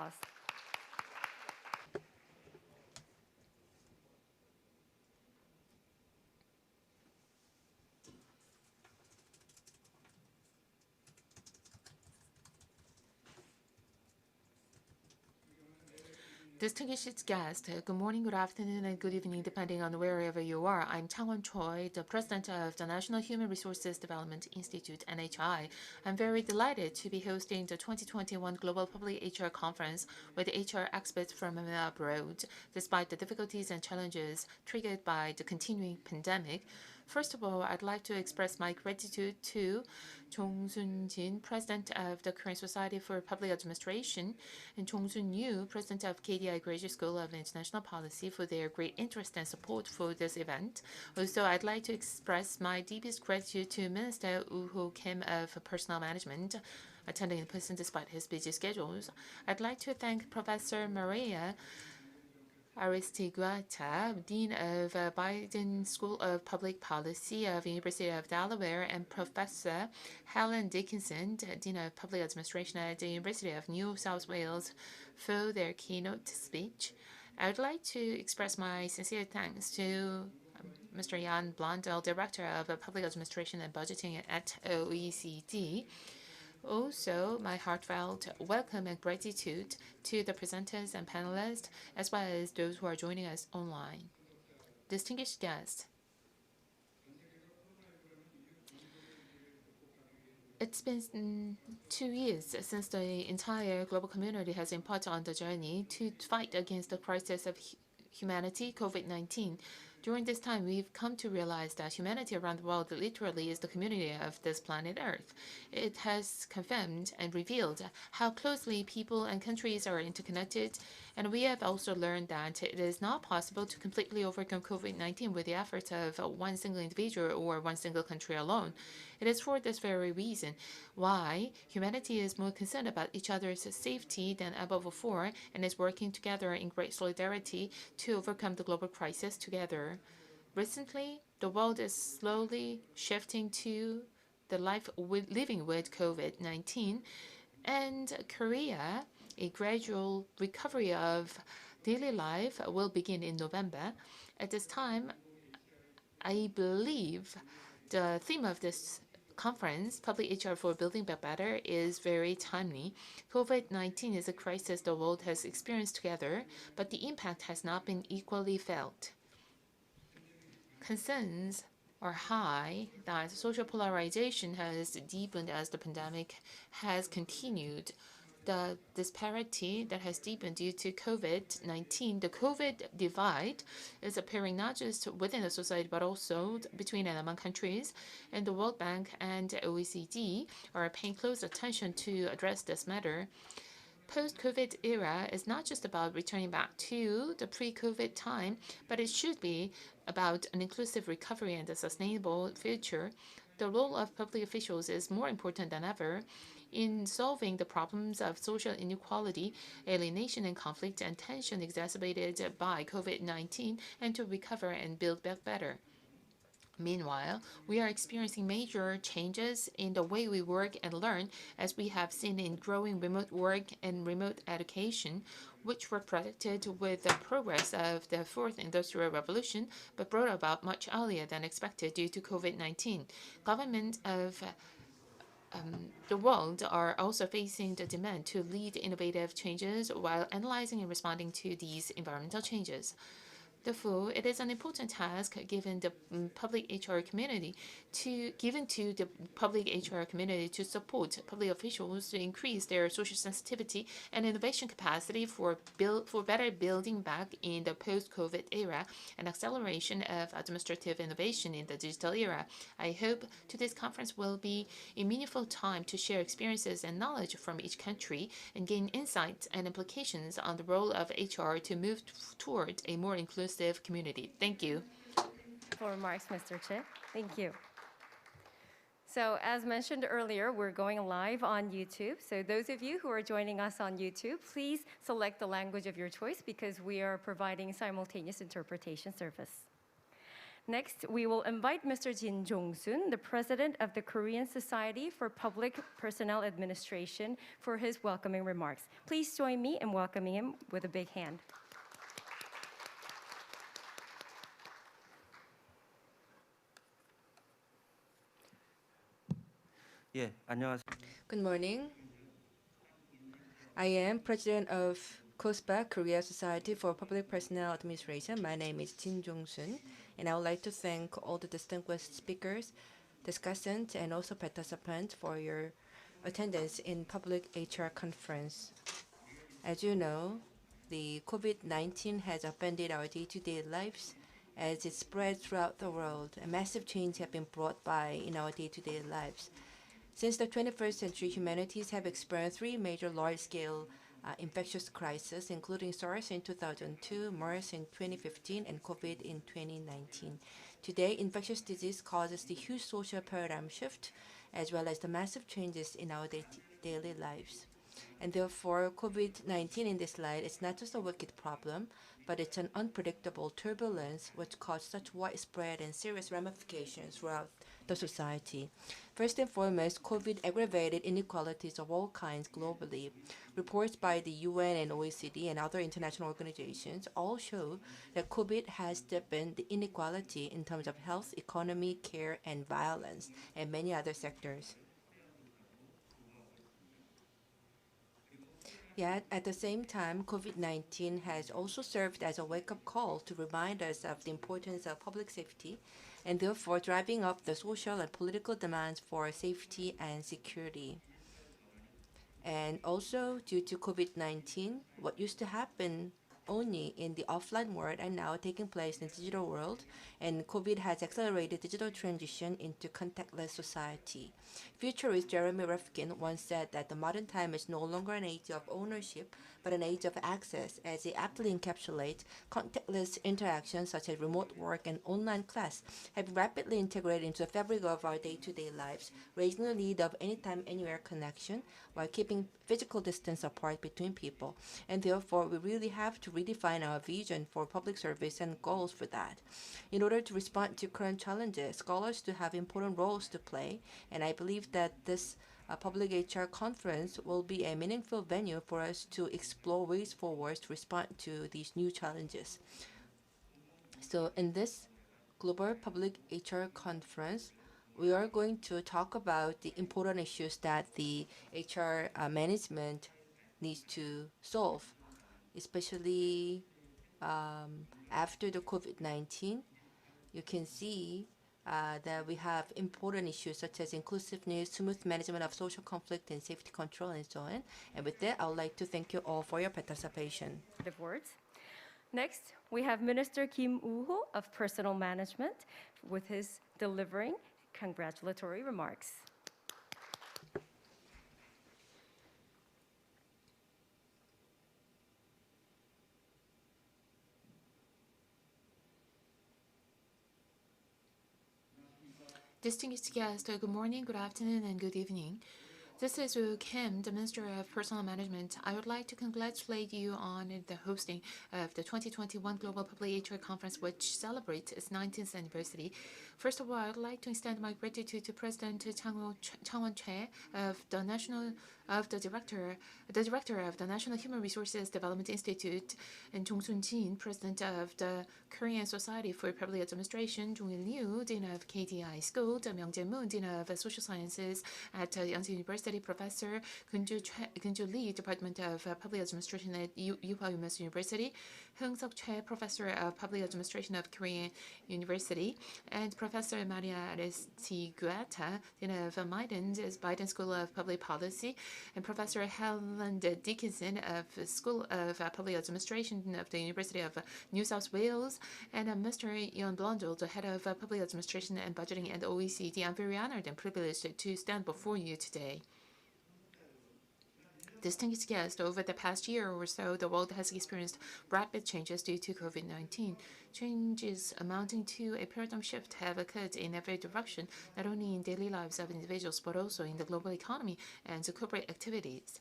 applause. Distinguished guests, good morning, good afternoon, and good evening, depending on wherever you are. I'm Changwon Choi, the president of the National Human Resources Development Institute, NHI. I'm very delighted to be hosting the 2021 Global Public HR Conference with HR experts from abroad, despite the difficulties and challenges triggered by the continuing pandemic. First of all, I'd like to express my gratitude to Jong Soon-jin, president of the Korean Society for Public Administration, and Jong Soon-yu, president of KDI Graduate School of International Policy, for their great interest and support for this event. Also, I'd like to express my deepest gratitude to Minister Woo-ho Kim of Personnel Management, attending in person despite his busy schedules. I'd like to thank Professor Maria Aristigueta, Dean of Biden School of Public Policy of University of Delaware, and Professor Helen Dickinson, Dean of Public Administration at the University of New South Wales, for their keynote speech. I would like to express my sincere thanks to Mr. Jan Blondel, Director of Public Administration and Budgeting at OECD. Also, my heartfelt welcome and gratitude to the presenters and panelists, as well as those who are joining us online. Distinguished guests, it's been 2 years since the entire global community has embarked on the journey to fight against the crisis of humanity, COVID-19. During this time, we've come to realize that humanity around the world literally is the community of this planet Earth. It has confirmed and revealed how closely people and countries are interconnected, and we have also learned that it is not possible to completely overcome COVID-19 with the efforts of one single individual or one single country alone. It is for this very reason why humanity is more concerned about each other's safety than ever before and is working together in great solidarity to overcome the global crisis together. Recently, the world is slowly shifting to the life living with COVID-19, and Korea, a gradual recovery of daily life will begin in November. At this time, I believe the theme of this conference, Public HR for Building Back Better, is very timely. COVID-19 is a crisis the world has experienced together, but the impact has not been equally felt. Concerns are high that social polarization has deepened as the pandemic has continued. The disparity that has deepened due to COVID-19, the COVID divide, is appearing not just within the society but also between and among countries. And the World Bank and OECD are paying close attention to address this matter. Post-COVID era is not just about returning back to the pre-COVID time, but it should be about an inclusive recovery and a sustainable future. The role of public officials is more important than ever in solving the problems of social inequality, alienation and conflict and tension exacerbated by COVID-19, and to recover and build back better. Meanwhile, we are experiencing major changes in the way we work and learn, as we have seen in growing remote work and remote education, which were predicted with the progress of the Fourth Industrial Revolution, but brought about much earlier than expected due to COVID-19. Governments of the world are also facing the demand to lead innovative changes while analyzing and responding to these environmental changes. Therefore, it is an important task given the public HR community to support public officials to increase their social sensitivity and innovation capacity for better building back in the post-COVID era and acceleration of administrative innovation in the digital era. I hope today's conference will be a meaningful time to share experiences and knowledge from each country and gain insights and implications on the role of HR to move toward a more inclusive community. Thank you. For remarks, Mr. Choi. Thank you. So as mentioned earlier, we're going live on YouTube. So those of you who are joining us on YouTube, please select the language of your choice because we are providing simultaneous interpretation service. Next, we will invite Mr. Jin Jong-sun, the president of the Korean Society for Public Personnel Administration, for his welcoming remarks. Please join me in welcoming him with a big hand. 예, 안녕하세요. Good morning. I am president of KOSPA, Korea Society for Public Personnel Administration. My name is Jin Jong-sun, and I would like to thank all the distinguished speakers, discussants, and also participants for your attendance in Public HR Conference. As you know, the COVID-19 has upended our day-to-day lives as it spreads throughout the world, and massive change have been brought by in our day-to-day lives. Since the 21st century, humanities have experienced three major large-scale infectious crises, including SARS in 2002, MERS in 2015, and COVID in 2019. Today, infectious disease causes the huge social paradigm shift, as well as the massive changes in our daily lives. And therefore, COVID-19 in this slide is not just a wicked problem, but it's an unpredictable turbulence which caused such widespread and serious ramifications throughout the society. First and foremost, COVID aggravated inequalities of all kinds globally. Reports by the UN and OECD and other international organizations all show that COVID has deepened the inequality in terms of health, economy, care, and violence, and many other sectors. Yet, at the same time, COVID-19 has also served as a wake-up call to remind us of the importance of public safety and therefore driving up the social and political demands for safety and security. And also, due to COVID-19, what used to happen only in the offline world are now taking place in the digital world, and COVID has accelerated digital transition into contactless society. Futurist Jeremy Rifkin once said that the modern time is no longer an age of ownership, but an age of access, as it aptly encapsulates contactless interactions such as remote work and online class have rapidly integrated into the fabric of our day-to-day lives, raising the need of anytime, anywhere connection while keeping physical distance apart between people. And therefore, we really have to redefine our vision for public service and goals for that. In order to respond to current challenges, scholars do have important roles to play, and I believe that this Public HR Conference will be a meaningful venue for us to explore ways forward to respond to these new challenges. So in this Global Public HR Conference, we are going to talk about the important issues that the HR management needs to solve, especially after the COVID-19. You can see that we have important issues such as inclusiveness, smooth management of social conflict, and safety control, and so on. And with that, I would like to thank you all for your participation. Words. Next, we have Minister Kim Woo-ho of Personnel Management with his delivering congratulatory remarks. Distinguished guests, good morning, good afternoon, and good evening. This is Woo Kim, the Minister of Personnel Management. I would like to congratulate you on the hosting of the 2021 Global Public HR Conference, which celebrates its 19th anniversary. First of all, I would like to extend my gratitude to President Chang-won Choi the Director of the National Human Resources Development Institute, and Jong-sun Jin, President of the Korean Society for Public Administration, Jong-il Liu, Dean of KDI School, Myung-jae Moon, Dean of Social Sciences at Yonsei University, Professor Keun-ju Lee, Department of Public Administration at Yuhwa Women's University, Hyung-seok Choi, Professor of Public Administration of Korean University, and Professor Maria Aristigueta, Dean of Biden School of Public Policy, and Professor Helen Dickinson of School of Public Administration of the University of New South Wales, and Mr. Ian Blondell, the Head of Public Administration and Budgeting at OECD. I'm very honored and privileged to stand before you today. Distinguished guests, over the past year or so, the world has experienced rapid changes due to COVID-19. Changes amounting to a paradigm shift have occurred in every direction, not only in daily lives of individuals, but also in the global economy and corporate activities.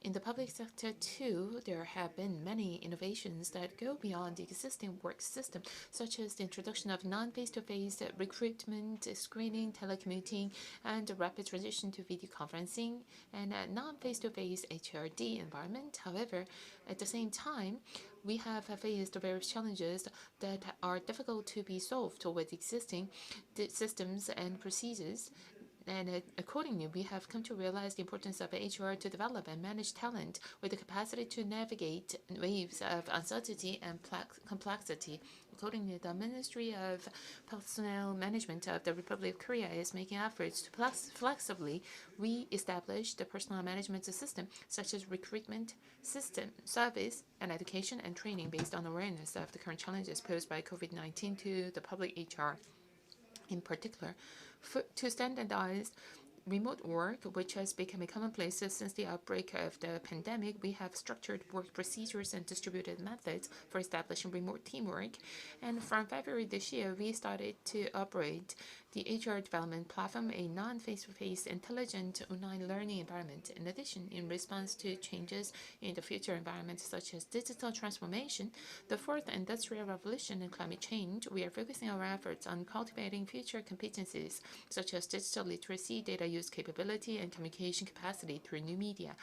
In the public sector, too, there have been many innovations that go beyond the existing work system, such as the introduction of non-face-to-face recruitment, screening, telecommuting, and a rapid transition to video conferencing, and a non-face-to-face HRD environment. However, at the same time, we have faced various challenges that are difficult to be solved with existing systems and procedures. And accordingly, we have come to realize the importance of HR to develop and manage talent with the capacity to navigate waves of uncertainty and complexity. Accordingly, the Ministry of Personnel Management of the Republic of Korea is making efforts to flexibly re-establish the personnel management system, such as recruitment, system, service, and education and training based on awareness of the current challenges posed by COVID-19 to the public HR. In particular, to standardize remote work, which has become a commonplace since the outbreak of the pandemic, we have structured work procedures and distributed methods for establishing remote teamwork. And from February this year, we started to operate the HR development platform, a non-face-to-face intelligent online learning environment. In addition, in response to changes in the future environment such as digital transformation, the fourth industrial revolution, and climate change, we are focusing our efforts on cultivating future competencies such as digital literacy, data use capability, and communication capacity through new media.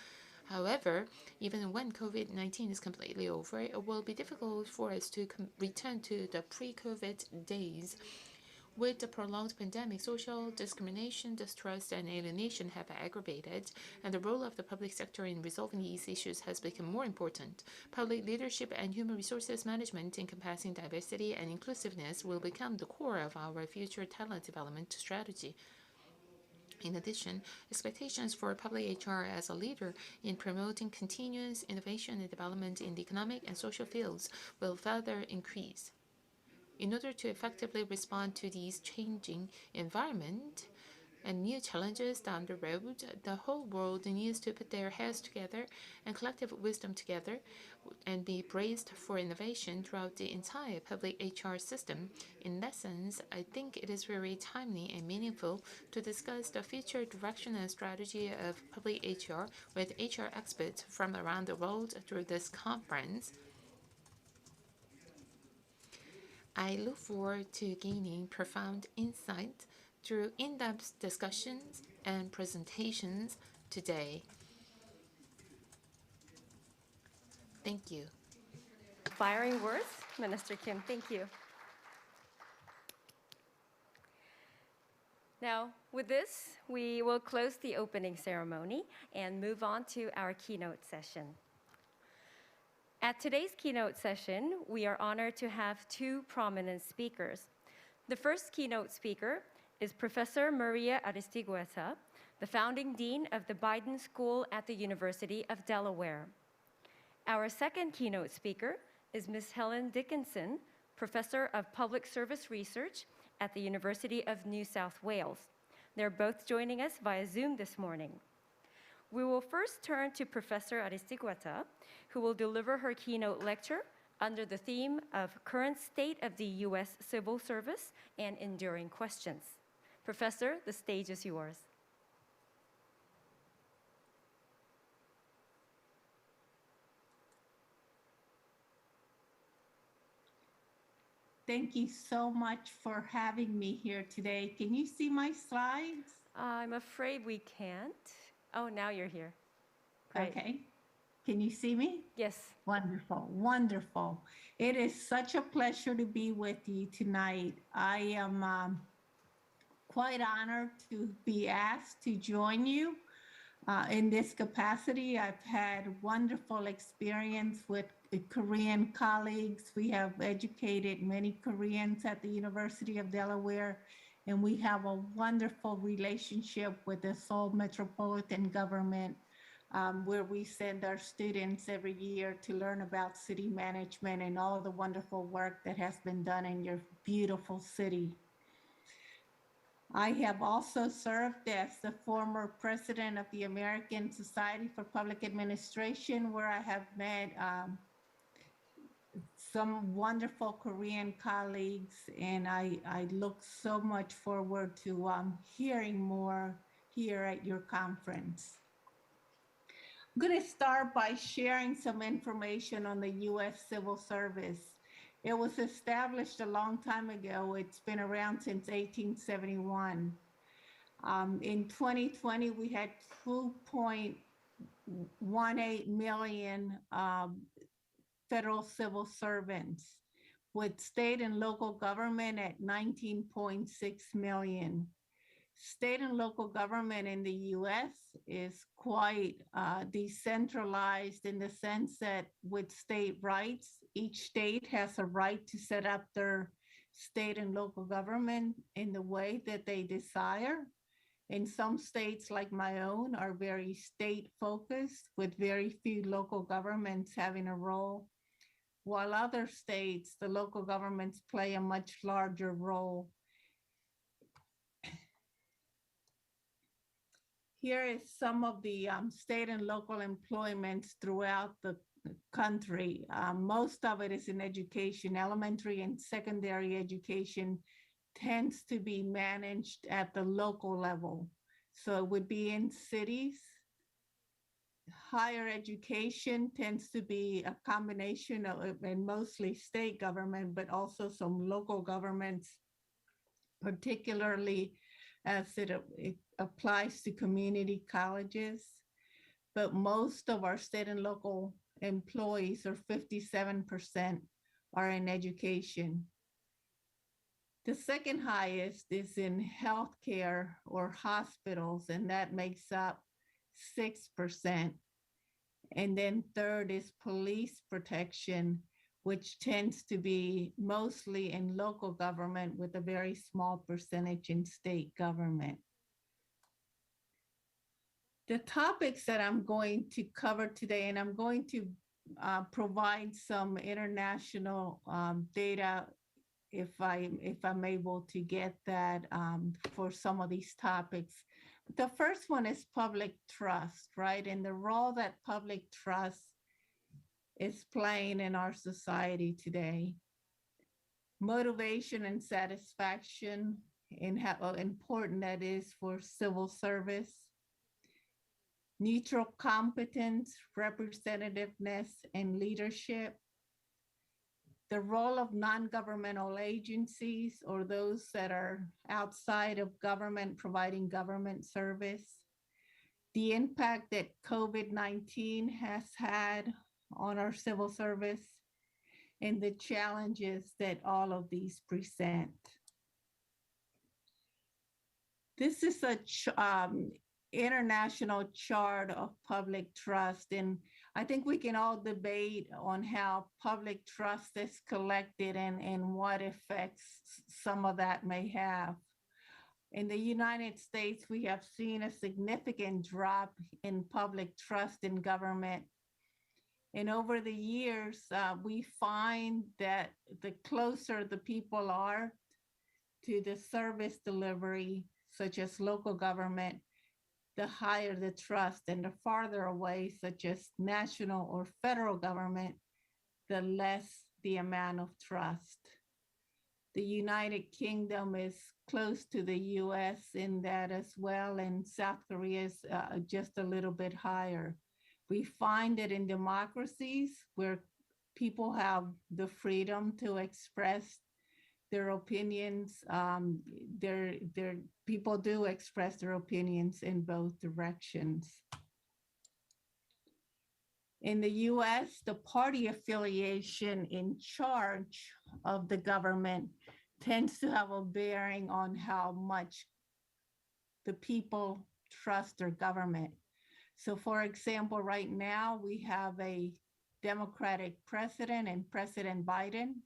However, even when COVID-19 is completely over, it will be difficult for us to return to the pre-COVID days. With the prolonged pandemic, social discrimination, distrust, and alienation have aggravated, and the role of the public sector in resolving these issues has become more important. Public leadership and human resources management encompassing diversity and inclusiveness will become the core of our future talent development strategy. In addition, expectations for public HR as a leader in promoting continuous innovation and development in the economic and social fields will further increase. In order to effectively respond to these changing environment and new challenges down the road, the whole world needs to put their heads together and collective wisdom together and be braced for innovation throughout the entire public HR system. In essence, I think it is very timely and meaningful to discuss the future direction and strategy of public HR with HR experts from around the world through this conference. I look forward to gaining profound insight through in-depth discussions and presentations today. Thank you. Inspiring words, Minister Kim. Thank you. Now, with this, we will close the opening ceremony and move on to our keynote session. At today's keynote session, we are honored to have two prominent speakers. The first keynote speaker is Professor Maria Aristigueta, the founding dean of the Biden School at the University of Delaware. Our second keynote speaker is Ms. Helen Dickinson, Professor of Public Service Research at the University of New South Wales. They're both joining us via Zoom this morning. We will first turn to Professor Aristigueta, who will deliver her keynote lecture under the theme of Current State of the U.S. Civil Service and Enduring Questions. Professor, the stage is yours. Thank you so much for having me here today. Can you see my slides? I'm afraid we can't. Oh, now you're here. Great. Okay. Can you see me? Yes. Wonderful, wonderful. It is such a pleasure to be with you tonight. I am quite honored to be asked to join you in this capacity. I've had wonderful experience with Korean colleagues. We have educated many Koreans at the University of Delaware, and we have a wonderful relationship with the Seoul Metropolitan Government, where we send our students every year to learn about city management and all the wonderful work that has been done in your beautiful city. I have also served as the former president of the American Society for Public Administration, where I have met some wonderful Korean colleagues, and I look so much forward to hearing more here at your conference. I'm going to start by sharing some information on the U.S. Civil Service. It was established a long time ago. It's been around since 1871. In 2020, we had 2.18 million federal civil servants, with state and local government at 19.6 million. State and local government in the US is quite decentralized in the sense that with state rights, each state has a right to set up their state and local government in the way that they desire. And some states, like my own, are very state focused, with very few local governments having a role, while other states, the local governments play a much larger role. Here is some of the state and local employments throughout the country. Most of it is in education. Elementary and secondary education tends to be managed at the local level. So it would be in cities. Higher education tends to be a combination of, and mostly state government, but also some local governments, particularly as it applies to community colleges. But most of our state and local employees, or 57%, are in education. The second highest is in healthcare or hospitals, and that makes up 6%. And then third is police protection, which tends to be mostly in local government with a very small percentage in state government. The topics that I'm going to cover today, and I'm going to provide some international data if I'm able to get that for some of these topics. The first one is public trust, right? And the role that public trust is playing in our society today. Motivation and satisfaction, and how important that is for civil service. Neutral competence, representativeness, and leadership. The role of non-governmental agencies, or those that are outside of government providing government service. The impact that COVID-19 has had on our civil service, and the challenges that all of these present. This is a international chart of public trust, and I think we can all debate on how public trust is collected and what effects some of that may have. In the United States, we have seen a significant drop in public trust in government. And over the years, we find that the closer the people are to the service delivery, such as local government, the higher the trust, and the farther away, such as national or federal government, the less the amount of trust. The United Kingdom is close to the US in that as well, and South Korea is just a little bit higher. We find that in democracies where people have the freedom to express their opinions, people do express their opinions in both directions. In the US, the party affiliation in charge of the government tends to have a bearing on how much the people trust their government. So for example, right now we have a Democratic president and President Biden.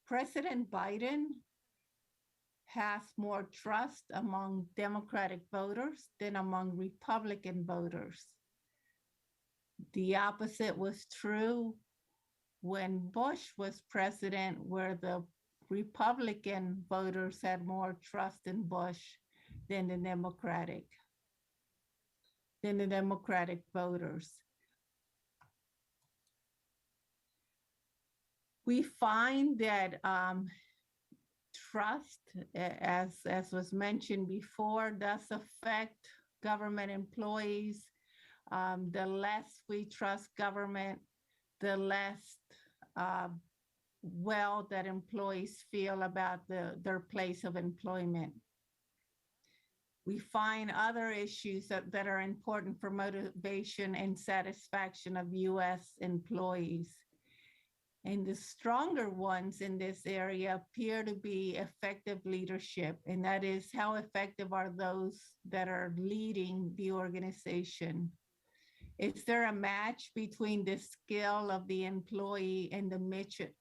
President Biden has more trust among Democratic voters than among Republican voters. The opposite was true when Bush was president, where the Republican voters had more trust in Bush than the Democratic voters. We find that trust, as was mentioned before, does affect government employees. The less we trust government, the less well that employees feel about their place of employment. We find other issues that are important for motivation and satisfaction of US employees. And the stronger ones in this area appear to be effective leadership. And that is, how effective are those that are leading the organization? Is there a match between the skill of the employee and the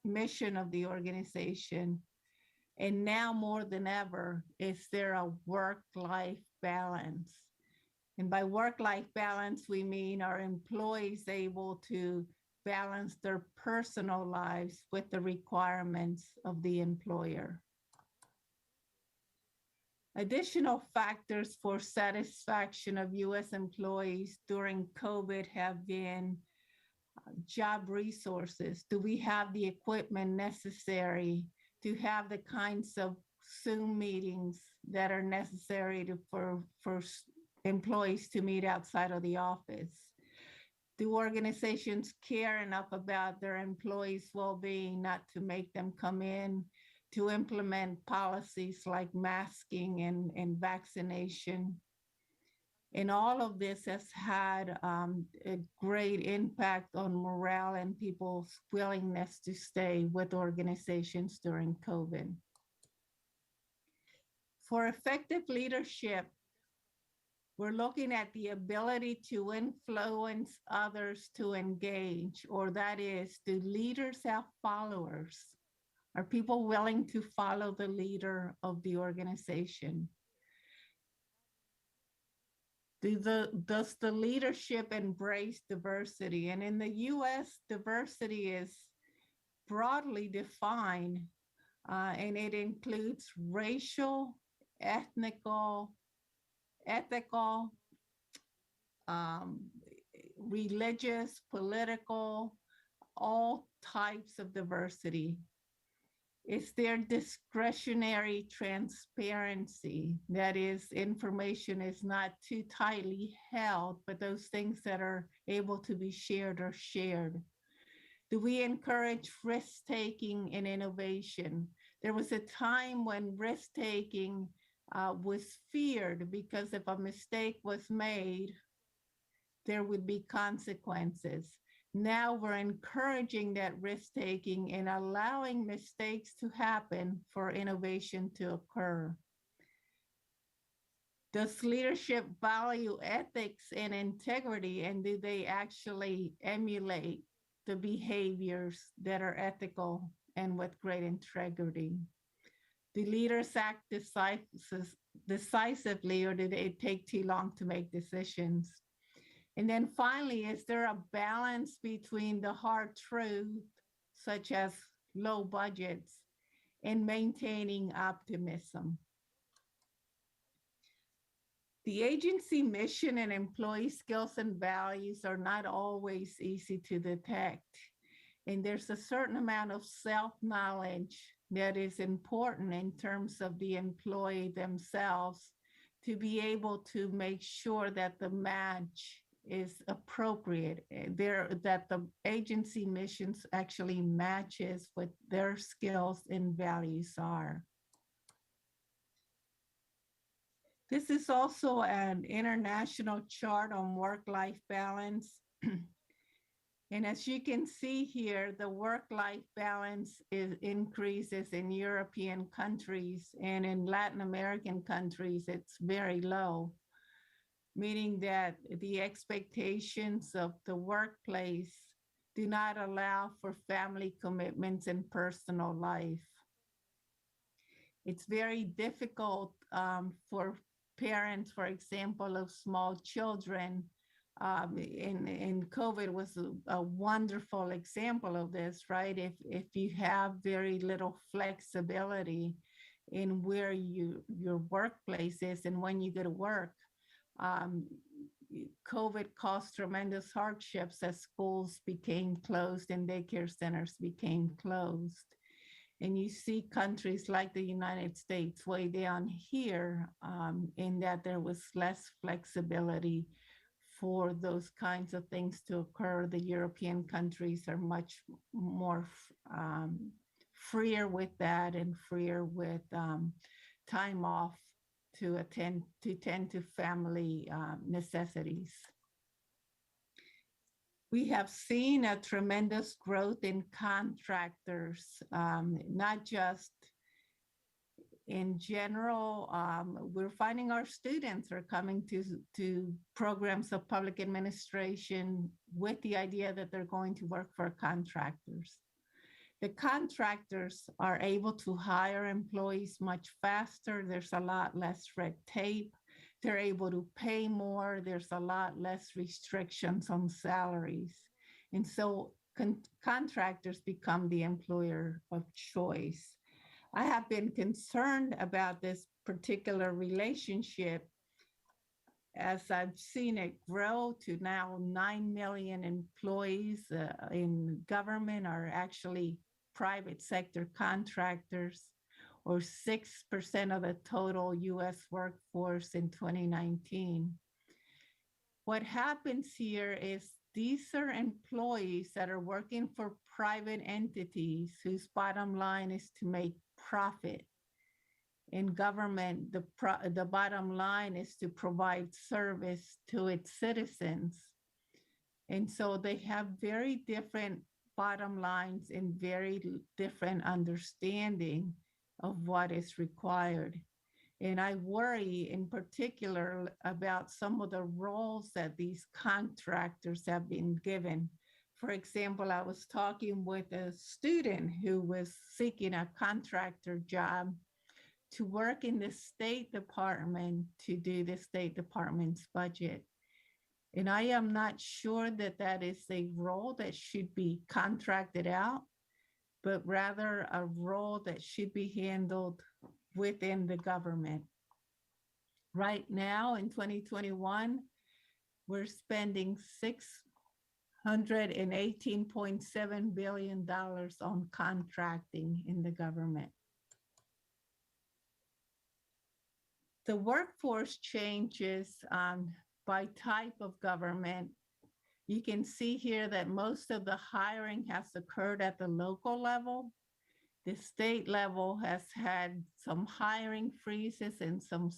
mission of the organization? And now more than ever, is there a work-life balance? And by work-life balance, we mean, are employees able to balance their personal lives with the requirements of the employer? Additional factors for satisfaction of US employees during COVID have been job resources. Do we have the equipment necessary to have the kinds of Zoom meetings that are necessary for employees to meet outside of the office? Do organizations care enough about their employees' well-being not to make them come in, to implement policies like masking and vaccination? And all of this has had a great impact on morale and people's willingness to stay with organizations during COVID. For effective leadership, we're looking at the ability to influence others to engage, or that is, do leaders have followers? Are people willing to follow the leader of the organization? Does the leadership embrace diversity? And in the US, diversity is broadly defined, and it includes racial, ethical, religious, political, all types of diversity. Is there discretionary transparency? That is, information is not too tightly held, but those things that are able to be shared are shared. Do we encourage risk-taking and innovation? There was a time when risk-taking was feared because if a mistake was made, there would be consequences. Now we're encouraging that risk-taking and allowing mistakes to happen for innovation to occur. Does leadership value ethics and integrity, and do they actually emulate the behaviors that are ethical and with great integrity? Do leaders act decisively, or do they take too long to make decisions? And then finally, is there a balance between the hard truth, such as low budgets, and maintaining optimism? The agency mission and employee skills and values are not always easy to detect. And there's a certain amount of self-knowledge that is important in terms of the employee themselves to be able to make sure that the match is appropriate, that the agency missions actually matches what their skills and values are. This is also an international chart on work-life balance. And as you can see here, the work-life balance increases in European countries, and in Latin American countries, it's very low, meaning that the expectations of the workplace do not allow for family commitments and personal life. It's very difficult for parents, for example, of small children. And COVID was a wonderful example of this, right? If you have very little flexibility in where your workplace is and when you go to work, COVID caused tremendous hardships as schools became closed and daycare centers became closed. And you see countries like the United States way down here in that there was less flexibility for those kinds of things to occur. The European countries are much more freer with that and freer with time off to tend to family necessities. We have seen a tremendous growth in contractors, not just in general. We're finding our students are coming to programs of public administration with the idea that they're going to work for contractors. The contractors are able to hire employees much faster. There's a lot less red tape. They're able to pay more. There's a lot less restrictions on salaries. And so contractors become the employer of choice. I have been concerned about this particular relationship as I've seen it grow to now 9 million employees in government are actually private sector contractors, or 6% of the total US workforce in 2019. What happens here is these are employees that are working for private entities whose bottom line is to make profit. In government, the bottom line is to provide service to its citizens. And so they have very different bottom lines and very different understanding of what is required. And I worry in particular about some of the roles that these contractors have been given. For example, I was talking with a student who was seeking a contractor job to work in the State Department to do the State Department's budget. And I am not sure that that is a role that should be contracted out, but rather a role that should be handled within the government. Right now in 2021, we're spending $618.7 billion on contracting in the government. The workforce changes by type of government. You can see here that most of the hiring has occurred at the local level. The state level has had some hiring freezes and some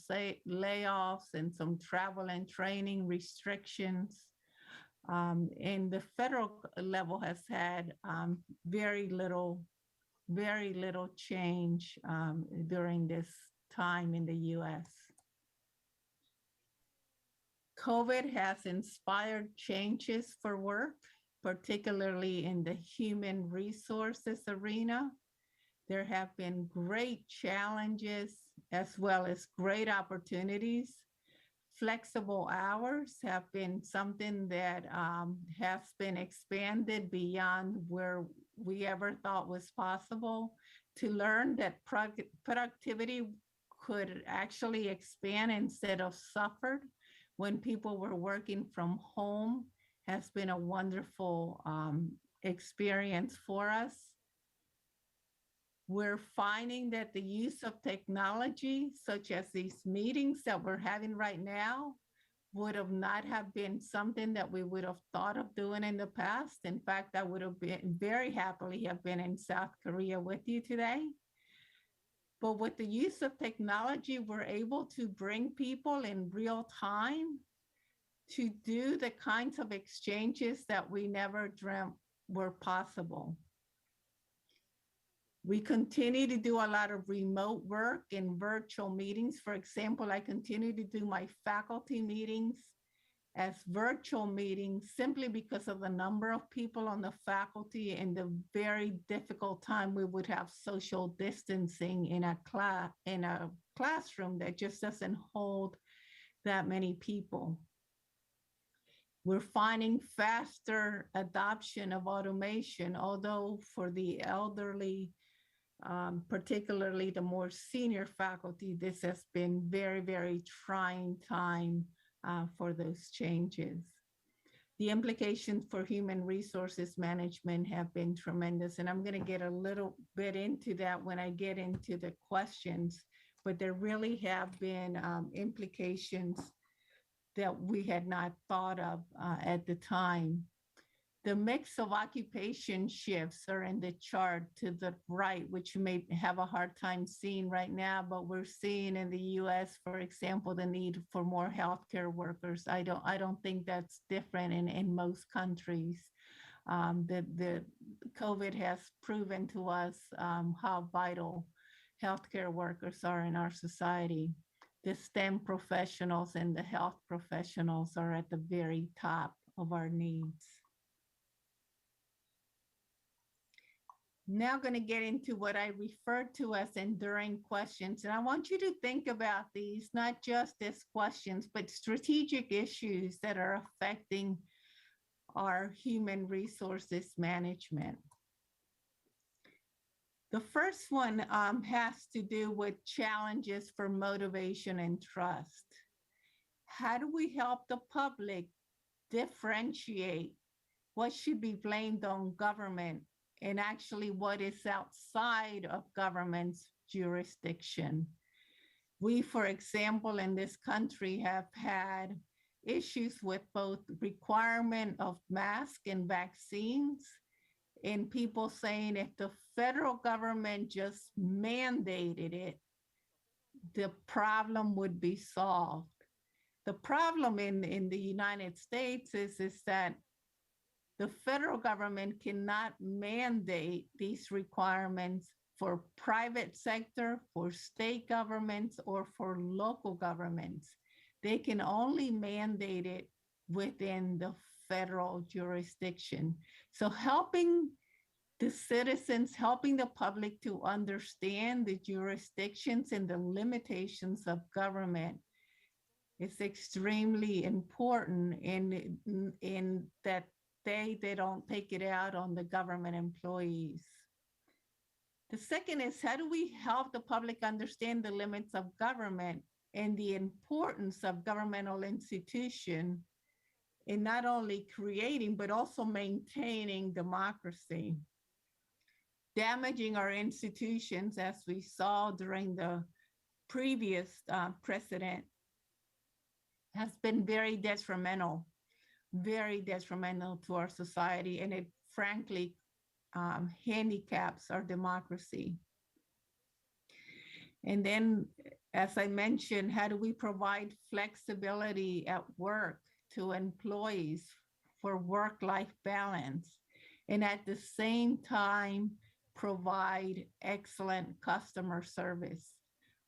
layoffs and some travel and training restrictions. And the federal level has had very little change during this time in the US. COVID has inspired changes for work, particularly in the human resources arena. There have been great challenges as well as great opportunities. Flexible hours have been something that has been expanded beyond where we ever thought was possible. To learn that productivity could actually expand instead of suffered when people were working from home has been a wonderful experience for us. We're finding that the use of technology, such as these meetings that we're having right now, would have not have been something that we would have thought of doing in the past. In fact, I would have been very happily have been in South Korea with you today. But with the use of technology, we're able to bring people in real time to do the kinds of exchanges that we never dreamt were possible. We continue to do a lot of remote work and virtual meetings. For example, I continue to do my faculty meetings as virtual meetings simply because of the number of people on the faculty and the very difficult time we would have social distancing in a classroom that just doesn't hold that many people. We're finding faster adoption of automation, although for the elderly, particularly the more senior faculty, this has been very, very trying time for those changes. The implications for human resources management have been tremendous, and I'm going to get a little bit into that when I get into the questions, but there really have been implications that we had not thought of at the time. The mix of occupation shifts are in the chart to the right, which you may have a hard time seeing right now, but we're seeing in the US, for example, the need for more healthcare workers. I don't think that's different in most countries. The COVID has proven to us how vital healthcare workers are in our society. The STEM professionals and the health professionals are at the very top of our needs. Now going to get into what I refer to as enduring questions. And I want you to think about these, not just as questions, but strategic issues that are affecting our human resources management. The first one has to do with challenges for motivation and trust. How do we help the public differentiate what should be blamed on government and actually what is outside of government's jurisdiction? We, for example, in this country have had issues with both requirement of masks and vaccines, and people saying if the federal government just mandated it, the problem would be solved. The problem in the United States is that the federal government cannot mandate these requirements for private sector, for state governments, or for local governments. They can only mandate it within the federal jurisdiction. So helping the citizens, helping the public to understand the jurisdictions and the limitations of government is extremely important in that they don't take it out on the government employees. The second is, how do we help the public understand the limits of government and the importance of governmental institution in not only creating, but also maintaining democracy? Damaging our institutions, as we saw during the previous precedent, has been very detrimental to our society, and it frankly handicaps our democracy. And then, as I mentioned, how do we provide flexibility at work to employees for work-life balance, and at the same time provide excellent customer service?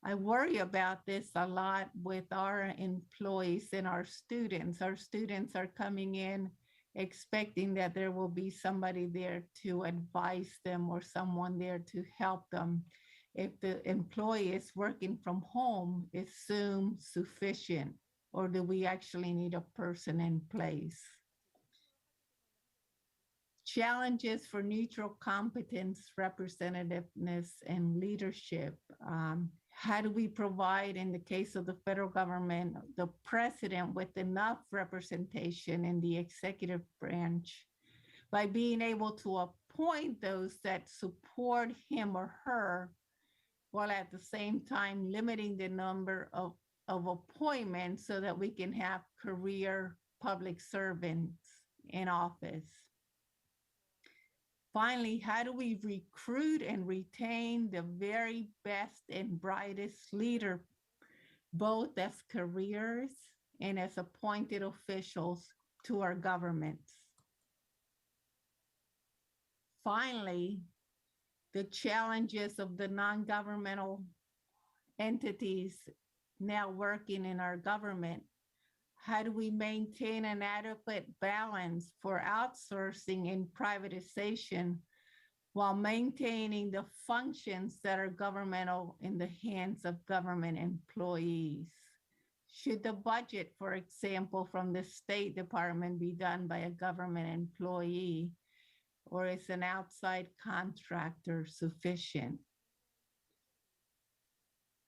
I worry about this a lot with our employees and our students. Our students are coming in expecting that there will be somebody there to advise them or someone there to help them. If the employee is working from home, is Zoom sufficient, or do we actually need a person in place? Challenges for neutral competence, representativeness, and leadership. How do we provide, in the case of the federal government, the president with enough representation in the executive branch by being able to appoint those that support him or her, while at the same time limiting the number of appointments so that we can have career public servants in office? Finally, how do we recruit and retain the very best and brightest leader, both as careers and as appointed officials to our governments? Finally, the challenges of the non-governmental entities now working in our government. How do we maintain an adequate balance for outsourcing and privatization while maintaining the functions that are governmental in the hands of government employees? Should the budget, for example, from the State Department be done by a government employee, or is an outside contractor sufficient?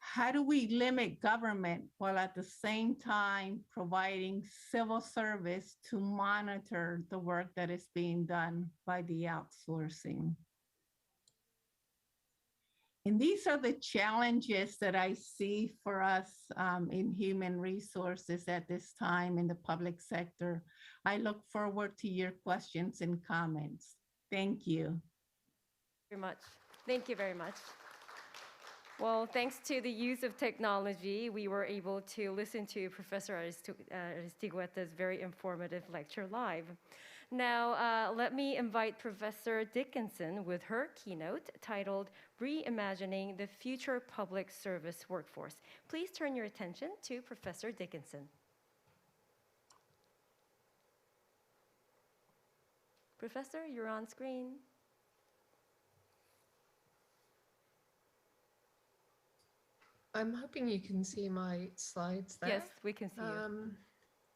How do we limit government while at the same time providing civil service to monitor the work that is being done by the outsourcing? And these are the challenges that I see for us in human resources at this time in the public sector. I look forward to your questions and comments. Thank you. Very much. Thank you very much. Well, thanks to the use of technology, we were able to listen to Professor Aristigueta's very informative lecture live. Now, let me invite Professor Dickinson with her keynote titled Reimagining the Future Public Service Workforce. Please turn your attention to Professor Dickinson. Professor, you're on screen. I'm hoping you can see my slides there. Yes, we can see you.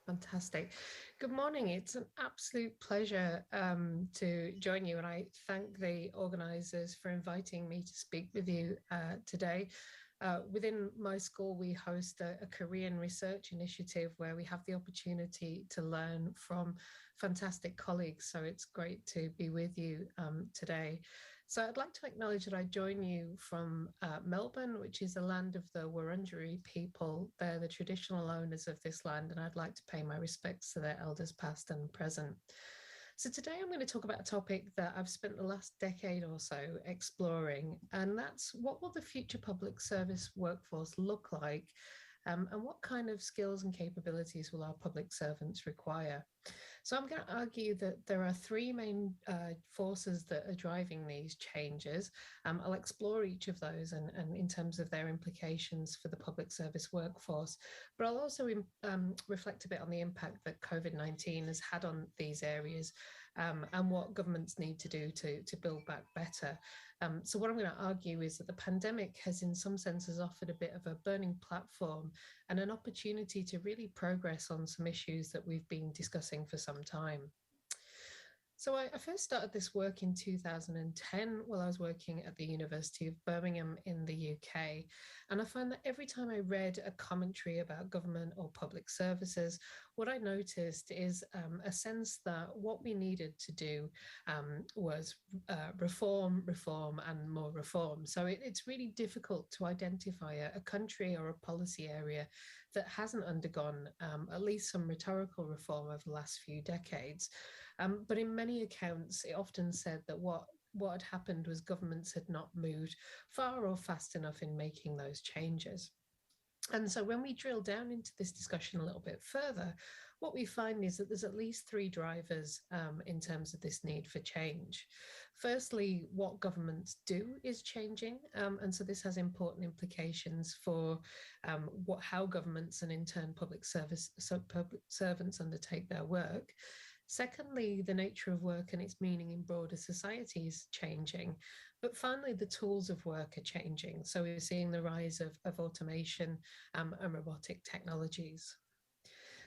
Fantastic. Good morning. It's an absolute pleasure to join you, and I thank the organizers for inviting me to speak with you today. Within my school, we host a Korean research initiative where we have the opportunity to learn from fantastic colleagues. So it's great to be with you today. So I'd like to acknowledge that I join you from Melbourne, which is the land of the Wurundjeri people. They're the traditional owners of this land, and I'd like to pay my respects to their elders past and present. So today I'm going to talk about a topic that I've spent the last decade or so exploring, and that's what will the future public service workforce look like, and what kind of skills and capabilities will our public servants require? So I'm going to argue that there are three main forces that are driving these changes. I'll explore each of those and in terms of their implications for the public service workforce, but I'll also reflect a bit on the impact that COVID-19 has had on these areas and what governments need to do to build back better. So what I'm going to argue is that the pandemic has in some senses offered a bit of a burning platform and an opportunity to really progress on some issues that we've been discussing for some time. So I first started this work in 2010 while I was working at the University of Birmingham in the UK. And I found that every time I read a commentary about government or public services, what I noticed is a sense that what we needed to do was reform, and more reform. So it's really difficult to identify a country or a policy area that hasn't undergone at least some rhetorical reform over the last few decades. But in many accounts, it often said that what had happened was governments had not moved far or fast enough in making those changes. And so when we drill down into this discussion a little bit further, what we find is that there's at least three drivers in terms of this need for change. Firstly, what governments do is changing. And so this has important implications for how governments and in turn public servants undertake their work. Secondly, the nature of work and its meaning in broader society is changing. But finally, the tools of work are changing. So we're seeing the rise of automation and robotic technologies.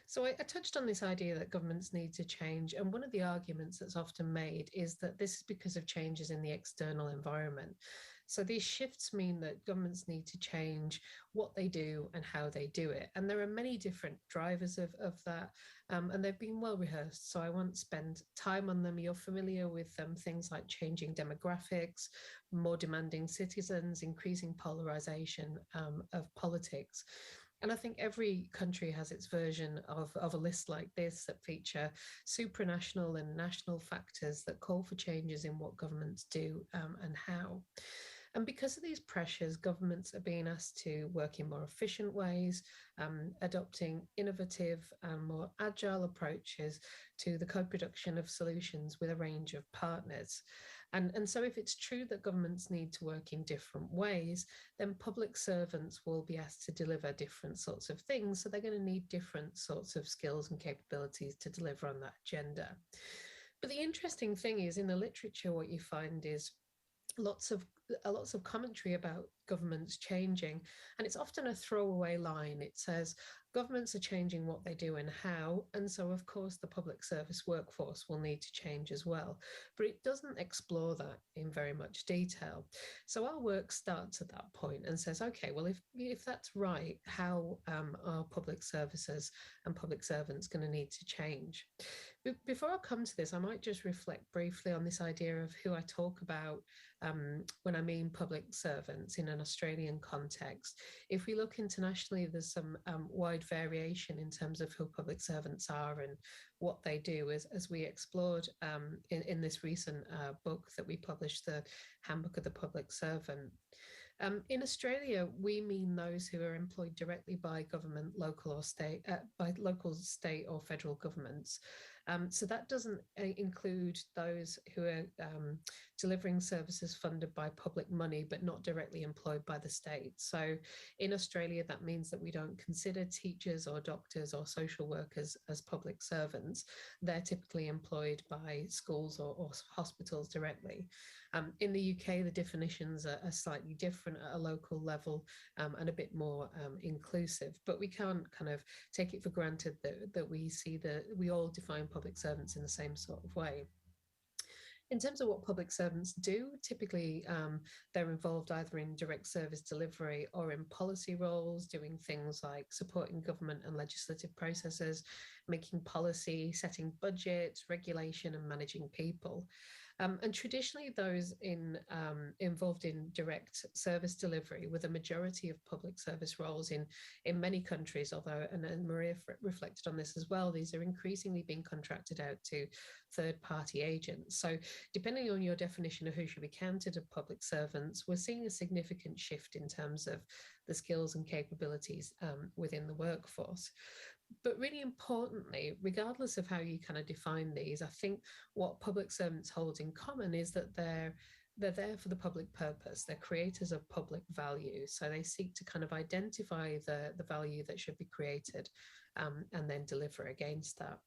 So I touched on this idea that governments need to change. And one of the arguments that's often made is that this is because of changes in the external environment. So these shifts mean that governments need to change what they do and how they do it. And there are many different drivers of that, and they've been well rehearsed. So I won't spend time on them. You're familiar with things like changing demographics, more demanding citizens, increasing polarization of politics. And I think every country has its version of a list like this that feature supranational and national factors that call for changes in what governments do and how. And because of these pressures, governments are being asked to work in more efficient ways, adopting innovative and more agile approaches to the co-production of solutions with a range of partners. And so if it's true that governments need to work in different ways, then public servants will be asked to deliver different sorts of things. So they're going to need different sorts of skills and capabilities to deliver on that agenda. But the interesting thing is in the literature, what you find is lots of commentary about governments changing, and it's often a throwaway line. It says governments are changing what they do and how, and so of course the public service workforce will need to change as well, but it doesn't explore that in very much detail. So our work starts at that point and says, okay, well, if that's right, how are public services and public servants going to need to change? Before I come to this, I might just reflect briefly on this idea of who I talk about when I mean public servants in an Australian context. If we look internationally, there's some wide variation in terms of who public servants are and what they do, as we explored in this recent book that we published, the Handbook of the Public Servant. In Australia, we mean those who are employed directly by government, local or state, by local, state or federal governments. So that doesn't include those who are delivering services funded by public money, but not directly employed by the state. So in Australia, that means that we don't consider teachers or doctors or social workers as public servants. They're typically employed by schools or hospitals directly. In the UK, the definitions are slightly different at a local level and a bit more inclusive, but we can't kind of take it for granted that we see that we all define public servants in the same sort of way. In terms of what public servants do, typically they're involved either in direct service delivery or in policy roles, doing things like supporting government and legislative processes, making policy, setting budgets, regulation, and managing people. And traditionally, those involved in direct service delivery were the majority of public service roles in many countries, although, and Maria reflected on this as well, these are increasingly being contracted out to third-party agents. So depending on your definition of who should be counted as public servants, we're seeing a significant shift in terms of the skills and capabilities within the workforce. But really importantly, regardless of how you kind of define these, I think what public servants hold in common is that they're there for the public purpose. They're creators of public value. So they seek to kind of identify the value that should be created and then deliver against that.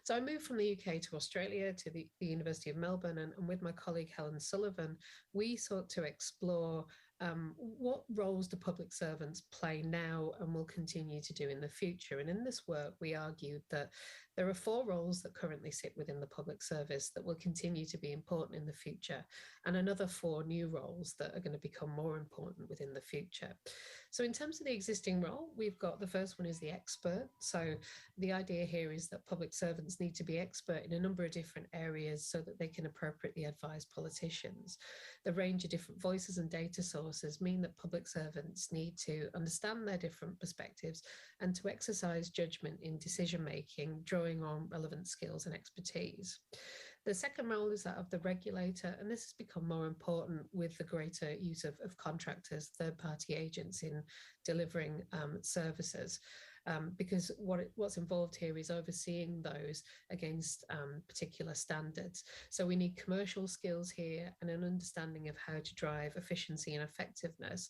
So I moved from the UK to Australia to the University of Melbourne, and with my colleague Helen Sullivan, we sought to explore what roles do public servants play now and will continue to do in the future. And in this work, we argued that there are 4 roles that currently sit within the public service that will continue to be important in the future, and another 4 new roles that are going to become more important within the future. So in terms of the existing role, we've got the first one is the expert. So the idea here is that public servants need to be expert in a number of different areas so that they can appropriately advise politicians. The range of different voices and data sources mean that public servants need to understand their different perspectives and to exercise judgment in decision-making, drawing on relevant skills and expertise. The second role is that of the regulator, and this has become more important with the greater use of contractors, third-party agents in delivering services. Because what's involved here is overseeing those against particular standards. So we need commercial skills here and an understanding of how to drive efficiency and effectiveness,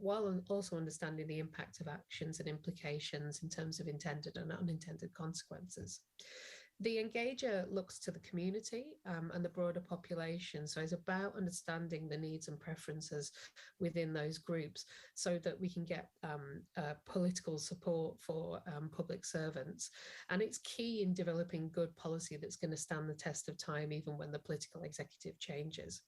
while also understanding the impact of actions and implications in terms of intended and unintended consequences. The engager looks to the community and the broader population. So it's about understanding the needs and preferences within those groups so that we can get political support for public servants. And it's key in developing good policy that's going to stand the test of time, even when the political executive changes.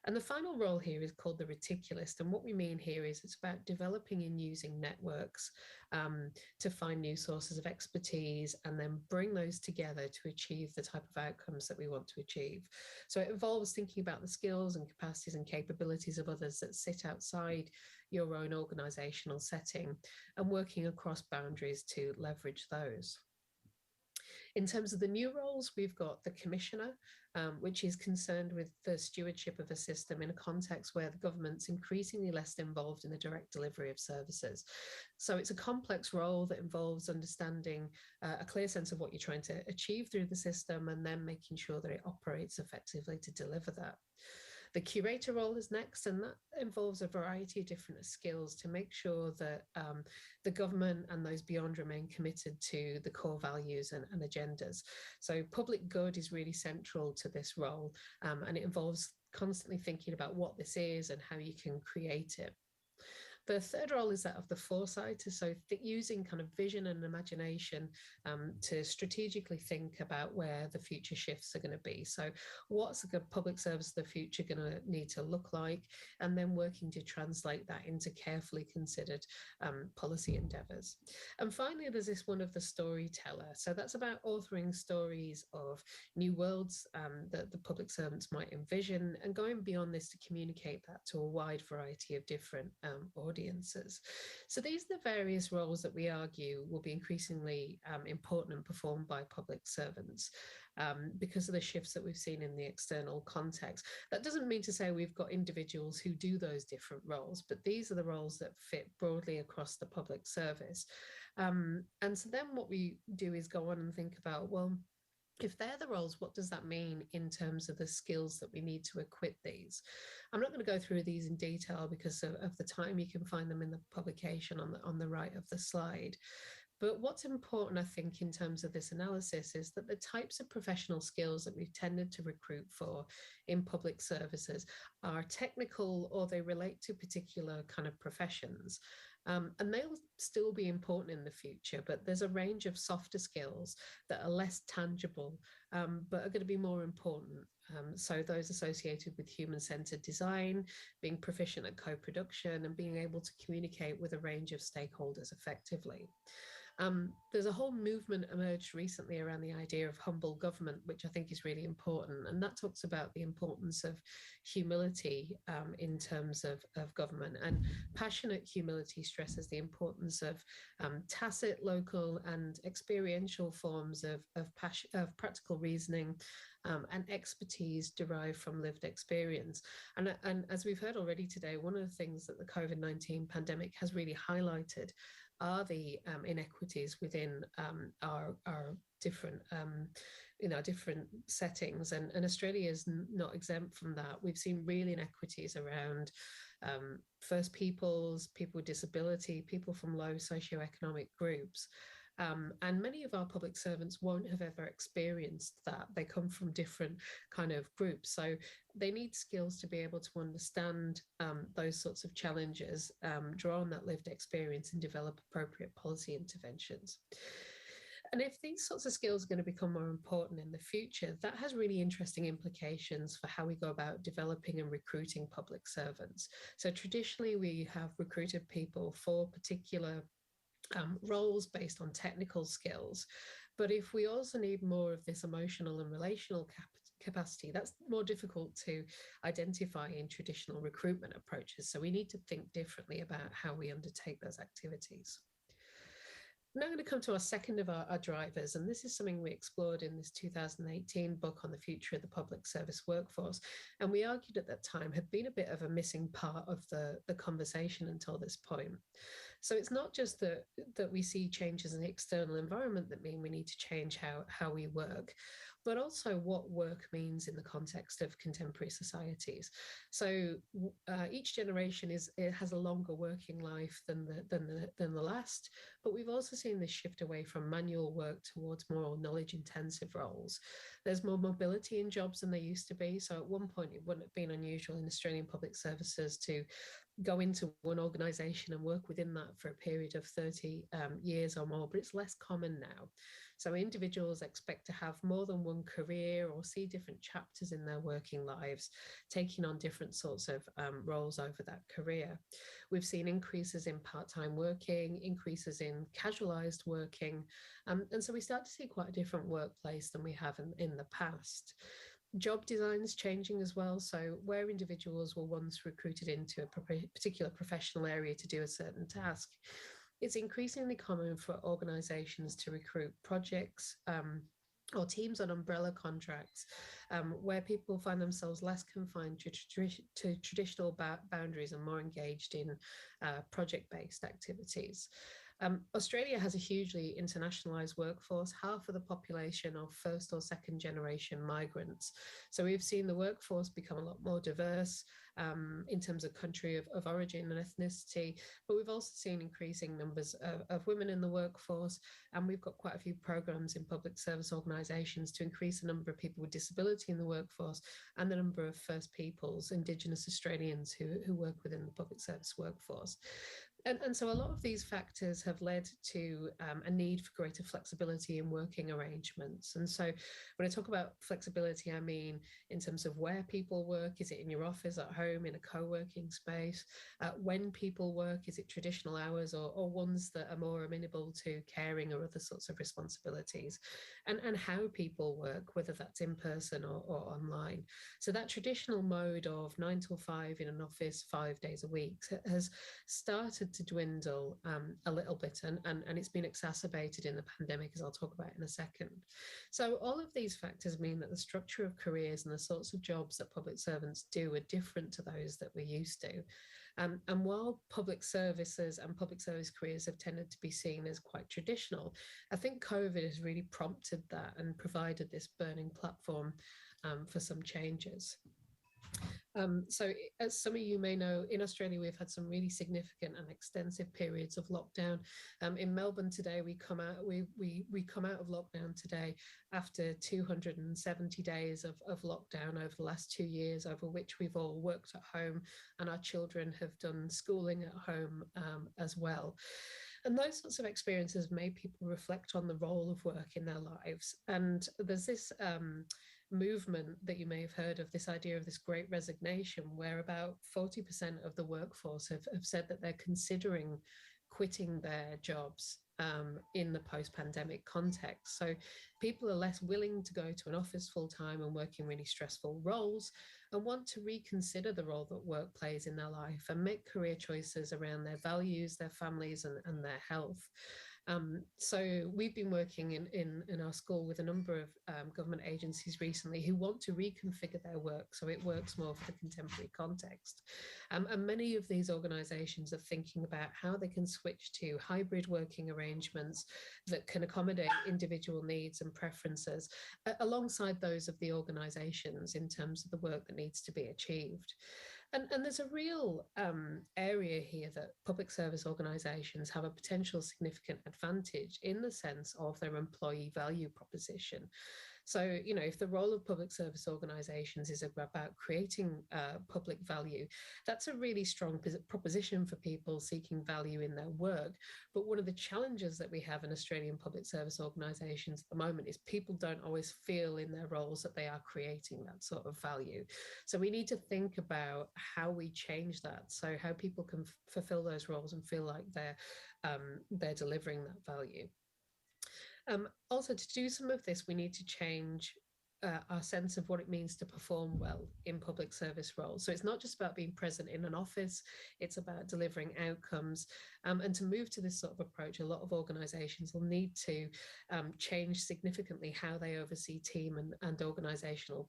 And the final role here is called the reticulist. And what we mean here is it's about developing and using networks to find new sources of expertise and then bring those together to achieve the type of outcomes that we want to achieve. So it involves thinking about the skills and capacities and capabilities of others that sit outside your own organizational setting and working across boundaries to leverage those. In terms of the new roles, we've got the commissioner, which is concerned with the stewardship of a system in a context where the government's increasingly less involved in the direct delivery of services. So it's a complex role that involves understanding a clear sense of what you're trying to achieve through the system and then making sure that it operates effectively to deliver that. The curator role is next, and that involves a variety of different skills to make sure that the government and those beyond remain committed to the core values and agendas. So public good is really central to this role, and it involves constantly thinking about what this is and how you can create it. The third role is that of the foresighter, so using kind of vision and imagination to strategically think about where the future shifts are going to be. So what's the public service of the future going to need to look like, and then working to translate that into carefully considered policy endeavors. And finally, there's this one of the storyteller. So that's about authoring stories of new worlds that the public servants might envision, and going beyond this to communicate that to a wide variety of different audiences. So these are the various roles that we argue will be increasingly important and performed by public servants because of the shifts that we've seen in the external context. That doesn't mean to say we've got individuals who do those different roles, but these are the roles that fit broadly across the public service. And so then what we do is go on and think about, well, if they're the roles, what does that mean in terms of the skills that we need to equip these? I'm not going to go through these in detail because of the time. You can find them in the publication on the right of the slide. But what's important, I think, in terms of this analysis is that the types of professional skills that we've tended to recruit for in public services are technical, or they relate to particular kind of professions. And they'll still be important in the future, but there's a range of softer skills that are less tangible, but are going to be more important. So those associated with human-centered design, being proficient at co-production, and being able to communicate with a range of stakeholders effectively. There's a whole movement emerged recently around the idea of humble government, which I think is really important. And that talks about the importance of humility in terms of government. And passionate humility stresses the importance of tacit, local, and experiential forms of practical reasoning and expertise derived from lived experience. And as we've heard already today, one of the things that the COVID-19 pandemic has really highlighted are the inequities within our different different settings, and Australia is not exempt from that. We've seen real inequities around First Peoples, people with disability, people from low socioeconomic groups. And many of our public servants won't have ever experienced that. They come from different kind of groups. So they need skills to be able to understand those sorts of challenges, draw on that lived experience, and develop appropriate policy interventions. And if these sorts of skills are going to become more important in the future, that has really interesting implications for how we go about developing and recruiting public servants. So traditionally, we have recruited people for particular roles based on technical skills. But if we also need more of this emotional and relational capacity, that's more difficult to identify in traditional recruitment approaches. So we need to think differently about how we undertake those activities. Now I'm going to come to our second of our drivers, and this is something we explored in this 2018 book on the future of the public service workforce. And we argued at that time had been a bit of a missing part of the conversation until this point. So it's not just that we see changes in the external environment that mean we need to change how we work, but also what work means in the context of contemporary societies. So each generation has a longer working life than the last, but we've also seen this shift away from manual work towards more knowledge-intensive roles. There's more mobility in jobs than there used to be. So at one point, it wouldn't have been unusual in Australian public services to go into one organisation and work within that for a period of 30 years or more, but it's less common now. So individuals expect to have more than one career or see different chapters in their working lives, taking on different sorts of roles over that career. We've seen increases in part-time working, increases in casualised working, and so we start to see quite a different workplace than we have in the past. Job design is changing as well. So where individuals were once recruited into a particular professional area to do a certain task, it's increasingly common for organizations to recruit projects or teams on umbrella contracts where people find themselves less confined to traditional boundaries and more engaged in project-based activities. Australia has a hugely internationalized workforce, half of the population of first or second generation migrants. So we've seen the workforce become a lot more diverse in terms of country of origin and ethnicity, but we've also seen increasing numbers of women in the workforce, and we've got quite a few programs in public service organisations to increase the number of people with disability in the workforce and the number of First Peoples, Indigenous Australians who work within the public service workforce. And so a lot of these factors have led to a need for greater flexibility in working arrangements. And so when I talk about flexibility, I mean in terms of where people work. Is it in your office, at home, in a co-working space? When people work, is it traditional hours or ones that are more amenable to caring or other sorts of responsibilities? And how people work, whether that's in person or online. So that traditional mode of 9 till 5 in an office 5 days a week has started to dwindle a little bit, and it's been exacerbated in the pandemic, as I'll talk about in a second. So all of these factors mean that the structure of careers and the sorts of jobs that public servants do are different to those that we're used to. And while public services and public service careers have tended to be seen as quite traditional, I think COVID has really prompted that and provided this burning platform for some changes. So as some of you may know, in Australia, we've had some really significant and extensive periods of lockdown. In Melbourne today, we come out of lockdown today after 270 days of lockdown over the last 2 years, over which we've all worked at home and our children have done schooling at home as well. And those sorts of experiences made people reflect on the role of work in their lives. And there's this movement that you may have heard of, this idea of this great resignation, where about 40% of the workforce have said that they're considering quitting their jobs in the post-pandemic context. So people are less willing to go to an office full-time and work in really stressful roles and want to reconsider the role that work plays in their life and make career choices around their values, their families, and their health. So we've been working in our school with a number of government agencies recently who want to reconfigure their work so it works more for the contemporary context. And many of these organisations are thinking about how they can switch to hybrid working arrangements that can accommodate individual needs and preferences alongside those of the organisations in terms of the work that needs to be achieved. And there's a real area here that public service organisations have a potential significant advantage in the sense of their employee value proposition. So, you know, if the role of public service organisations is about creating public value, that's a really strong proposition for people seeking value in their work. But one of the challenges that we have in Australian public service organisations at the moment is people don't always feel in their roles that they are creating that sort of value. So we need to think about how we change that, so how people can fulfil those roles and feel like they're delivering that value. Also, to do some of this, we need to change our sense of what it means to perform well in public service roles. So it's not just about being present in an office, it's about delivering outcomes. And to move to this sort of approach, a lot of organisations will need to change significantly how they oversee team and organisational,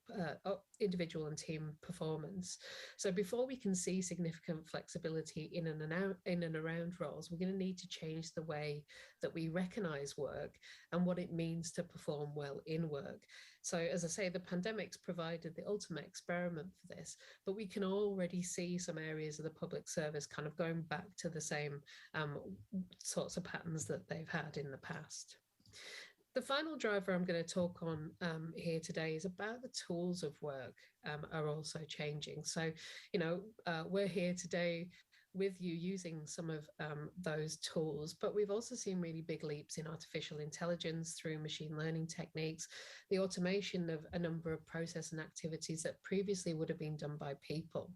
individual and team performance. So before we can see significant flexibility in and around roles, we're going to need to change the way that we recognise work and what it means to perform well in work. So as I say, the pandemic's provided the ultimate experiment for this, but we can already see some areas of the public service kind of going back to the same sorts of patterns that they've had in the past. The final driver I'm going to talk on here today is about the tools of work are also changing. So, you know, we're here today with you using some of those tools, but we've also seen really big leaps in artificial intelligence through machine learning techniques, the automation of a number of process and activities that previously would have been done by people.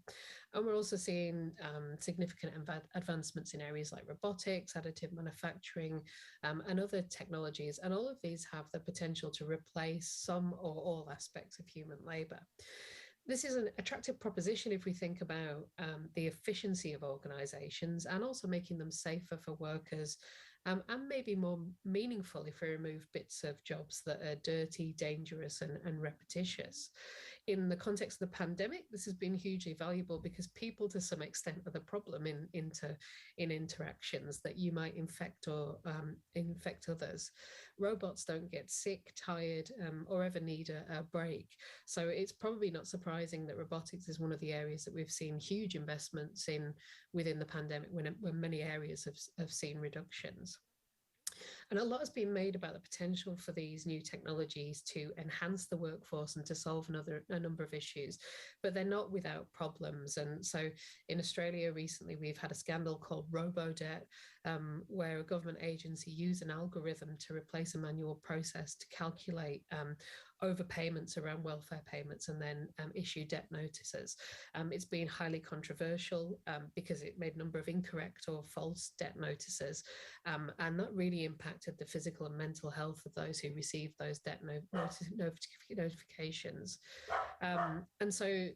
And we're also seeing significant advancements in areas like robotics, additive manufacturing, and other technologies. And all of these have the potential to replace some or all aspects of human labor. This is an attractive proposition if we think about the efficiency of organisations and also making them safer for workers, and maybe more meaningful if we remove bits of jobs that are dirty, dangerous and repetitious. In the context of the pandemic, this has been hugely valuable because people, to some extent, are the problem in interactions that you might infect or infect others. Robots don't get sick, tired, or ever need a break. So it's probably not surprising that robotics is one of the areas that we've seen huge investments in within the pandemic, when many areas have seen reductions. And a lot has been made about the potential for these new technologies to enhance the workforce and to solve a number of issues, but they're not without problems. And so in Australia recently, we've had a scandal called robo-debt, where a government agency used an algorithm to replace a manual process to calculate overpayments around welfare payments and then issue debt notices. It's been highly controversial because it made a number of incorrect or false debt notices, and that really impacted the physical and mental health of those who received those debt notifications. And so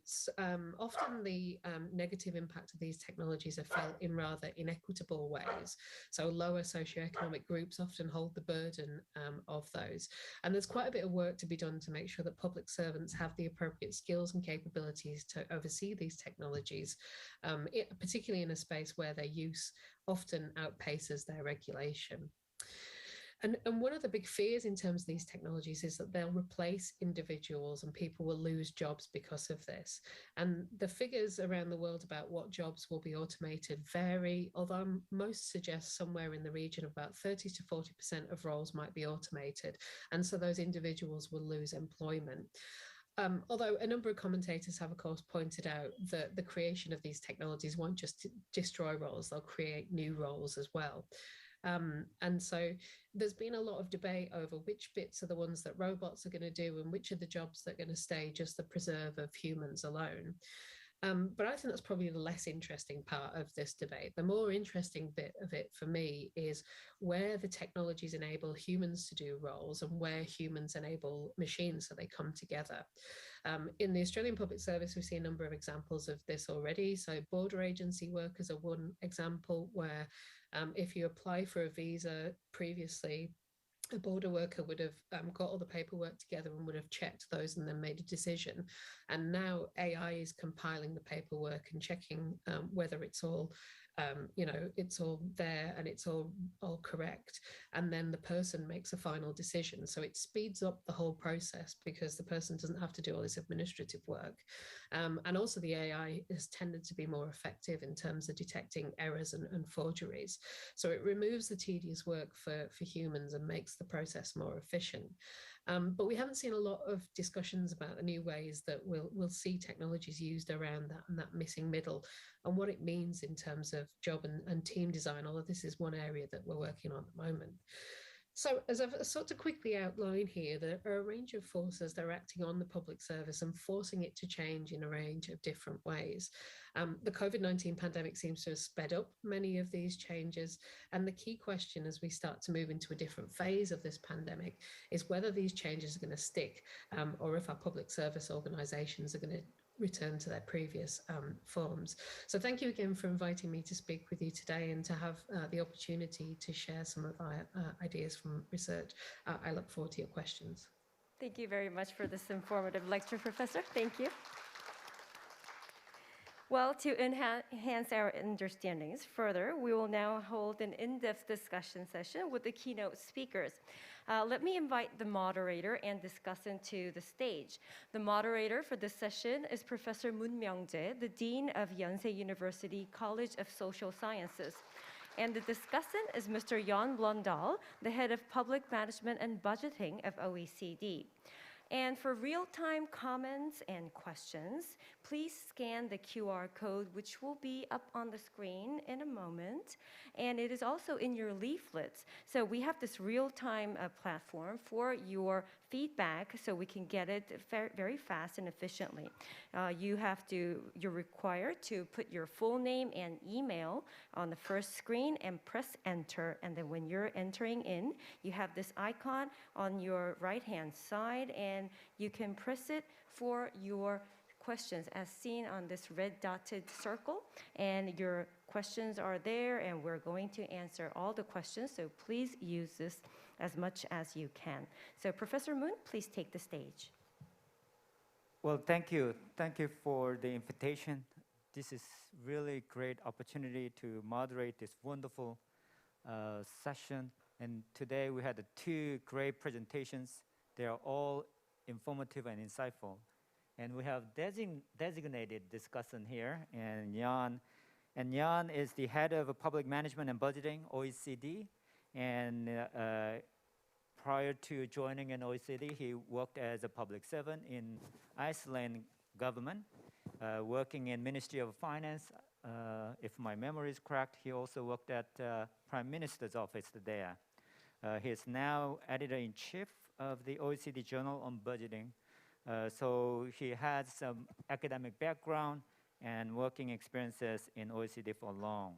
often the negative impact of these technologies are felt in rather inequitable ways. So lower socioeconomic groups often hold the burden of those. And there's quite a bit of work to be done to make sure that public servants have the appropriate skills and capabilities to oversee these technologies, particularly in a space where their use often outpaces their regulation. And one of the big fears in terms of these technologies is that they'll replace individuals and people will lose jobs because of this. And the figures around the world about what jobs will be automated vary, although most suggest somewhere in the region of about 30 to 40% of roles might be automated. And so those individuals will lose employment. Although a number of commentators have, of course, pointed out that the creation of these technologies won't just destroy roles, they'll create new roles as well. And so there's been a lot of debate over which bits are the ones that robots are going to do and which are the jobs that are going to stay just the preserve of humans alone. But I think that's probably the less interesting part of this debate. The more interesting bit of it for me is where the technologies enable humans to do roles and where humans enable machines so they come together. In the Australian Public Service, we see a number of examples of this already. So border agency workers are one example where if you apply for a visa previously, a border worker would have got all the paperwork together and would have checked those and then made a decision. And now AI is compiling the paperwork and checking whether it's all, it's all there and it's all correct. And then the person makes a final decision. So it speeds up the whole process because the person doesn't have to do all this administrative work. And also the AI has tended to be more effective in terms of detecting errors and forgeries. So it removes the tedious work for humans and makes the process more efficient. But we haven't seen a lot of discussions about the new ways that we'll see technologies used around that and that missing middle and what it means in terms of job and team design, although this is one area that we're working on at the moment. So as I've sort of quickly outlined here, there are a range of forces that are acting on the public service and forcing it to change in a range of different ways. The COVID-19 pandemic seems to have sped up many of these changes. And the key question as we start to move into a different phase of this pandemic is whether these changes are going to stick or if our public service organisations are going to return to their previous forms. So thank you again for inviting me to speak with you today and to have the opportunity to share some of our ideas from research. I look forward to your questions. Thank you very much for this informative lecture, Professor. Thank you. Well, to enhance our understandings further, we will now hold an in-depth discussion session with the keynote speakers. Let me invite the moderator and discussant to the stage. The moderator for this session is Professor Moon Myung-jae, the Dean of Yonsei University College of Social Sciences. And the discussant is Mr. Jan Blondal, the Head of Public Management and Budgeting of OECD. And for real-time comments and questions, please scan the QR code, which will be up on the screen in a moment. And it is also in your leaflets. So we have this real-time platform for your feedback so we can get it very fast and efficiently. You're required to put your full name and email on the first screen and press enter. And then when you're entering in, you have this icon on your right-hand side, and you can press it for your questions as seen on this red dotted circle. And your questions are there, and we're going to answer all the questions. So please use this as much as you can. So Professor Moon, please take the stage. Well, thank you. Thank you for the invitation. This is really great opportunity to moderate this wonderful session. And today we had two great presentations. They are all informative and insightful. And we have designated discussant here, and Jan. And Jan is the head of public management and budgeting, OECD. And prior to joining an OECD, he worked as a public servant in Iceland government, working in Ministry of Finance. If my memory is correct, he also worked at Prime Minister's office there. He is now editor-in-chief of the OECD Journal on Budgeting. So he has some academic background and working experiences in OECD for long.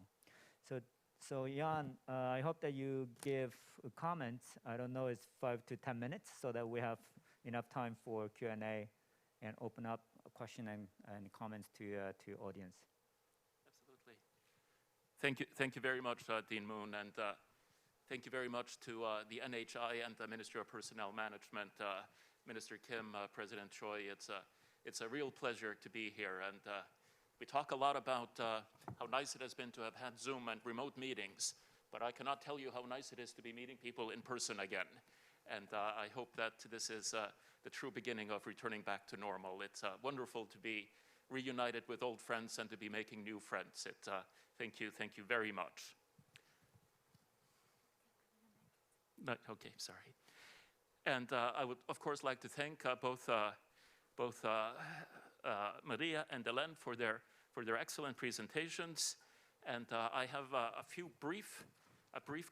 So Jan, I hope that you give comments. I don't know, it's 5 to 10 minutes so that we have enough time for Q&A and open up a question and comments to audience. Absolutely. Thank you very much, Dean Moon, and thank you very much to the NHI and the Ministry of Personnel Management, Minister Kim, President Choi. It's a real pleasure to be here, and we talk a lot about how nice it has been to have had Zoom and remote meetings, but I cannot tell you how nice it is to be meeting people in person again. And I hope that this is the true beginning of returning back to normal. It's wonderful to be reunited with old friends and to be making new friends. Thank you very much. No, okay, sorry. And I would, of course, like to thank both Maria and Hélène for their excellent presentations. And I have a few brief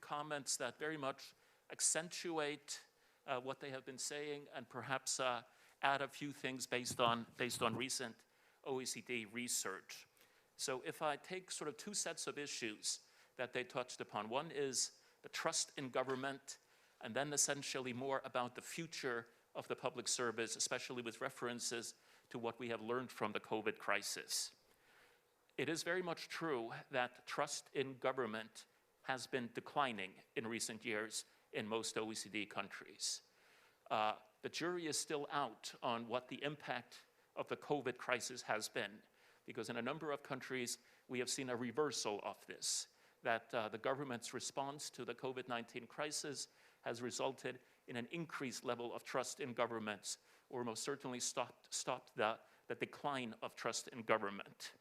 comments that very much accentuate what they have been saying, and perhaps add a few things based on recent OECD research. So if I take sort of two sets of issues that they touched upon, one is the trust in government, and then essentially more about the future of the public service, especially with references to what we have learned from the COVID crisis. It is very much true that trust in government has been declining in recent years in most OECD countries. The jury is still out on what the impact of the COVID crisis has been, because in a number of countries, we have seen a reversal of this, that the government's response to the COVID-19 crisis has resulted in an increased level of trust in governments, or most certainly stopped the decline of trust in government.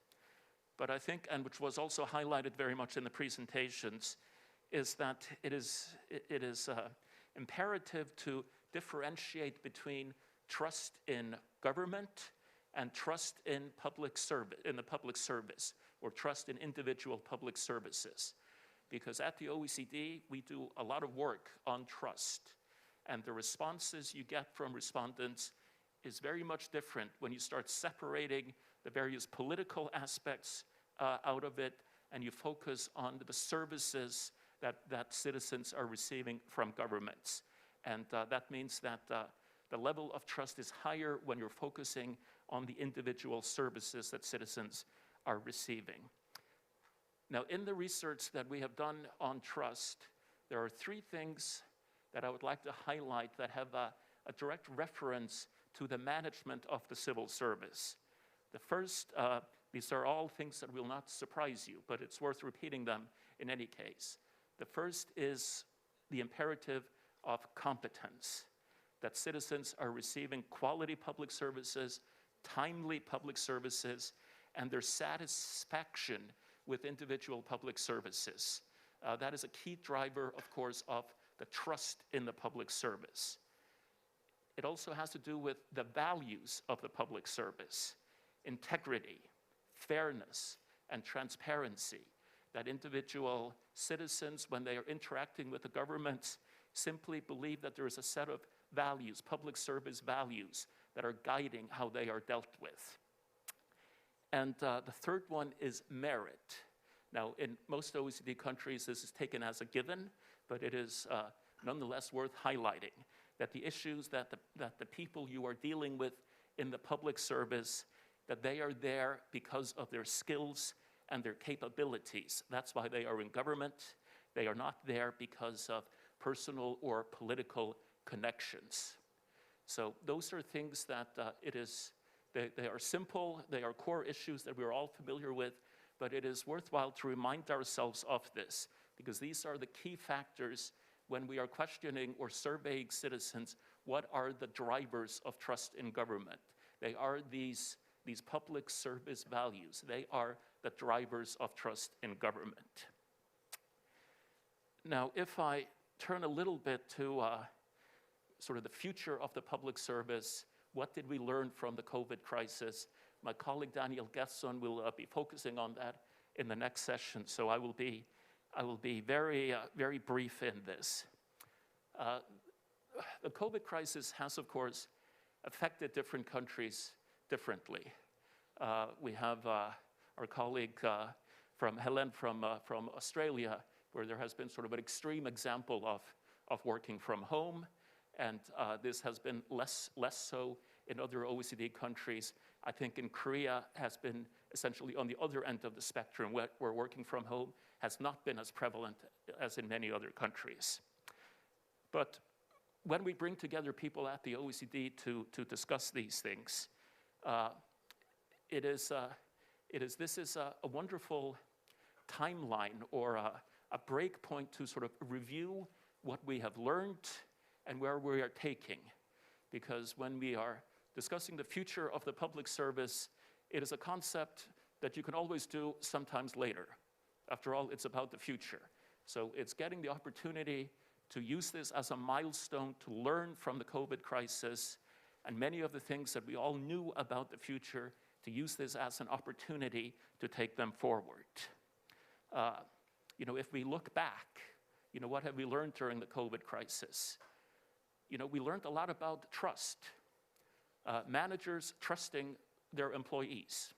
But I think, and which was also highlighted very much in the presentations, is that it is imperative to differentiate between trust in government and trust in the public service, or trust in individual public services. Because at the OECD, we do a lot of work on trust, and the responses you get from respondents is very much different when you start separating the various political aspects out of it, and you focus on the services that citizens are receiving from governments. And that means that the level of trust is higher when you're focusing on the individual services that citizens are receiving. Now, in the research that we have done on trust, there are three things that I would like to highlight that have a direct reference to the management of the civil service. The first, these are all things that will not surprise you, but it's worth repeating them in any case. The first is the imperative of competence, that citizens are receiving quality public services, timely public services, and their satisfaction with individual public services. That is a key driver, of course, of the trust in the public service. It also has to do with the values of the public service: integrity, fairness, and transparency. That individual citizens, when they are interacting with the governments, simply believe that there is a set of values, public service values, that are guiding how they are dealt with. And the third one is merit. Now, in most OECD countries, this is taken as a given, but it is nonetheless worth highlighting that the issues that the people you are dealing with in the public service, that they are there because of their skills and their capabilities. That's why they are in government. They are not there because of personal or political connections. So those are things that They are simple, they are core issues that we're all familiar with, but it is worthwhile to remind ourselves of this, because these are the key factors when we are questioning or surveying citizens. What are the drivers of trust in government? They are these public service values. They are the drivers of trust in government. Now, if I turn a little bit to sort of the future of the public service, what did we learn from the COVID crisis? My colleague Daniel Gesson will be focusing on that in the next session, so I will be very, very brief in this. The COVID crisis has, of course, affected different countries differently. We have our colleague from Helen from Australia, where there has been sort of an extreme example of working from home, and this has been less so in other OECD countries. I think in Korea has been essentially on the other end of the spectrum, where working from home has not been as prevalent as in many other countries. But when we bring together people at the OECD to discuss these things, this is a wonderful timeline or a break point to sort of review what we have learned and where we are taking. Because when we are discussing the future of the public service, it is a concept that you can always do sometimes later. After all, it's about the future. So it's getting the opportunity to use this as a milestone to learn from the COVID crisis and many of the things that we all knew about the future, to use this as an opportunity to take them forward. If we look back, what have we learned during the COVID crisis? We learned a lot about trust. Managers trusting their employees.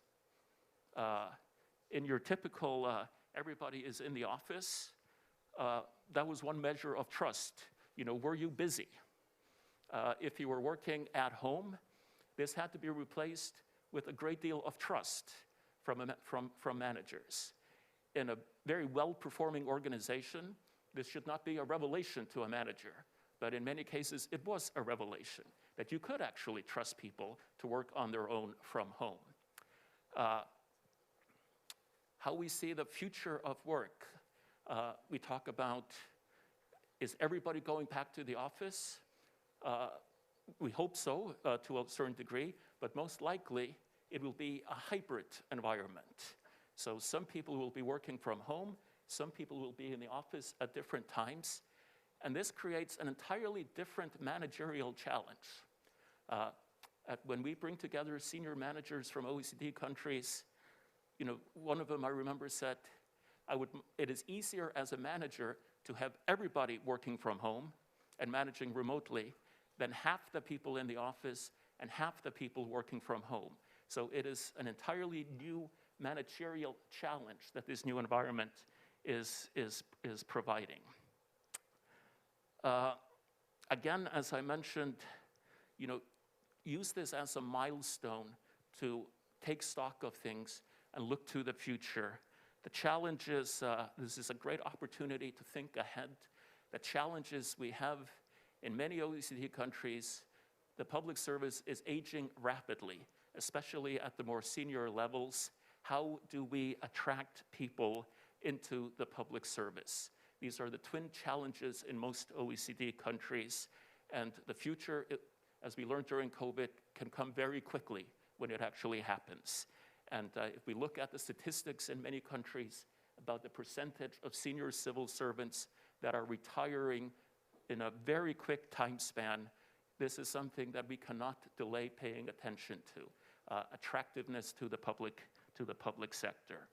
In your typical, everybody is in the office, that was one measure of trust. Were you busy? If you were working at home, this had to be replaced with a great deal of trust from managers. In a very well-performing organization, this should not be a revelation to a manager, but in many cases, it was a revelation that you could actually trust people to work on their own from home. How we see the future of work. We talk about, is everybody going back to the office? We hope so, to a certain degree, but most likely it will be a hybrid environment. So some people will be working from home, some people will be in the office at different times, and this creates an entirely different managerial challenge. When we bring together senior managers from OECD countries, one of them I remember said, it is easier as a manager to have everybody working from home and managing remotely than half the people in the office and half the people working from home. So it is an entirely new managerial challenge that this new environment is providing. Again, as I mentioned, use this as a milestone to take stock of things and look to the future. The challenge is, this is a great opportunity to think ahead. The challenges we have in many OECD countries, the public service is aging rapidly, especially at the more senior levels. How do we attract people into the public service? These are the twin challenges in most OECD countries, and the future, as we learned during COVID, can come very quickly when it actually happens. And if we look at the statistics in many countries about the percentage of senior civil servants that are retiring in a very quick time span, this is something that we cannot delay paying attention to, attractiveness to the public sector.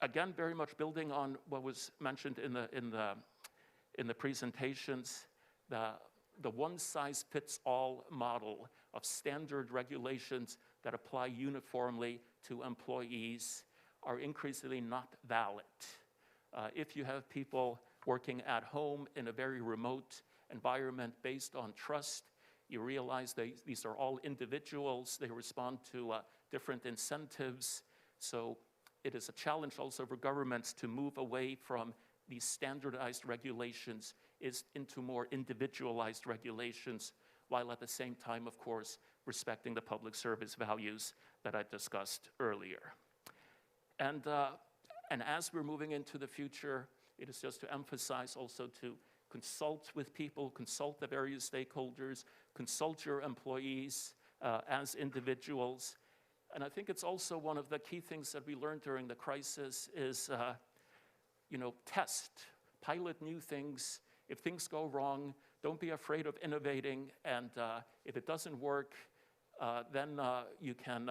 Again, very much building on what was mentioned in the presentations, the one-size-fits-all model of standard regulations that apply uniformly to employees are increasingly not valid. If you have people working at home in a very remote environment based on trust, you realize these are all individuals. They respond to different incentives. So it is a challenge also for governments to move away from these standardized regulations into more individualized regulations, while at the same time, of course, respecting the public service values that I discussed earlier. And as we're moving into the future, it is just to emphasize also to consult with people, consult the various stakeholders, consult your employees as individuals. And I think it's also one of the key things that we learned during the crisis is, test, pilot new things. If things go wrong, don't be afraid of innovating. And if it doesn't work, then you can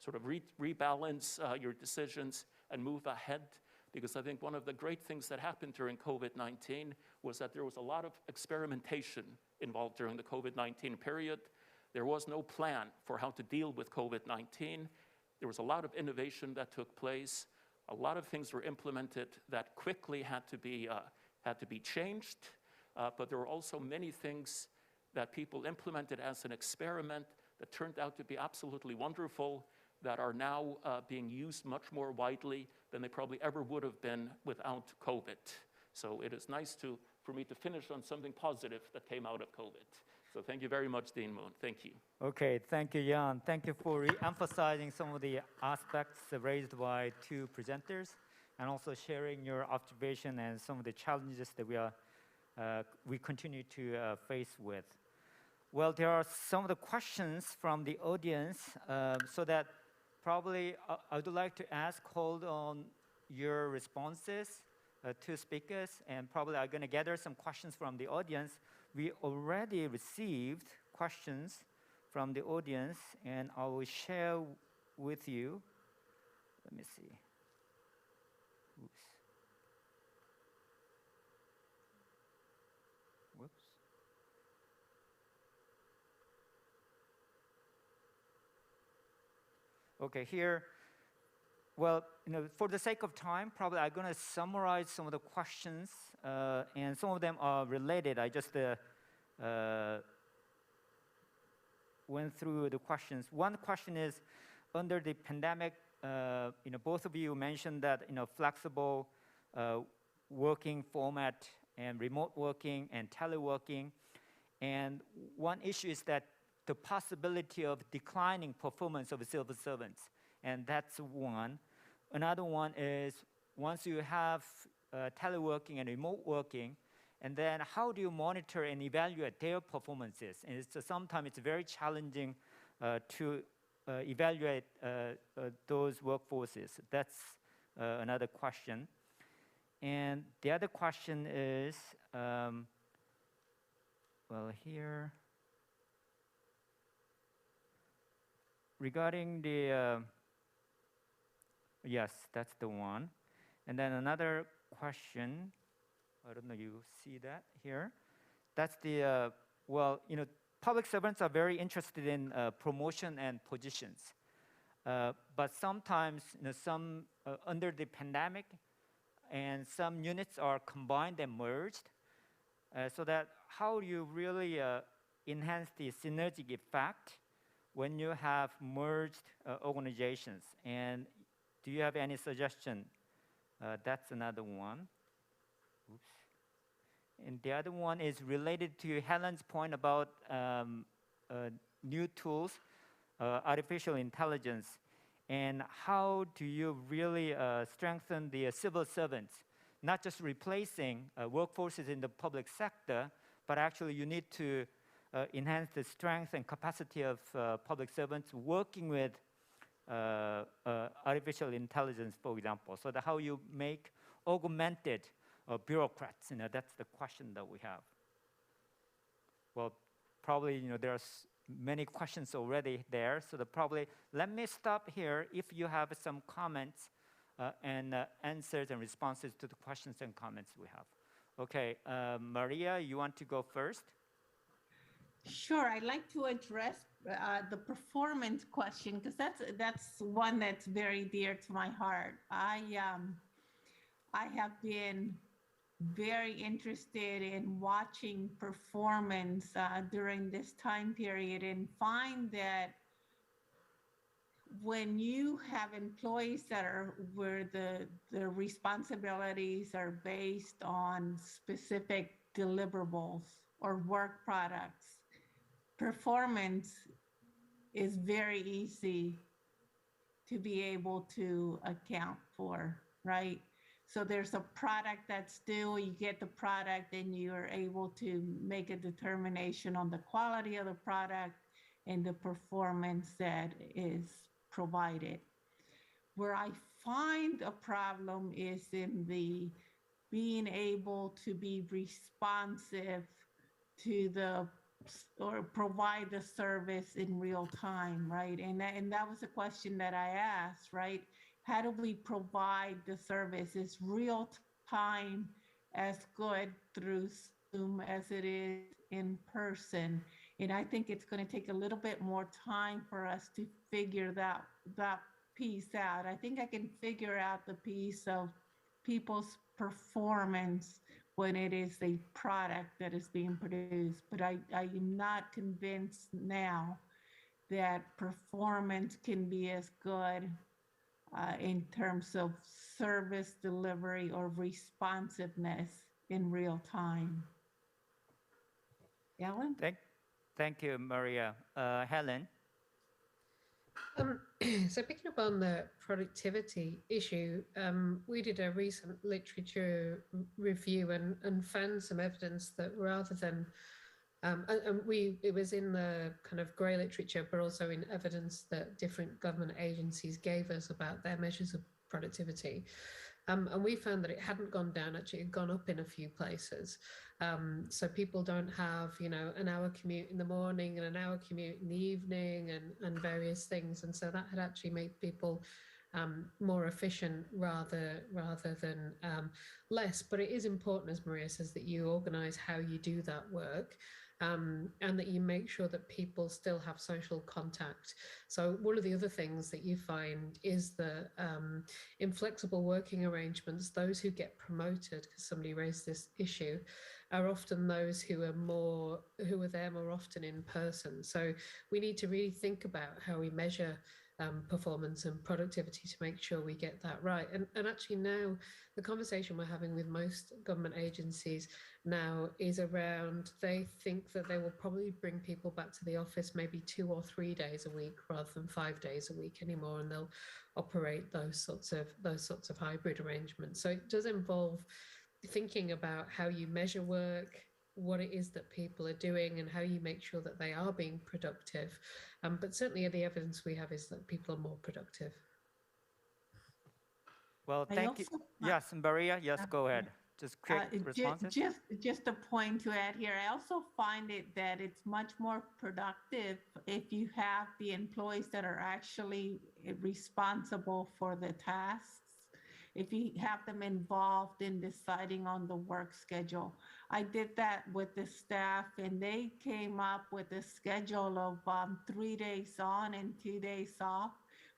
sort of rebalance your decisions and move ahead. Because I think one of the great things that happened during COVID-19 was that there was a lot of experimentation involved during the COVID-19 period. There was no plan for how to deal with COVID-19. There was a lot of innovation that took place. A lot of things were implemented that quickly had to be changed. But there were also many things that people implemented as an experiment that turned out to be absolutely wonderful, that are now being used much more widely than they probably ever would have been without COVID. So it is nice for me to finish on something positive that came out of COVID. So thank you very much, Dean Moon. Thank you. Okay, thank you, Jan. Thank you for re-emphasizing some of the aspects raised by two presenters, and also sharing your observation and some of the challenges that we continue to face with. Well, there are some of the questions from the audience, so that probably I would like to hold on your responses to speakers, and probably I'm going to gather some questions from the audience. We already received questions from the audience, and I will share with you. Let me see. Oops. Whoops. Okay, here, well, for the sake of time, probably I'm going to summarize some of the questions, and some of them are related. I just went through the questions. One question is, under the pandemic, both of you mentioned that, flexible working format and remote working and teleworking. And one issue is that the possibility of declining performance of civil servants, and that's one. Another one is, once you have teleworking and remote working, and then how do you monitor and evaluate their performances? And sometimes it's very challenging to evaluate those workforces. That's another question. And the other question is, well, here, regarding the, yes, that's the one. And then another question, I don't know, you see that here? That's the, well, public servants are very interested in promotion and positions. But sometimes, some under the pandemic, and some units are combined and merged, so that how do you really enhance the synergic effect when you have merged organizations? And do you have any suggestion? That's another one. Oops. And the other one is related to Helen's point about new tools, artificial intelligence, and how do you really strengthen the civil servants, not just replacing workforces in the public sector, but actually you need to enhance the strength and capacity of public servants working with artificial intelligence, for example, so that how you make augmented bureaucrats. That's the question that we have. Well, probably there are many questions already there, so probably let me stop here if you have some comments and answers and responses to the questions and comments we have. Okay, Maria, you want to go first? Sure, I'd like to address the performance question, because that's one that's very dear to my heart. I have been very interested in watching performance during this time period, and find that when you have employees that are where the responsibilities are based on specific deliverables or work products, performance is very easy to be able to account for, right? So there's a product that's due, you get the product, and you're able to make a determination on the quality of the product and the performance that is provided. Where I find a problem is in the being able to be responsive to the or provide the service in real time, right? And that was a question that I asked, right? How do we provide the service? Is real time as good through Zoom as it is in person? And I think it's going to take a little bit more time for us to figure that piece out. I think I can figure out the piece of people's performance when it is a product that is being produced, but I am not convinced now that performance can be as good in terms of service delivery or responsiveness in real time. Ellen? Thank you, Maria. Helen? So picking up on the productivity issue, we did a recent literature review and found some evidence that rather than, it was in the kind of grey literature, but also in evidence that different government agencies gave us about their measures of productivity. And we found that it hadn't gone down, actually it had gone up in a few places. So people don't have, an hour commute in the morning and an hour commute in the evening and various things. And so that had actually made people more efficient rather than less. But it is important, as Maria says, that you organise how you do that work. And that you make sure that people still have social contact. So one of the other things that you find is that in flexible working arrangements, those who get promoted, because somebody raised this issue, are often those who are there more often in person. So we need to really think about how we measure performance and productivity to make sure we get that right. And actually now the conversation we're having with most government agencies now is around, they think that they will probably bring people back to the office maybe 2 or 3 days a week rather than 5 days a week anymore, and they'll operate those sorts of hybrid arrangements. So it does involve thinking about how you measure work, what it is that people are doing, and how you make sure that they are being productive. But certainly the evidence we have is that people are more productive. Well, thank you. Yes, Maria, yes, go ahead. Just quick responses. Just a point to add here. I also find it that it's much more productive if you have the employees that are actually responsible for the tasks. If you have them involved in deciding on the work schedule. I did that with the staff, and they came up with a schedule of 3 days on and 2 days off,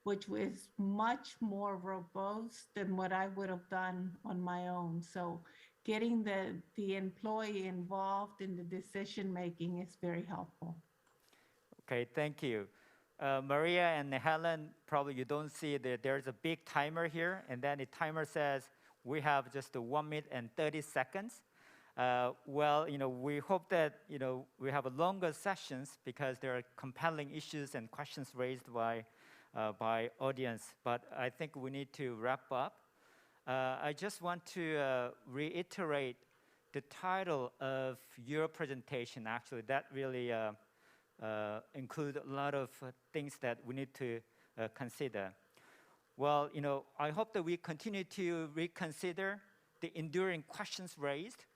which was much more robust than what I would have done on my own. So getting the employee involved in the decision-making is very helpful. Okay, thank you. Maria and Helen, probably you don't see that there's a big timer here, and then the timer says we have just 1 minute and 30 seconds. Well, we hope that, we have a longer sessions because there are compelling issues and questions raised by audience, but I think we need to wrap up. I just want to reiterate the title of your presentation. Actually, that really include a lot of things that we need to consider. Well, I hope that we continue to reconsider the enduring questions raised.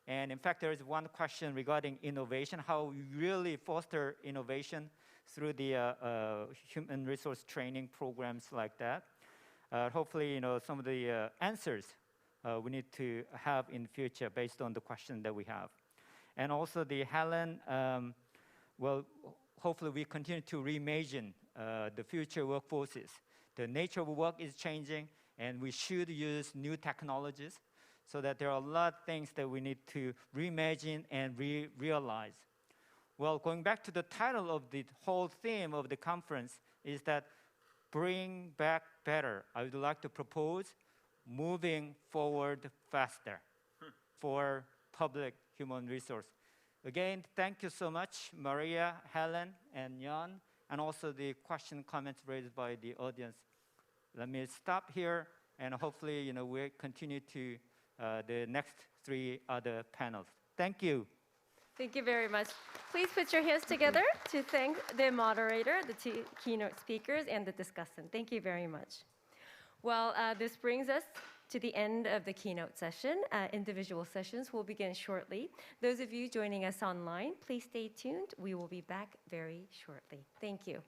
And in fact, there is one question regarding innovation, how we really foster innovation through the human resource training programs like that. Hopefully, some of the answers we need to have in future based on the question that we have. And also the Helen, well, hopefully we continue to reimagine the future workforces. The nature of work is changing, and we should use new technologies so that there are a lot of things that we need to reimagine and realize. Well, going back to the title of the whole theme of the conference is that bring back better. I would like to propose moving forward faster for public human resource. Again, thank you so much, Maria, Helen, and Jan, and also the comments raised by the audience. Let me stop here, and hopefully, we'll continue to the next 3 other panels. Thank you. Thank you very much. Please put your hands together to thank the moderator, the 2 keynote speakers, and the discussant. Thank you very much. Well, this brings us to the end of the keynote session. Individual sessions will begin shortly. Those of you joining us online, please stay tuned. We will be back very shortly. Thank you.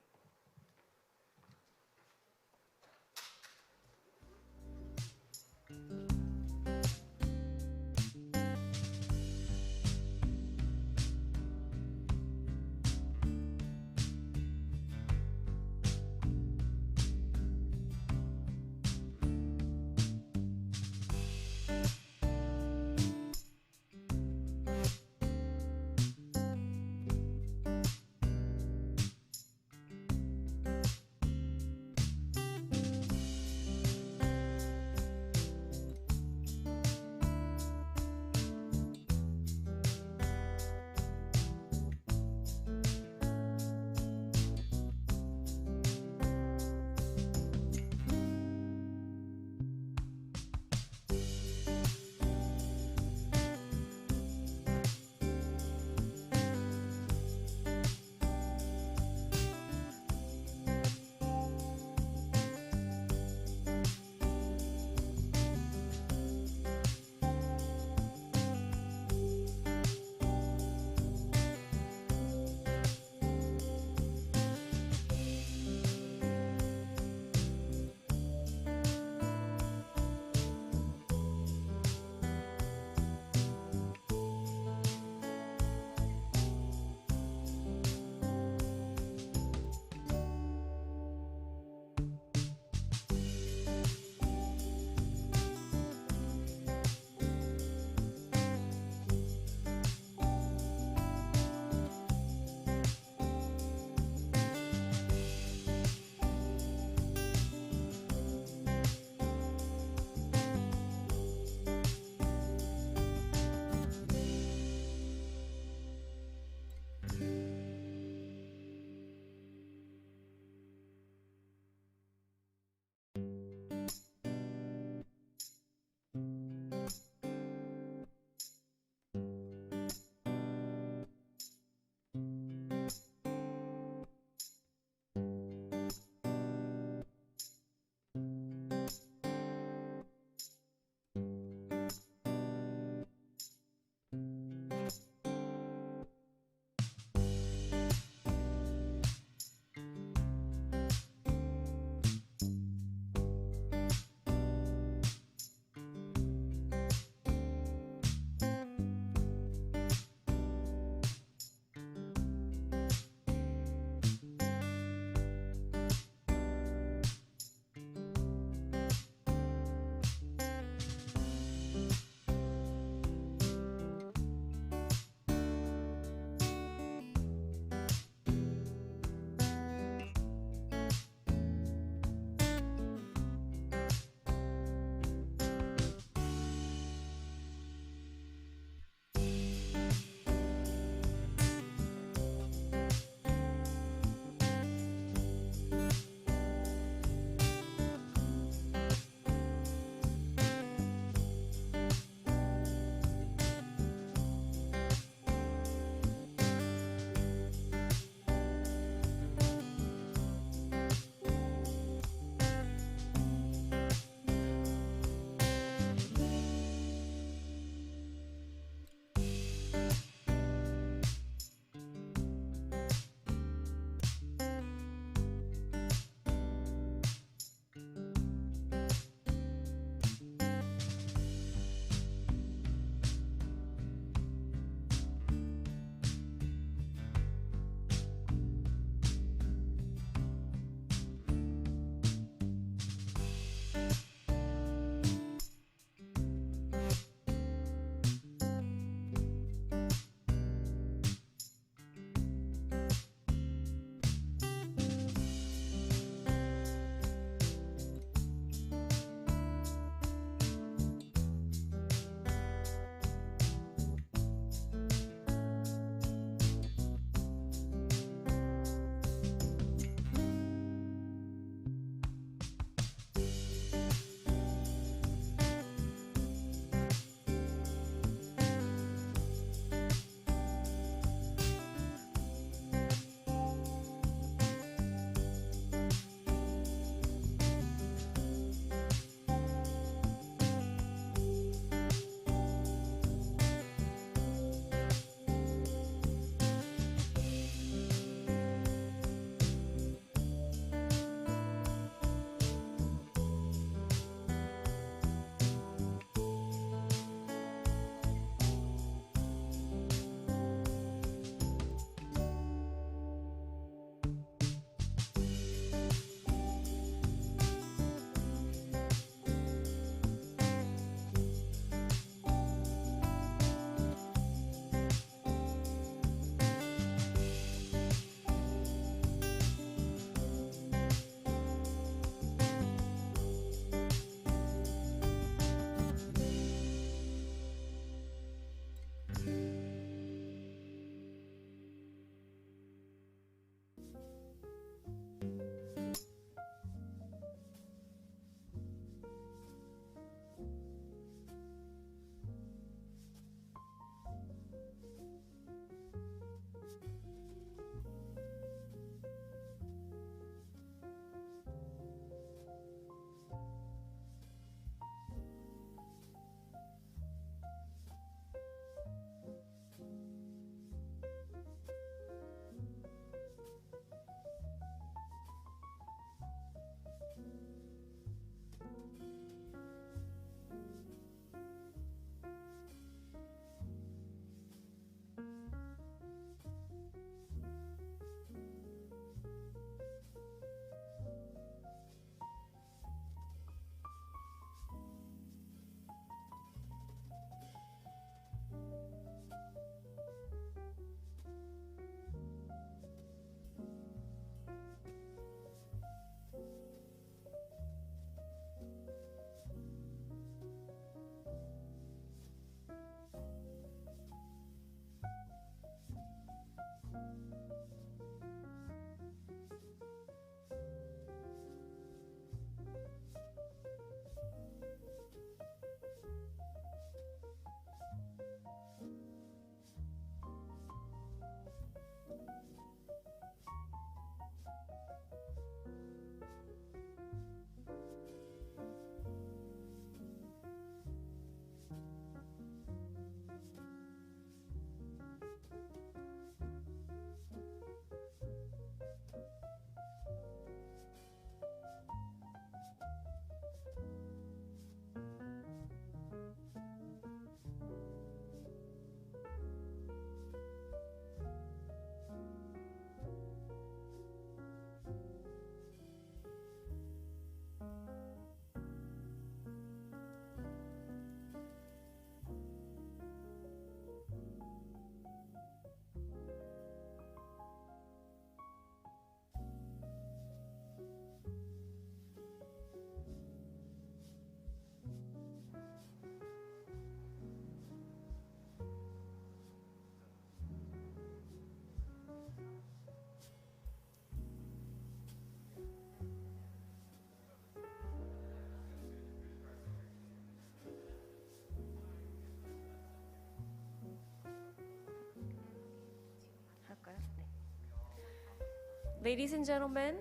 Ladies and gentlemen,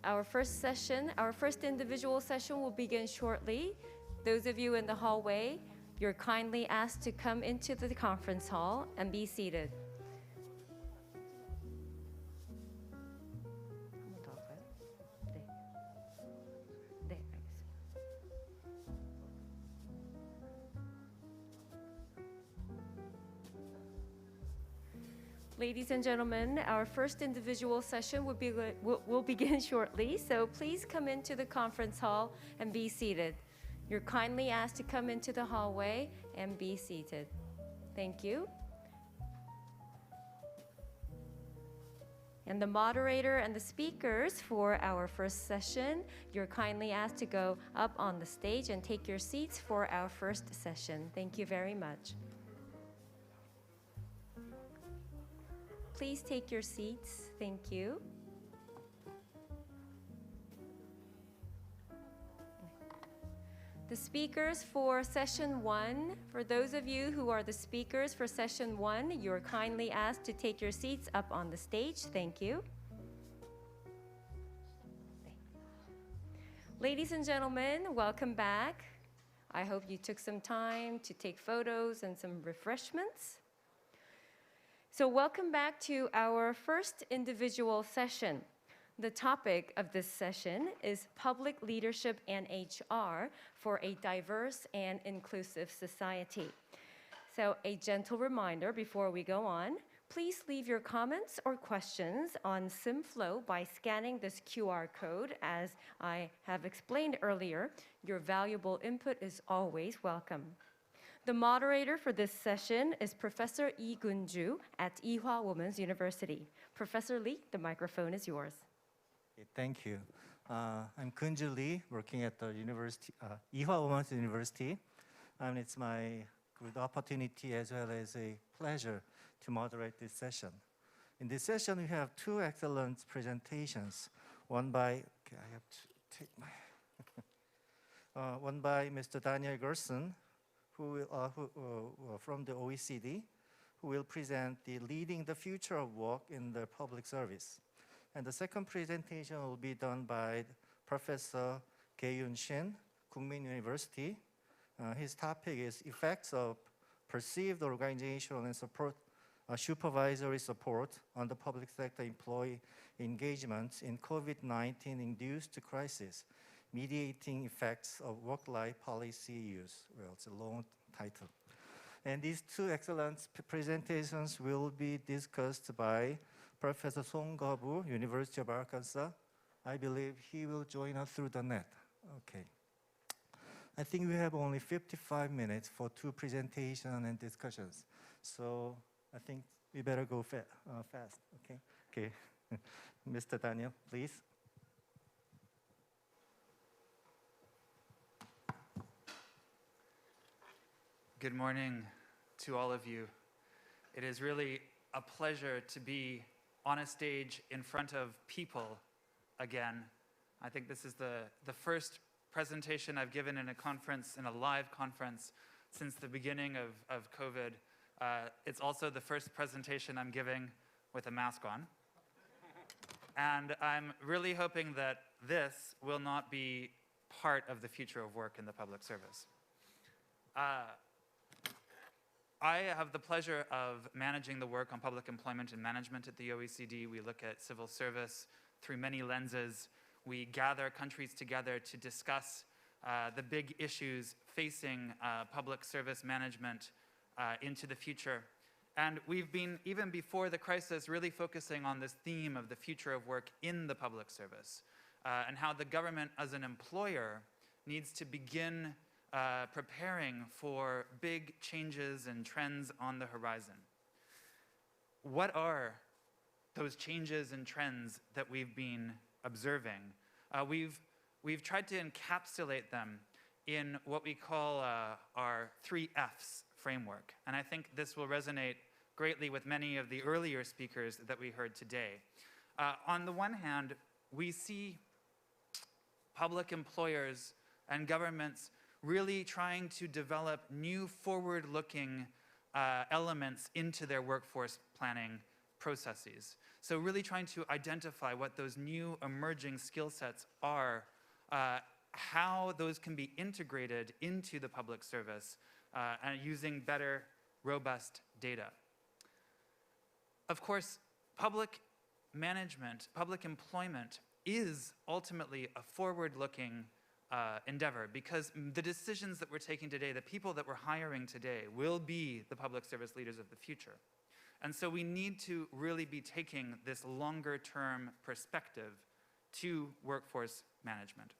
our first individual session will begin shortly. Those of you in the hallway, you're kindly asked to come into the conference hall and be seated. Ladies and gentlemen, our first individual session will begin shortly, so please come into the conference hall and be seated. You're kindly asked to come into the hallway and be seated. Thank you. And the moderator and the speakers for our first session, you're kindly asked to go up on the stage and take your seats for our first session. Thank you very much. Please take your seats. Thank you. The speakers for session 1, for those of you who are the speakers for session 1, you're kindly asked to take your seats up on the stage. Thank you. Ladies and gentlemen, welcome back. I hope you took some time to take photos and some refreshments. So welcome back to our first individual session. The topic of this session is Public Leadership and HR for a Diverse and Inclusive Society. So a gentle reminder before we go on, please leave your comments or questions on Symflow by scanning this QR code. As I have explained earlier, your valuable input is always welcome. The moderator for this session is Professor Lee Gun-ju at Ewha Women's University. Professor Lee, the microphone is yours. Okay, thank you. I'm Gun-ju Lee, working at the university, Ewha Women's University. And it's my good opportunity as well as a pleasure to moderate this session. In this session, we have two excellent presentations. One by, okay, I have to take my, one by Mr. Daniel Gerson, who from the OECD, who will present the Leading the Future of Work in the Public Service. And the second presentation will be done by Professor Gae-yoon Shin, Kookmin University. His topic is Effects of Perceived Organizational and Supervisory Support on the Public Sector Employee Engagement in COVID-19 Induced Crisis, Mediating Effects of Work-Life Policy Use. Well, it's a long title. And these two excellent presentations will be discussed by Professor Song Gabu, University of Arkansas. I believe he will join us through the net. Okay. I think we have only 55 minutes for two presentations and discussions. So I think we better go fast, okay? Okay, Mr. Daniel, please. Good morning to all of you. It is really a pleasure to be on a stage in front of people again. I think this is the first presentation I've given in a conference, in a live conference, since the beginning of COVID. It's also the first presentation I'm giving with a mask on. And I'm really hoping that this will not be part of the future of work in the public service. I have the pleasure of managing the work on public employment and management at the OECD. We look at civil service through many lenses. We gather countries together to discuss the big issues facing public service management into the future. And we've been, even before the crisis, really focusing on this theme of the future of work in the public service and how the government as an employer needs to begin preparing for big changes and trends on the horizon. What are those changes and trends that we've been observing? We've tried to encapsulate them in what we call our 3 F's framework. And I think this will resonate greatly with many of the earlier speakers that we heard today. On the one hand, we see public employers and governments really trying to develop new forward-looking elements into their workforce planning processes. So really trying to identify what those new emerging skill sets are, how those can be integrated into the public service, and using better, robust data. Of course, public management, public employment is ultimately a forward-looking endeavor, because the decisions that we're taking today, the people that we're hiring today, will be the public service leaders of the future. And so we need to really be taking this longer-term perspective to workforce management.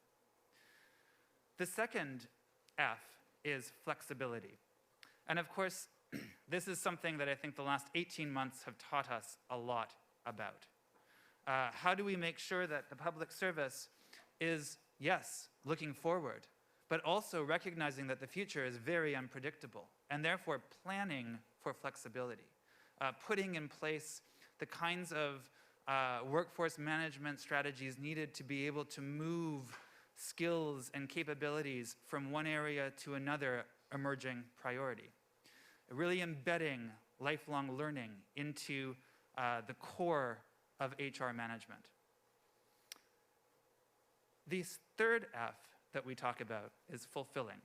The second F is flexibility. And of course, this is something that I think the last 18 months have taught us a lot about. How do we make sure that the public service is, yes, looking forward, but also recognizing that the future is very unpredictable, and therefore planning for flexibility, putting in place the kinds of workforce management strategies needed to be able to move skills and capabilities from one area to another emerging priority. Really embedding lifelong learning into the core of HR management. The third F that we talk about is fulfilling,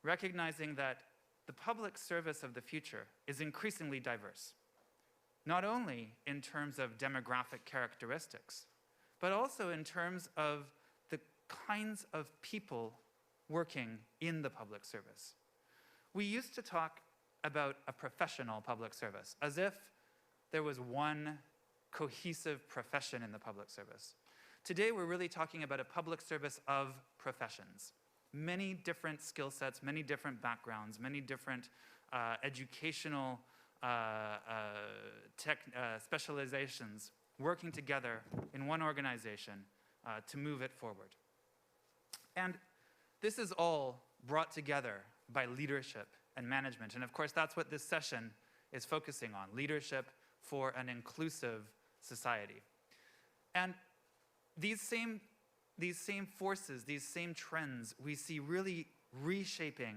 recognizing that the public service of the future is increasingly diverse, not only in terms of demographic characteristics, but also in terms of the kinds of people working in the public service. We used to talk about a professional public service, as if there was one cohesive profession in the public service. Today, we're really talking about a public service of professions. Many different skill sets, many different backgrounds, many different educational specializations working together in one organization to move it forward. And this is all brought together by leadership and management. And of course, that's what this session is focusing on, leadership for an inclusive society. And these same forces, these same trends, we see really reshaping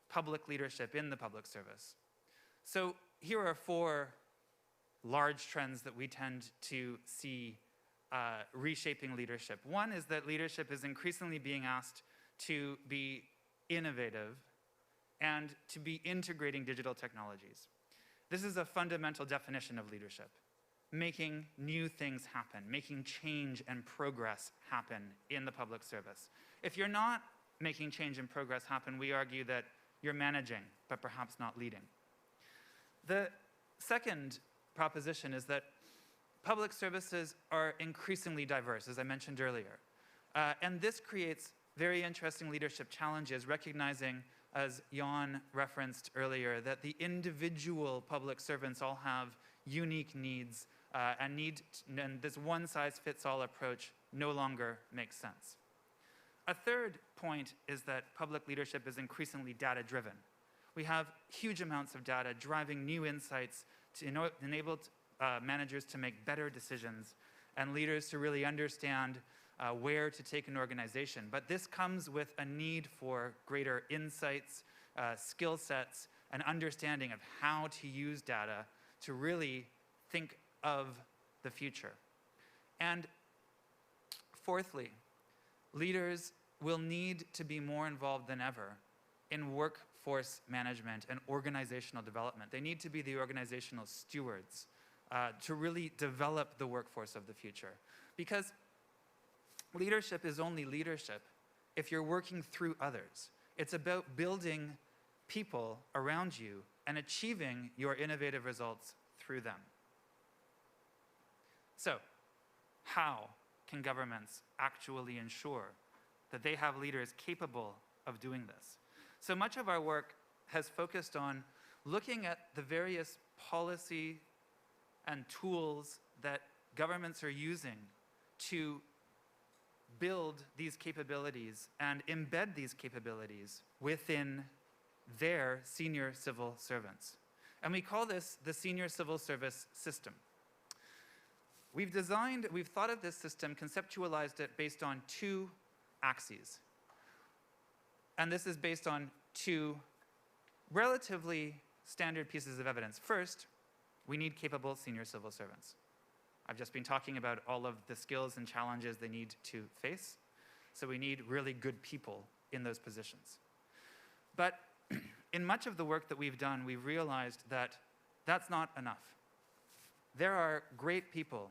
public leadership in the public service. So here are 4 large trends that we tend to see reshaping leadership. One is that leadership is increasingly being asked to be innovative and to be integrating digital technologies. This is a fundamental definition of leadership: making new things happen, making change and progress happen in the public service. If you're not making change and progress happen, we argue that you're managing, but perhaps not leading. The second proposition is that public services are increasingly diverse, as I mentioned earlier. And this creates very interesting leadership challenges, recognizing, as Jan referenced earlier, that the individual public servants all have unique needs, and this one-size-fits-all approach no longer makes sense. A third point is that public leadership is increasingly data-driven. We have huge amounts of data driving new insights to enable managers to make better decisions and leaders to really understand where to take an organization. But this comes with a need for greater insights, skill sets, and understanding of how to use data to really think of the future. And fourthly, leaders will need to be more involved than ever in workforce management and organizational development. They need to be the organizational stewards to really develop the workforce of the future. Because leadership is only leadership if you're working through others. It's about building people around you and achieving your innovative results through them. So, how can governments actually ensure that they have leaders capable of doing this? So much of our work has focused on looking at the various policy and tools that governments are using to build these capabilities and embed these capabilities within their senior civil servants. And we call this the senior civil service system. We've thought of this system, conceptualized it based on 2 axes. And this is based on 2 relatively standard pieces of evidence. First, we need capable senior civil servants. I've just been talking about all of the skills and challenges they need to face. So we need really good people in those positions. But in much of the work that we've done, we've realized that that's not enough. There are great people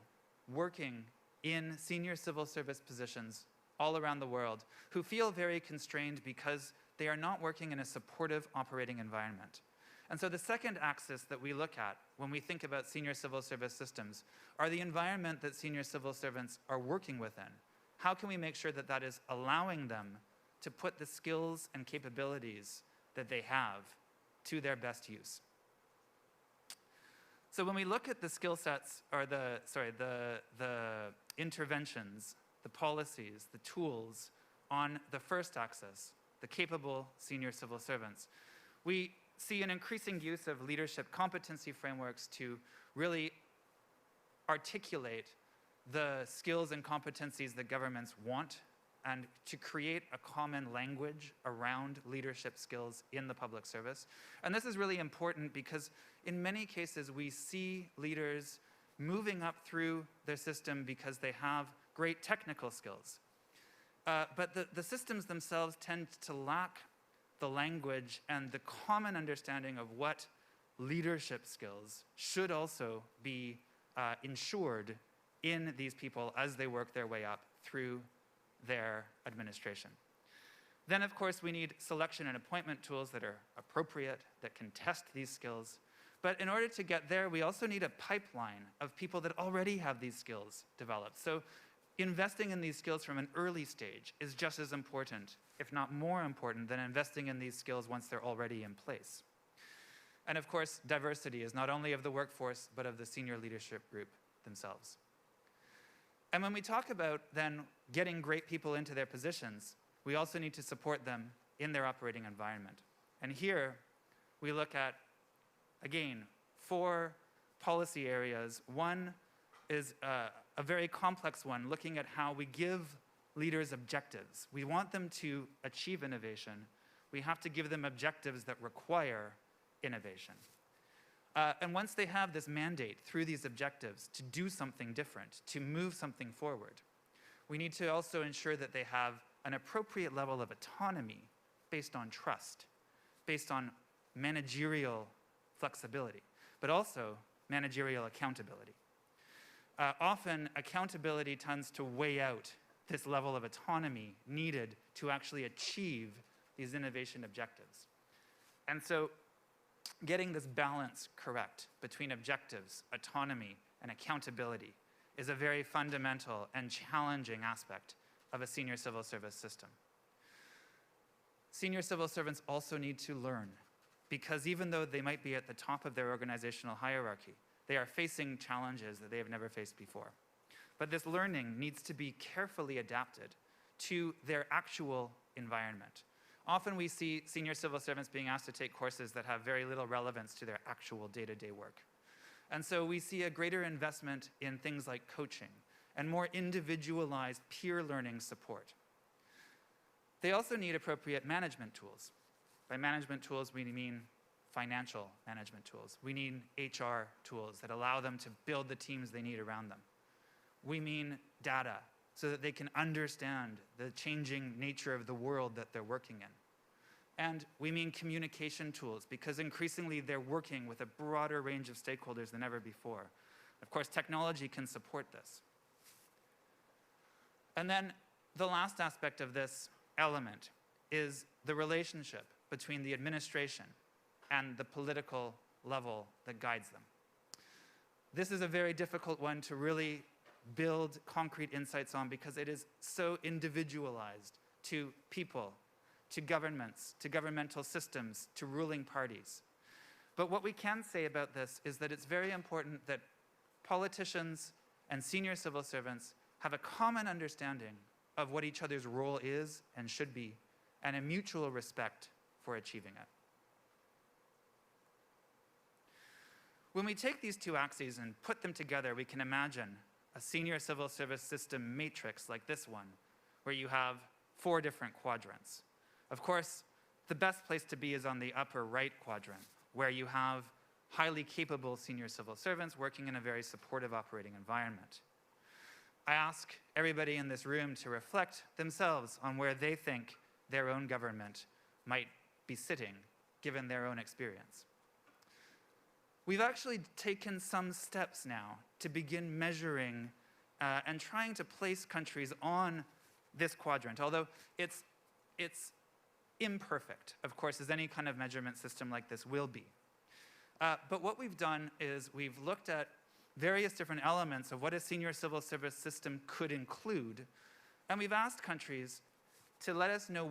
working in senior civil service positions all around the world who feel very constrained because they are not working in a supportive operating environment. And so the second axis that we look at when we think about senior civil service systems are the environment that senior civil servants are working within. How can we make sure that that is allowing them to put the skills and capabilities that they have to their best use? So when we look at the skill sets, or the interventions, the policies, the tools on the first axis, the capable senior civil servants, we see an increasing use of leadership competency frameworks to really articulate the skills and competencies that governments want and to create a common language around leadership skills in the public service. And this is really important because in many cases we see leaders moving up through their system because they have great technical skills. But the systems themselves tend to lack the language and the common understanding of what leadership skills should also be ensured in these people as they work their way up through their administration. Then, of course, we need selection and appointment tools that are appropriate, that can test these skills. But in order to get there, we also need a pipeline of people that already have these skills developed. So investing in these skills from an early stage is just as important, if not more important, than investing in these skills once they're already in place. And of course, diversity is not only of the workforce, but of the senior leadership group themselves. And when we talk about then getting great people into their positions, we also need to support them in their operating environment. And here we look at, again, 4 policy areas. One is a very complex one, looking at how we give leaders objectives. We want them to achieve innovation. We have to give them objectives that require innovation. And once they have this mandate through these objectives to do something different, to move something forward, we need to also ensure that they have an appropriate level of autonomy based on trust, based on managerial flexibility, but also managerial accountability. Often, accountability tends to weigh out this level of autonomy needed to actually achieve these innovation objectives. And so, getting this balance correct between objectives, autonomy, and accountability is a very fundamental and challenging aspect of a senior civil service system. Senior civil servants also need to learn, because even though they might be at the top of their organizational hierarchy, they are facing challenges that they have never faced before. But this learning needs to be carefully adapted to their actual environment. Often we see senior civil servants being asked to take courses that have very little relevance to their actual day-to-day work. And so we see a greater investment in things like coaching and more individualized peer learning support. They also need appropriate management tools. By management tools, we mean financial management tools. We need HR tools that allow them to build the teams they need around them. We mean data, so that they can understand the changing nature of the world that they're working in. And we mean communication tools, because increasingly they're working with a broader range of stakeholders than ever before. Of course, technology can support this. And then the last aspect of this element is the relationship between the administration and the political level that guides them. This is a very difficult one to really build concrete insights on, because it is so individualized to people, to governments, to governmental systems, to ruling parties. But what we can say about this is that it's very important that politicians and senior civil servants have a common understanding of what each other's role is and should be, and a mutual respect for achieving it. When we take these 2 axes and put them together, we can imagine a senior civil service system matrix like this one, where you have 4 different quadrants. Of course, the best place to be is on the upper right quadrant, where you have highly capable senior civil servants working in a very supportive operating environment. I ask everybody in this room to reflect themselves on where they think their own government might be sitting, given their own experience. We've actually taken some steps now to begin measuring and trying to place countries on this quadrant, although it's imperfect, of course, as any kind of measurement system like this will be. But what we've done is we've looked at various different elements of what a senior civil service system could include, and we've asked countries to let us know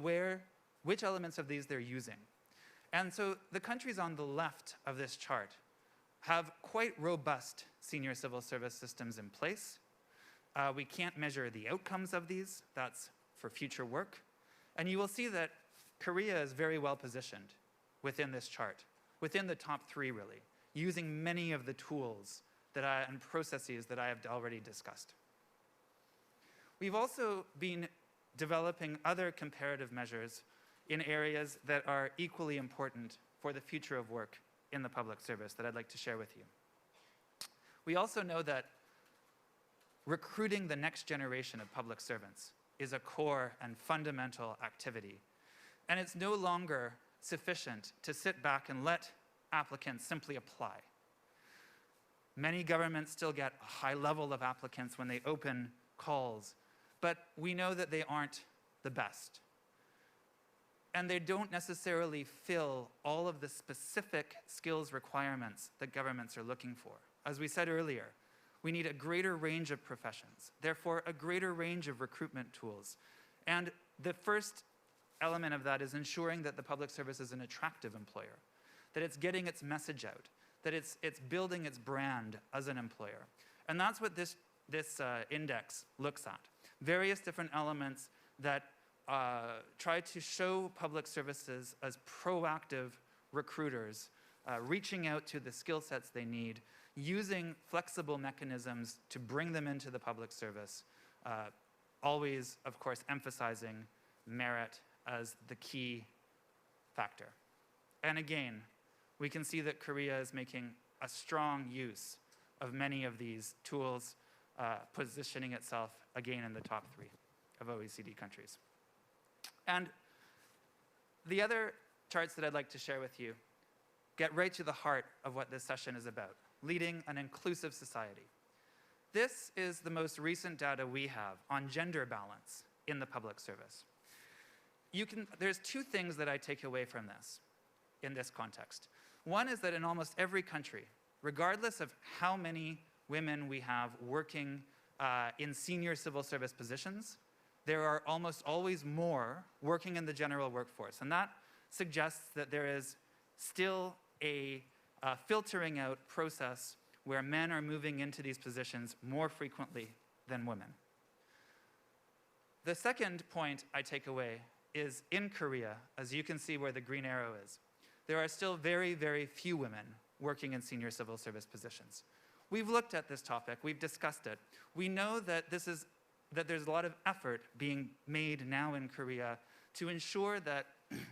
which elements of these they're using. And so the countries on the left of this chart have quite robust senior civil service systems in place. We can't measure the outcomes of these. That's for future work. And you will see that Korea is very well positioned within this chart, within the top 3 really, using many of the tools and processes that I have already discussed. We've also been developing other comparative measures in areas that are equally important for the future of work in the public service that I'd like to share with you. We also know that recruiting the next generation of public servants is a core and fundamental activity. And it's no longer sufficient to sit back and let applicants simply apply. Many governments still get a high level of applicants when they open calls, but we know that they aren't the best. And they don't necessarily fill all of the specific skills requirements that governments are looking for. As we said earlier, we need a greater range of professions, therefore a greater range of recruitment tools. And the first element of that is ensuring that the public service is an attractive employer, that it's getting its message out, that it's building its brand as an employer. And that's what this index looks at. Various different elements that try to show public services as proactive recruiters, reaching out to the skill sets they need, using flexible mechanisms to bring them into the public service, always, of course, emphasizing merit as the key factor. And again, we can see that Korea is making a strong use of many of these tools, positioning itself again in the top 3 of OECD countries. And the other charts that I'd like to share with you get right to the heart of what this session is about, leading an inclusive society. This is the most recent data we have on gender balance in the public service. There's 2 things that I take away from this in this context. One is that in almost every country, regardless of how many women we have working in senior civil service positions, there are almost always more working in the general workforce. And that suggests that there is still a filtering out process where men are moving into these positions more frequently than women. The second point I take away is in Korea, as you can see where the green arrow is, there are still very, very few women working in senior civil service positions. We've looked at this topic, we've discussed it. We know that there's a lot of effort being made now in Korea to ensure that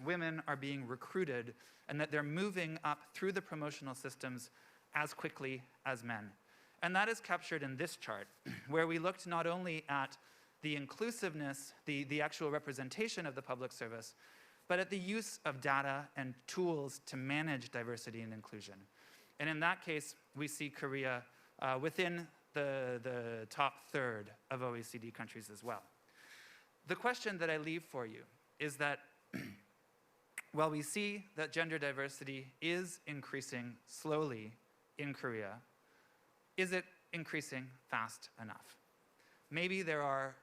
women are being recruited and that they're moving up through the promotional systems as quickly as men. And that is captured in this chart, where we looked not only at the inclusiveness, the actual representation of the public service, but at the use of data and tools to manage diversity and inclusion. And in that case, we see Korea within the top 1/3 of OECD countries as well. The question that I leave for you is that while we see that gender diversity is increasing slowly in Korea, is it increasing fast enough? Maybe there are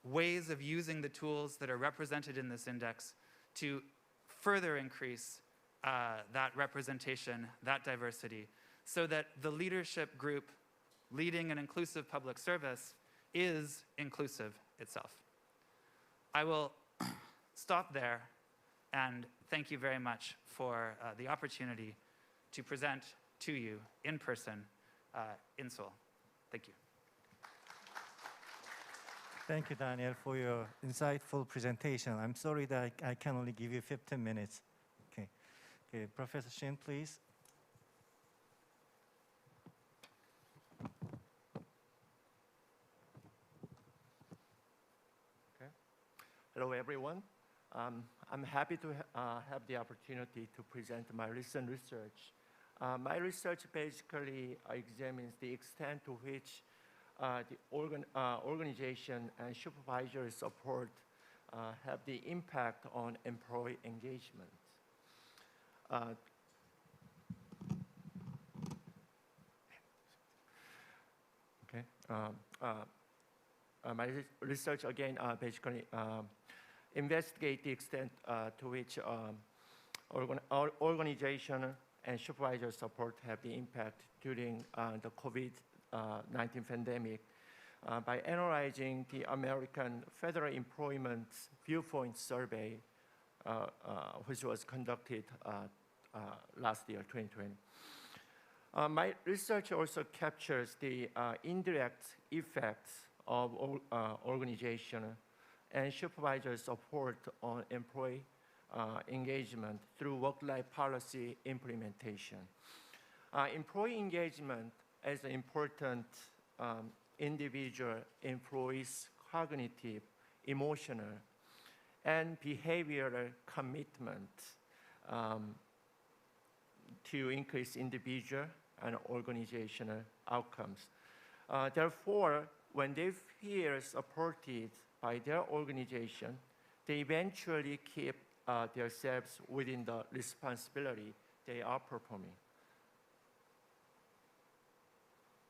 ways of using the tools that are represented in this index to further increase that representation, that diversity, so that the leadership group leading an inclusive public service is inclusive itself. I will stop there and thank you very much for the opportunity to present to you in person in Seoul. Thank you. Thank you, Daniel, for your insightful presentation. I'm sorry that I can only give you 15 minutes. Okay, Professor Shin, please. Hello, everyone. I'm happy to have the opportunity to present my recent research. My research basically examines the extent to which the organization and supervisory support have the impact on employee engagement. My research again basically investigate the extent to which organization and supervisor support have the impact during the COVID-19 pandemic by analyzing the American Federal Employment Viewpoint Survey, which was conducted last year, 2020. My research also captures the indirect effects of organization and supervisor support on employee engagement through work-life policy implementation. Employee engagement is an important individual employees' cognitive, emotional, and behavioral commitment to increase individual and organizational outcomes. Therefore, when they feel supported by their organization, they eventually keep themselves within the responsibility they are performing.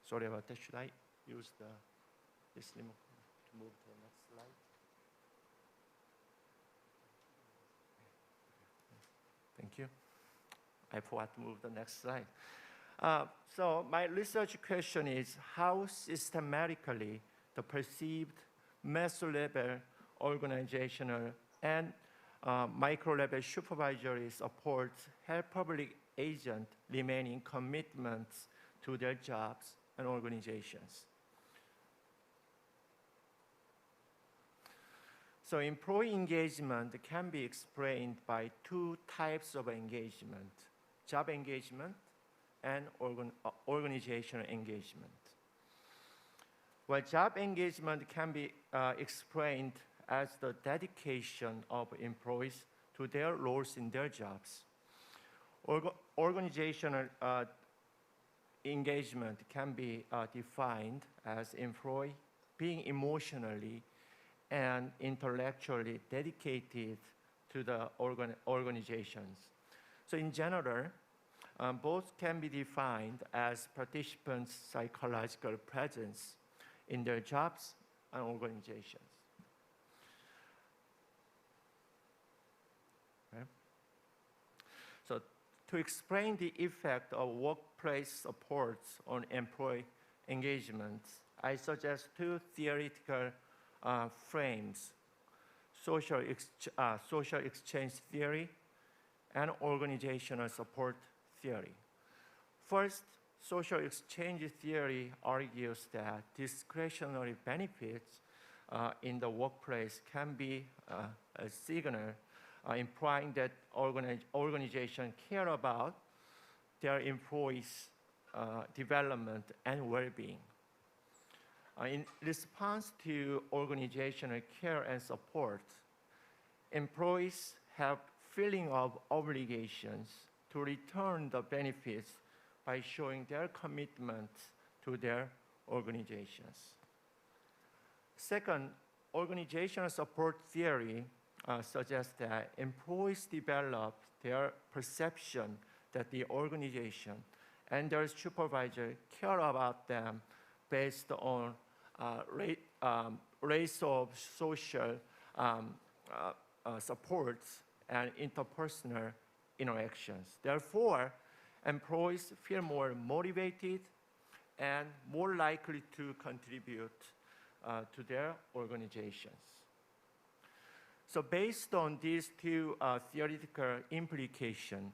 Sorry about that. Should I use this remote to move to the next slide? Thank you. I forgot to move the next slide. So my research question is how systematically the perceived meso-level organizational and micro-level supervisory support help public agents remaining commitments to their jobs and organizations. So employee engagement can be explained by two types of engagement: job engagement and organizational engagement. Well, job engagement can be explained as the dedication of employees to their roles in their jobs. Organizational engagement can be defined as employee being emotionally and intellectually dedicated to the organizations. So in general, both can be defined as participants' psychological presence in their jobs and organizations. Okay. So to explain the effect of workplace supports on employee engagement, I suggest two theoretical frames: social exchange theory and organizational support theory. First, social exchange theory argues that discretionary benefits in the workplace can be a signal implying that organizations care about their employees' development and well-being. In response to organizational care and support, employees have feeling of obligations to return the benefits by showing their commitment to their organizations. Second, organizational support theory suggests that employees develop their perception that the organization and their supervisor care about them based on rates of social supports and interpersonal interactions. Therefore, employees feel more motivated and more likely to contribute to their organizations. So based on these two theoretical implications,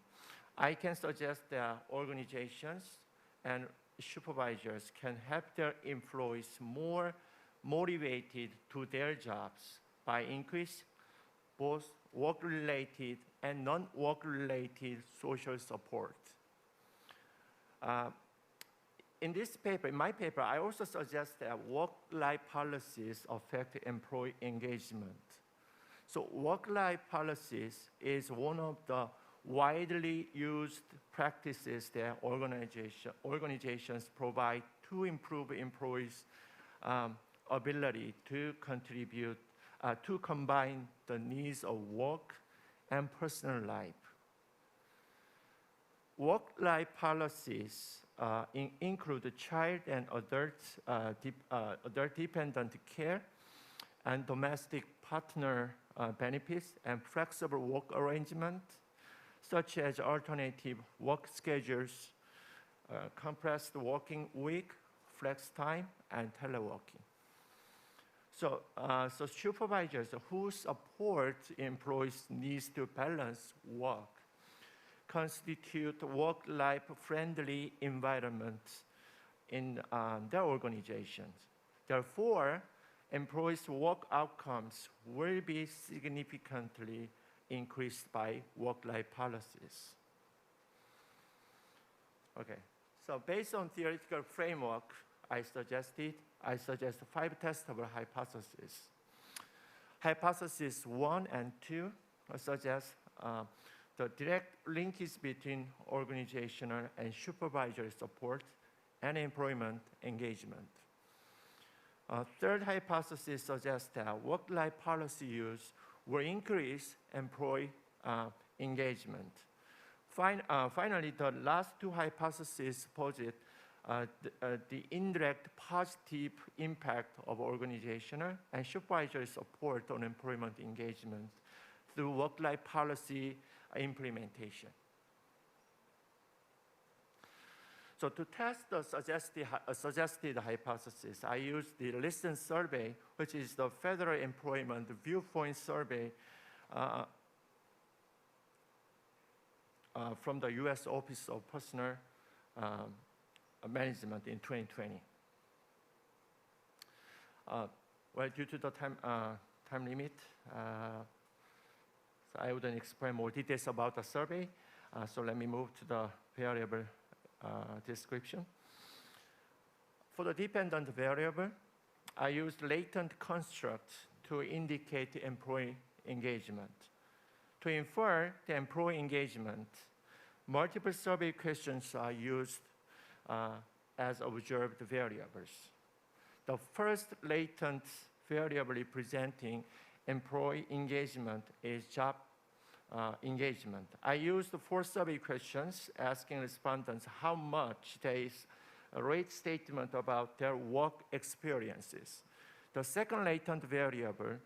I can suggest that organizations and supervisors can help their employees more motivated to their jobs by increasing both work-related and non-work-related social support. In this paper, in my paper, I also suggest that work-life policies affect employee engagement. So work-life policies is one of the widely used practices that organizations provide to improve employees' ability to contribute, to combine the needs of work and personal life. Work-life policies include child and adult-dependent care and domestic partner benefits and flexible work arrangement, such as alternative work schedules, compressed working week, flex time, and teleworking. So supervisors who support employees' needs to balance work constitute work-life friendly environments in their organizations. Therefore, employees' work outcomes will be significantly increased by work-life policies. Okay, so based on theoretical framework I suggest 5 testable hypotheses. Hypothesis 1 and 2 suggest the direct linkage between organizational and supervisory support and employment engagement. Third hypothesis suggests that work-life policy use will increase employee engagement. Finally, the last 2 hypotheses posit the indirect positive impact of organizational and supervisory support on employment engagement through work-life policy implementation. So to test the suggested hypothesis, I used the Listen survey, which is the Federal Employment Viewpoint Survey from the U.S. Office of Personnel Management in 2020. Well, due to the time limit, so I wouldn't explain more details about the survey. So let me move to the variable description. For the dependent variable, I used latent constructs to indicate employee engagement. To infer the employee engagement, multiple survey questions are used as observed variables. The first latent variable representing employee engagement is job engagement. I used 4 survey questions asking respondents how much they rate statement about their work experiences. The second latent variable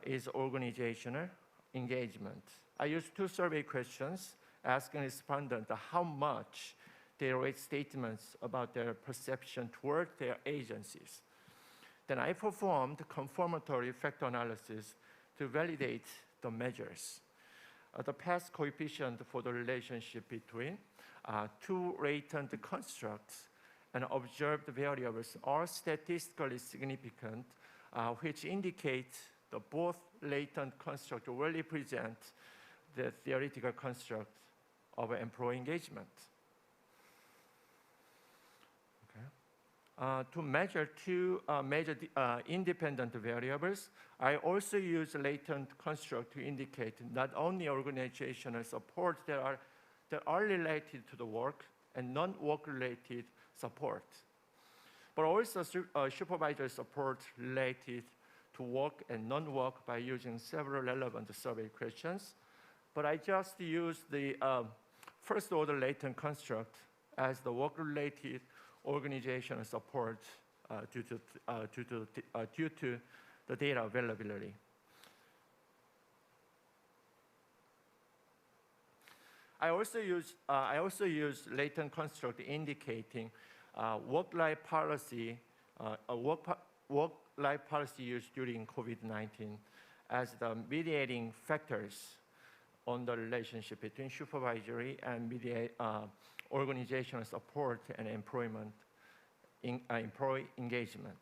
is organizational engagement. I used 2 survey questions asking respondents how much they rate statements about their perception toward their agencies. Then I performed confirmatory factor analysis to validate the measures. The past coefficient for the relationship between 2 latent constructs and observed variables are statistically significant, which indicate that both latent constructs will represent the theoretical construct of employee engagement. To measure 2 major independent variables, I also use latent construct to indicate not only organizational support that are related to the work and non-work related support, but also supervisory support related to work and non-work by using several relevant survey questions. But I just used the first order latent construct as the work-related organizational support due to the data availability. I also use latent construct indicating work-life policy use during COVID-19 as the mediating factors on the relationship between supervisory and organizational support and employee engagement.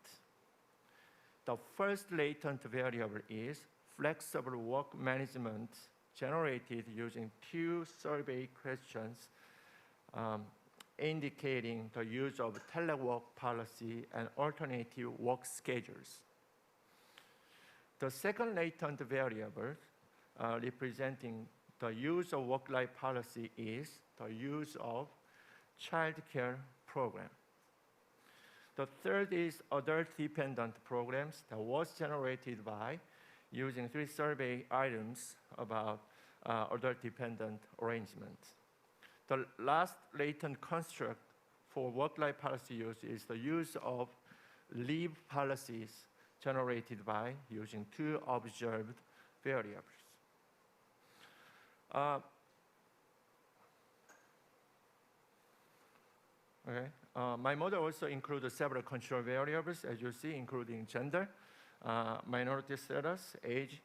The first latent variable is flexible work management generated using 2 survey questions indicating the use of telework policy and alternative work schedules. The second latent variable representing the use of work-life policy is the use of child care program. The third is adult-dependent programs that was generated by using 3 survey items about adult-dependent arrangements. The last latent construct for work-life policy use is the use of leave policies generated by using 2 observed variables. My model also includes several control variables, as you see, including gender, minority status, age,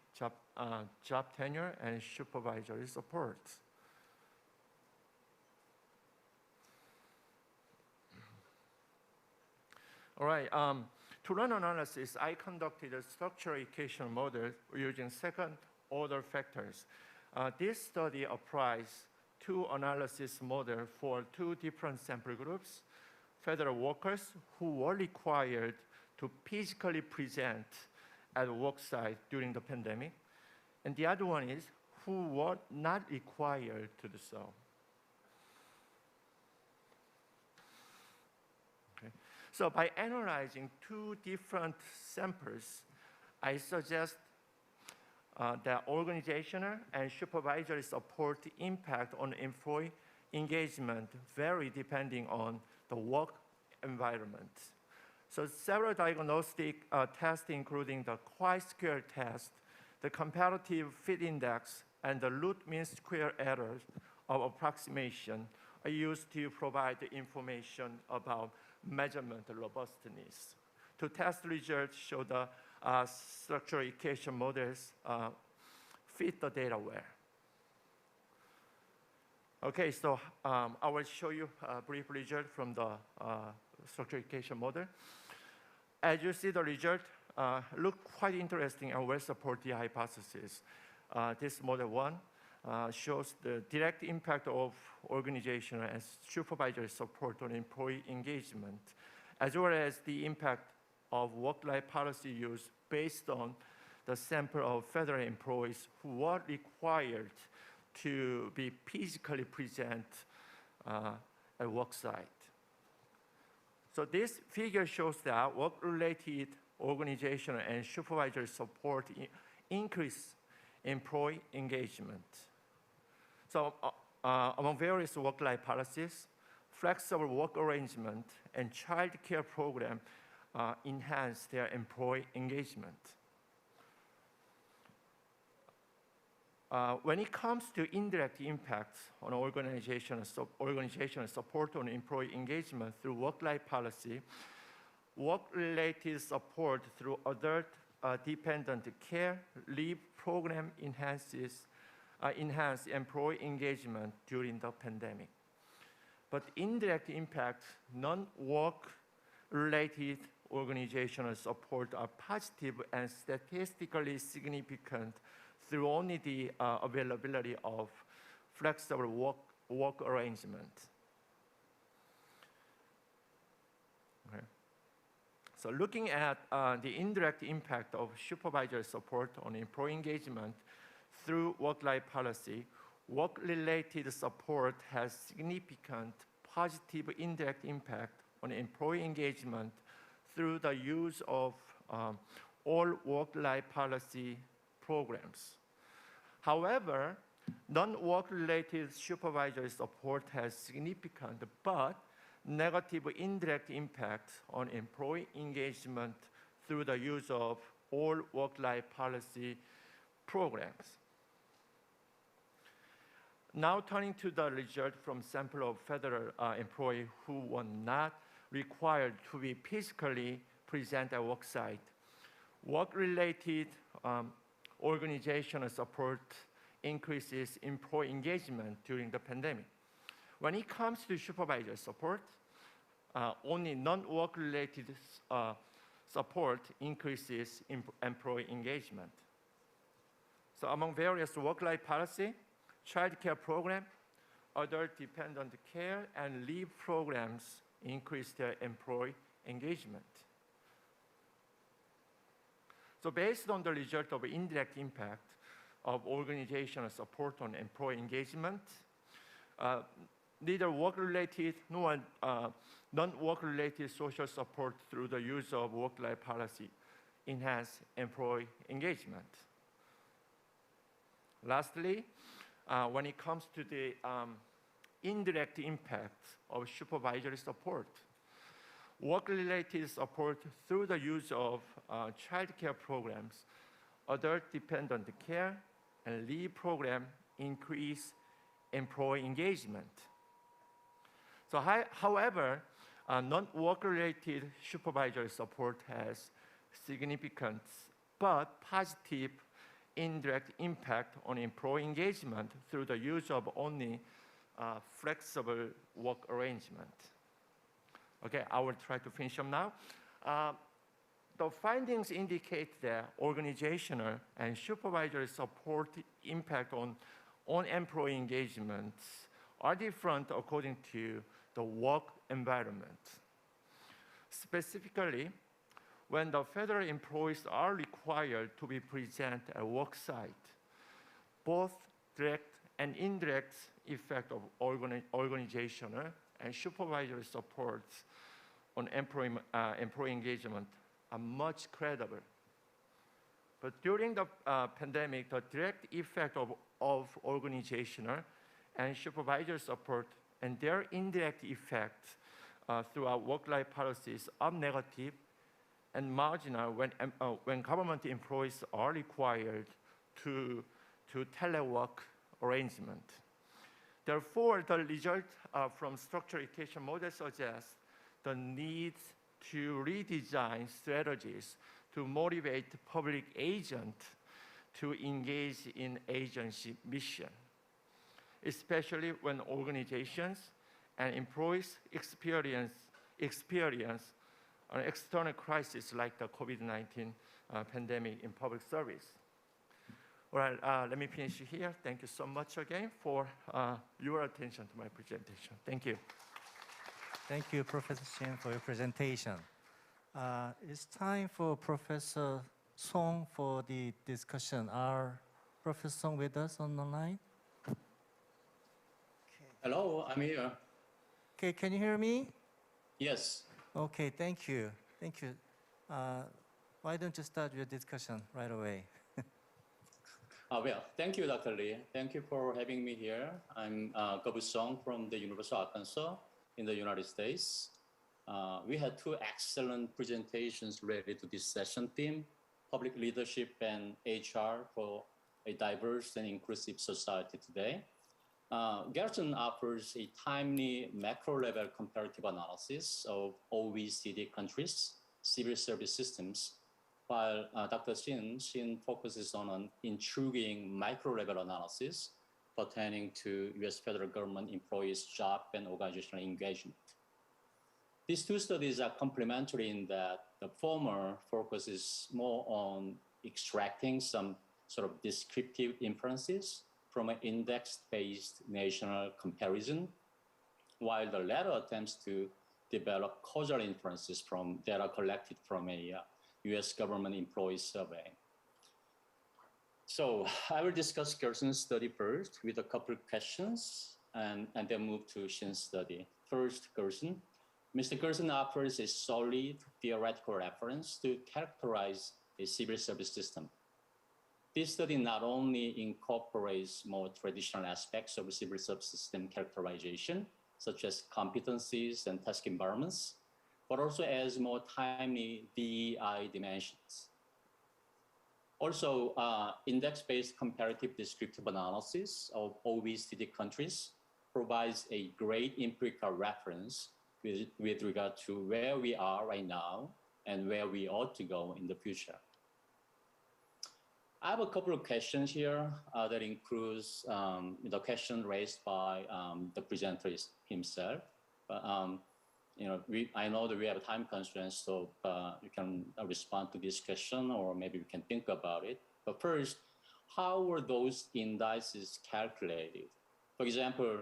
job tenure, and supervisory support. All right, to run analysis, I conducted a structural equation model using second-order factors. This study applies 2 analysis models for 2 different sample groups: federal workers who were required to physically present at a work site during the pandemic, and the other one is who were not required to do so. Okay. So by analyzing 2 different samples, I suggest that organizational and supervisory support impact on employee engagement vary depending on the work environment. So several diagnostic tests, including the chi-square test, the comparative fit index, and the root mean square error of approximation, are used to provide the information about measurement robustness. To test results show the structural equation models fit the data well. Okay, so I will show you a brief result from the structural equation model. As you see, the result look quite interesting and will support the hypothesis. This model 1 shows the direct impact of organizational and supervisory support on employee engagement, as well as the impact of work-life policy use based on the sample of federal employees who were required to be physically present at work site. So this figure shows that work-related organizational and supervisory support increase employee engagement. So among various work-life policies, flexible work arrangement and child care program enhance their employee engagement. When it comes to indirect impacts on organizational support on employee engagement through work-life policy, work-related support through adult-dependent care leave program enhance employee engagement during the pandemic. But indirect impact, non-work-related organizational support are positive and statistically significant through only the availability of flexible work arrangement. Okay. So looking at the indirect impact of supervisory support on employee engagement through work-life policy, work-related support has significant positive indirect impact on employee engagement through the use of all work-life policy programs. However, non-work-related supervisory support has significant but negative indirect impact on employee engagement through the use of all work-life policy programs. Now turning to the result from sample of federal employees who were not required to be physically present at work site. Work-related organizational support increases employee engagement during the pandemic. When it comes to supervisor support, only non-work-related support increases employee engagement. So among various work-life policy, child care program, adult-dependent care, and leave programs increase their employee engagement. So based on the result of indirect impact of organizational support on employee engagement, neither work-related nor non-work-related social support through the use of work-life policy enhance employee engagement. Lastly, when it comes to the indirect impact of supervisory support, work-related support through the use of child care programs, adult-dependent care, and leave program increase employee engagement. So, however, non-work-related supervisory support has significant but positive indirect impact on employee engagement through the use of only flexible work arrangement. Okay, I will try to finish them now. The findings indicate that organizational and supervisory support impact on employee engagement are different according to the work environment. Specifically, when the federal employees are required to be present at work site, both direct and indirect effect of organizational and supervisory supports on employee engagement are much credible. But during the pandemic, the direct effect of organizational and supervisory support and their indirect effect through our work-life policies are negative and marginal when government employees are required to telework arrangement. Therefore, the result from structural education model suggests the need to redesign strategies to motivate public agents to engage in agency mission, especially when organizations and employees experience an external crisis like the COVID-19 pandemic in public service. All right, let me finish here. Thank you so much again for your attention to my presentation. Thank you. Thank you, Professor Shin, for your presentation. It's time for Professor Song for the discussion. Are Professor Song with us on the line? Hello, I'm here. Okay, can you hear me? Yes. Okay, thank you. Thank you. Why don't you start your discussion right away? Well, thank you, Dr. Lee. Thank you for having me here. I'm Gabu Song from the University of Arkansas in the United States. We had two excellent presentations related to this session theme, public leadership and HR for a diverse and inclusive society today. Gerson offers a timely macro-level comparative analysis of OECD countries' civil service systems, while Dr. Shin focuses on an intriguing micro-level analysis pertaining to US federal government employees' job and organizational engagement. These two studies are complementary in that the former focuses more on extracting some sort of descriptive inferences from an index-based national comparison, while the latter attempts to develop causal inferences from data collected from a US government employee survey. So I will discuss Gerson's study first with a couple of questions and then move to Shin's study. First, Gerson. Mr. Gerson offers a solid theoretical reference to characterize a civil service system. This study not only incorporates more traditional aspects of civil service system characterization, such as competencies and task environments, but also adds more timely DEI dimensions. Also, index-based comparative descriptive analysis of OECD countries provides a great empirical reference with regard to where we are right now and where we ought to go in the future. I have a couple of questions here that includes the question raised by the presenter himself. But I know that we have time constraints, so you can respond to this question, or maybe we can think about it. But first, how were those indices calculated? For example,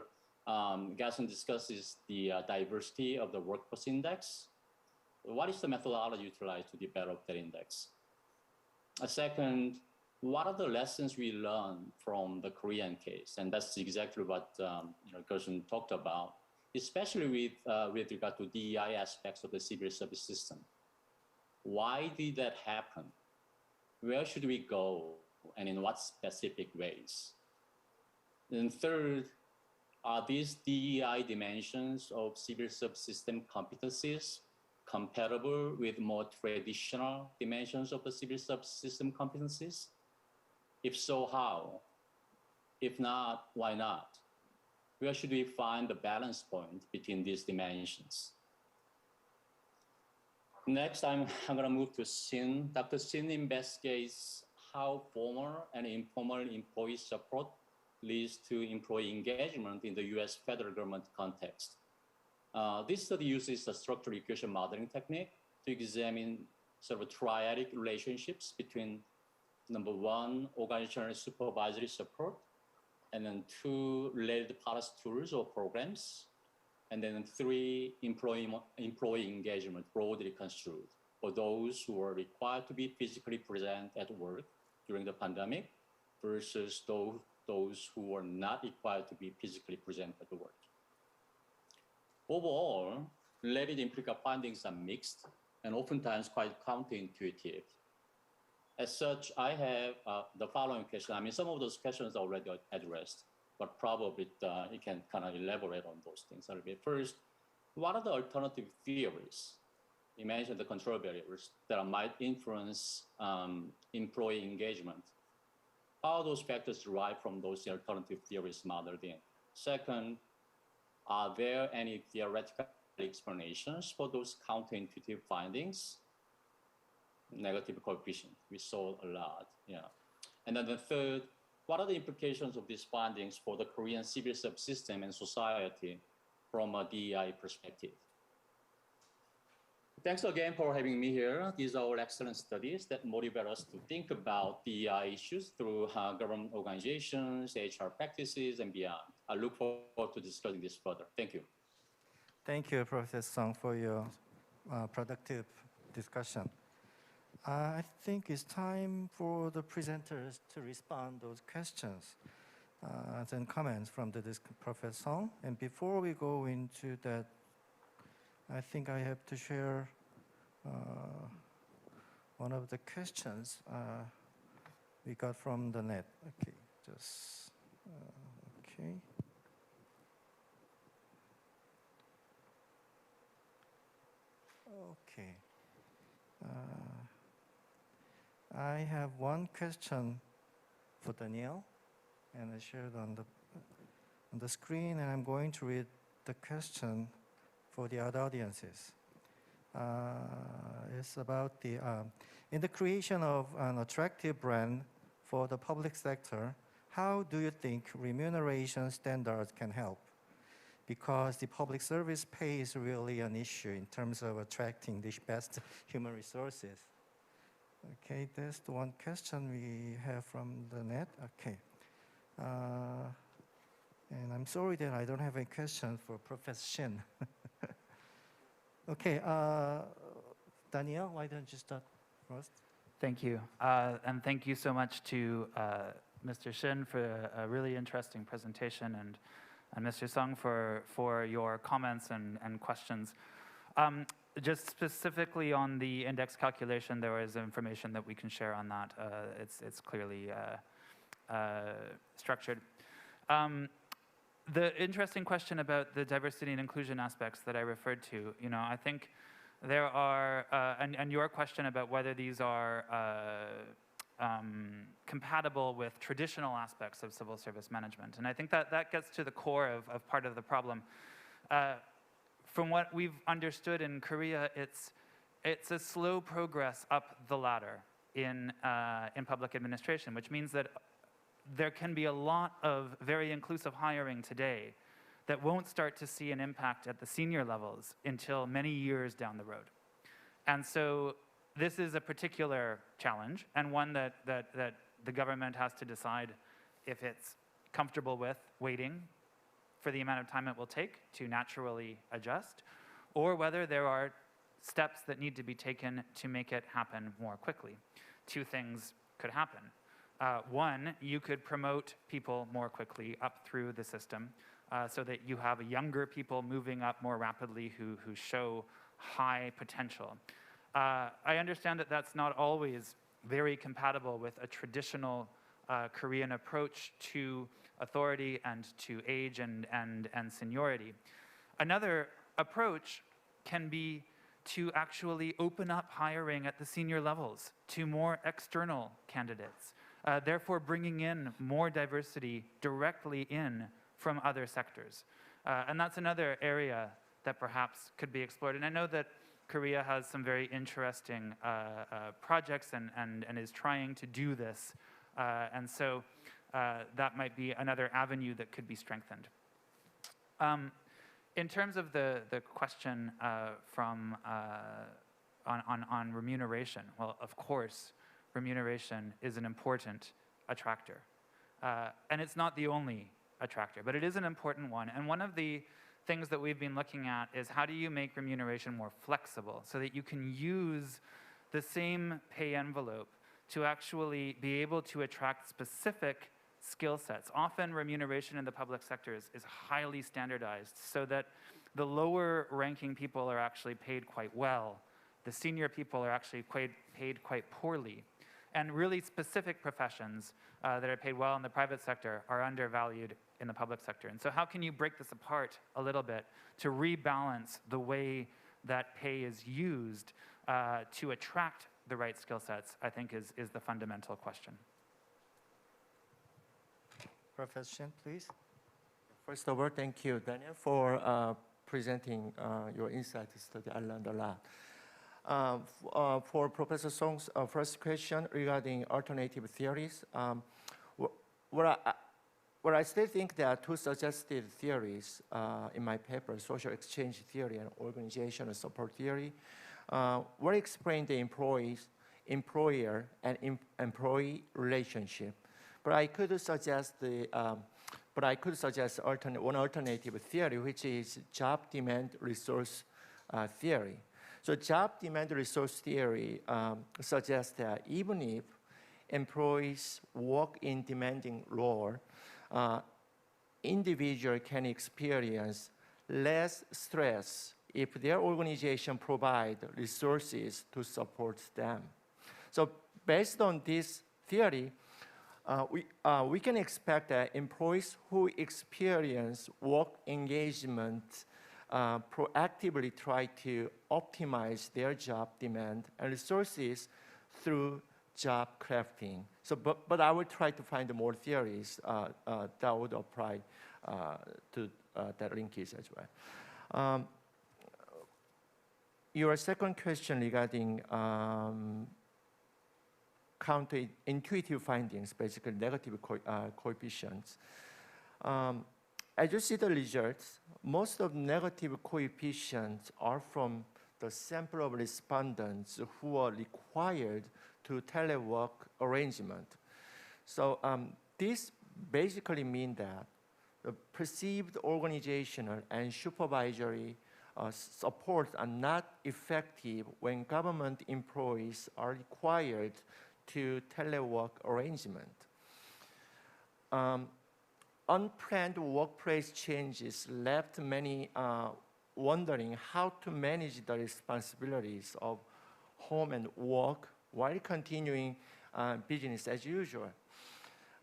Gerson discusses the diversity of the workforce index. What is the methodology utilized to develop that index? Second, what are the lessons we learned from the Korean case? And that's exactly what Gershon talked about, especially with regard to DEI aspects of the civil service system. Why did that happen? Where should we go, and in what specific ways? And third, are these DEI dimensions of civil service system competencies compatible with more traditional dimensions of the civil service system competencies? If so, how? If not, why not? Where should we find the balance point between these dimensions? Next, I'm going to move to Sin. Dr. Sin investigates how formal and informal employee support leads to employee engagement in the US federal government context. This study uses a structural equation modeling technique to examine sort of triadic relationships between, number one, organizational supervisory support, and then two, related policy tools or programs, and then three, employee engagement, broadly construed, for those who are required to be physically present at work during the pandemic versus those who are not required to be physically present at work. Overall, related empirical findings are mixed and oftentimes quite counterintuitive. As such, I have the following question. I mean, some of those questions are already addressed, but probably you can kind of elaborate on those things a little bit. First, what are the alternative theories? You mentioned the control barriers that might influence employee engagement. How are those factors derived from those alternative theories modeled in? Second, are there any theoretical explanations for those counterintuitive findings? Negative coefficient, we saw a lot, yeah. And then the third, what are the implications of these findings for the Korean civil service system and society from a DEI perspective? Thanks again for having me here. These are all excellent studies that motivate us to think about DEI issues through government organizations, HR practices, and beyond. I look forward to discussing this further. Thank you. Thank you, Professor Song, for your productive discussion. I think it's time for the presenters to respond to those questions and comments from the Professor Song. And before we go into that, I think I have to share one of the questions we got from the net. Okay, just, okay. Okay. I have one question for Danielle, and I shared on the screen, and I'm going to read the question for the other audiences. It's about the in the creation of an attractive brand for the public sector, how do you think remuneration standards can help? Because the public service pay is really an issue in terms of attracting the best human resources. Okay, that's the one question we have from the net. Okay. And I'm sorry that I don't have a question for Professor Shin. Okay, Danielle, why don't you start first? Thank you. And thank you so much to Mr. Shin for a really interesting presentation, and Mr. Sung for your comments and questions. Just specifically on the index calculation, there is information that we can share on that. It's clearly structured. The interesting question about the diversity and inclusion aspects that I referred to, I think there are, and your question about whether these are compatible with traditional aspects of civil service management. And I think that gets to the core of part of the problem. From what we've understood in Korea, it's a slow progress up the ladder in public administration, which means that there can be a lot of very inclusive hiring today that won't start to see an impact at the senior levels until many years down the road. And so this is a particular challenge, and one that the government has to decide if it's comfortable with waiting for the amount of time it will take to naturally adjust, or whether there are steps that need to be taken to make it happen more quickly. two things could happen. One, you could promote people more quickly up through the system so that you have younger people moving up more rapidly who show high potential. I understand that that's not always very compatible with a traditional Korean approach to authority and to age and seniority. Another approach can be to actually open up hiring at the senior levels to more external candidates, therefore bringing in more diversity directly in from other sectors. And that's another area that perhaps could be explored. And I know that Korea has some very interesting projects and is trying to do this. And so that might be another avenue that could be strengthened. In terms of the question on remuneration, well, of course, remuneration is an important attractor. And it's not the only attractor, but it is an important one. And one of the things that we've been looking at is how do you make remuneration more flexible so that you can use the same pay envelope to actually be able to attract specific skill sets. Often remuneration in the public sector is highly standardized so that the lower ranking people are actually paid quite well. The senior people are actually paid quite poorly. And really specific professions that are paid well in the private sector are undervalued in the public sector. And so how can you break this apart a little bit to rebalance the way that pay is used to attract the right skill sets, I think is the fundamental question. Professor Chen, please. First of all, thank you, Daniel, for presenting your insights study. I learned a lot. For Professor Song's first question regarding alternative theories, what I still think there are two suggested theories in my paper, social exchange theory and organizational support theory. What explain the employer and employee relationship. But I could suggest one alternative theory, which is job demand resource theory. So job demand resource theory suggests that even if employees work in demanding role, individual can experience less stress if their organization provide resources to support them. So based on this theory, we can expect that employees who experience work engagement proactively try to optimize their job demand and resources through job crafting. So, but I will try to find more theories that would apply to that linkage as well. Your second question regarding counterintuitive findings, basically negative coefficients. As you see the results, most of negative coefficients are from the sample of respondents who are required to telework arrangement. So this basically means that the perceived organizational and supervisory supports are not effective when government employees are required to telework arrangement. Unplanned workplace changes left many wondering how to manage the responsibilities of home and work while continuing business as usual.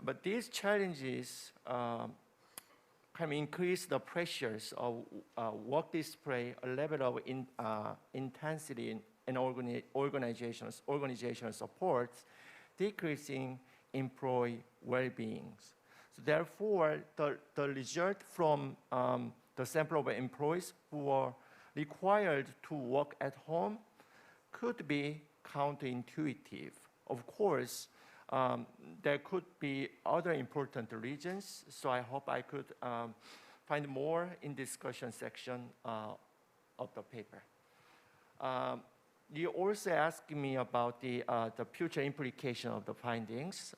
But these challenges can increase the pressures of work display, a level of intensity in organizational supports, decreasing employee well-being. So therefore, the result from the sample of employees who are required to work at home could be counterintuitive. Of course, there could be other important reasons, so I hope I could find more in discussion section of the paper. You also asked me about the future implication of the findings.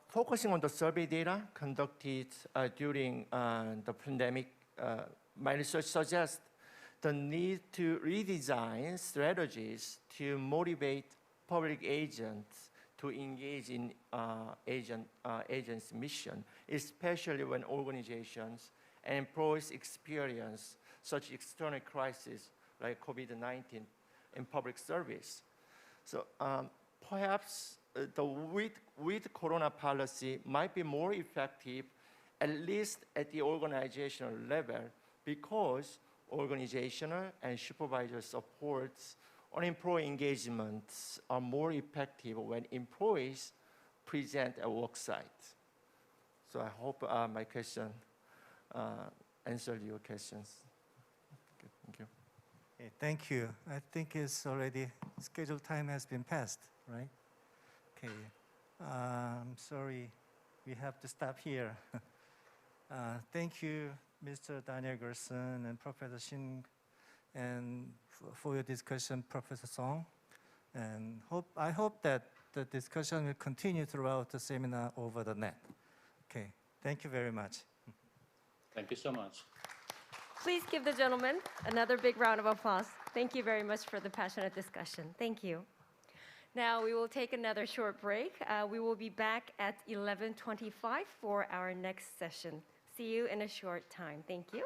Focusing on the survey data conducted during the pandemic, my research suggests the need to redesign strategies to motivate public agents to engage in agents' mission, especially when organizations and employees experience such external crises like COVID-19 in public service. So perhaps the with Corona policy might be more effective, at least at the organizational level, because organizational and supervisor supports on employee engagements are more effective when employees present at work site. So I hope my question answered your questions. Okay, thank you. Okay, thank you. I think it's already scheduled time has been passed, right? Okay. I'm sorry, we have to stop here. Thank you, Mr. Daniel Gerson and Professor Shin, and for your discussion, Professor Song. And I hope that the discussion will continue throughout the seminar over the net. Okay, thank you very much. Thank you so much. Please give the gentleman another big round of applause. Thank you very much for the passionate discussion. Thank you. Now we will take another short break. We will be back at 11:25 for our next session. See you in a short time. Thank you.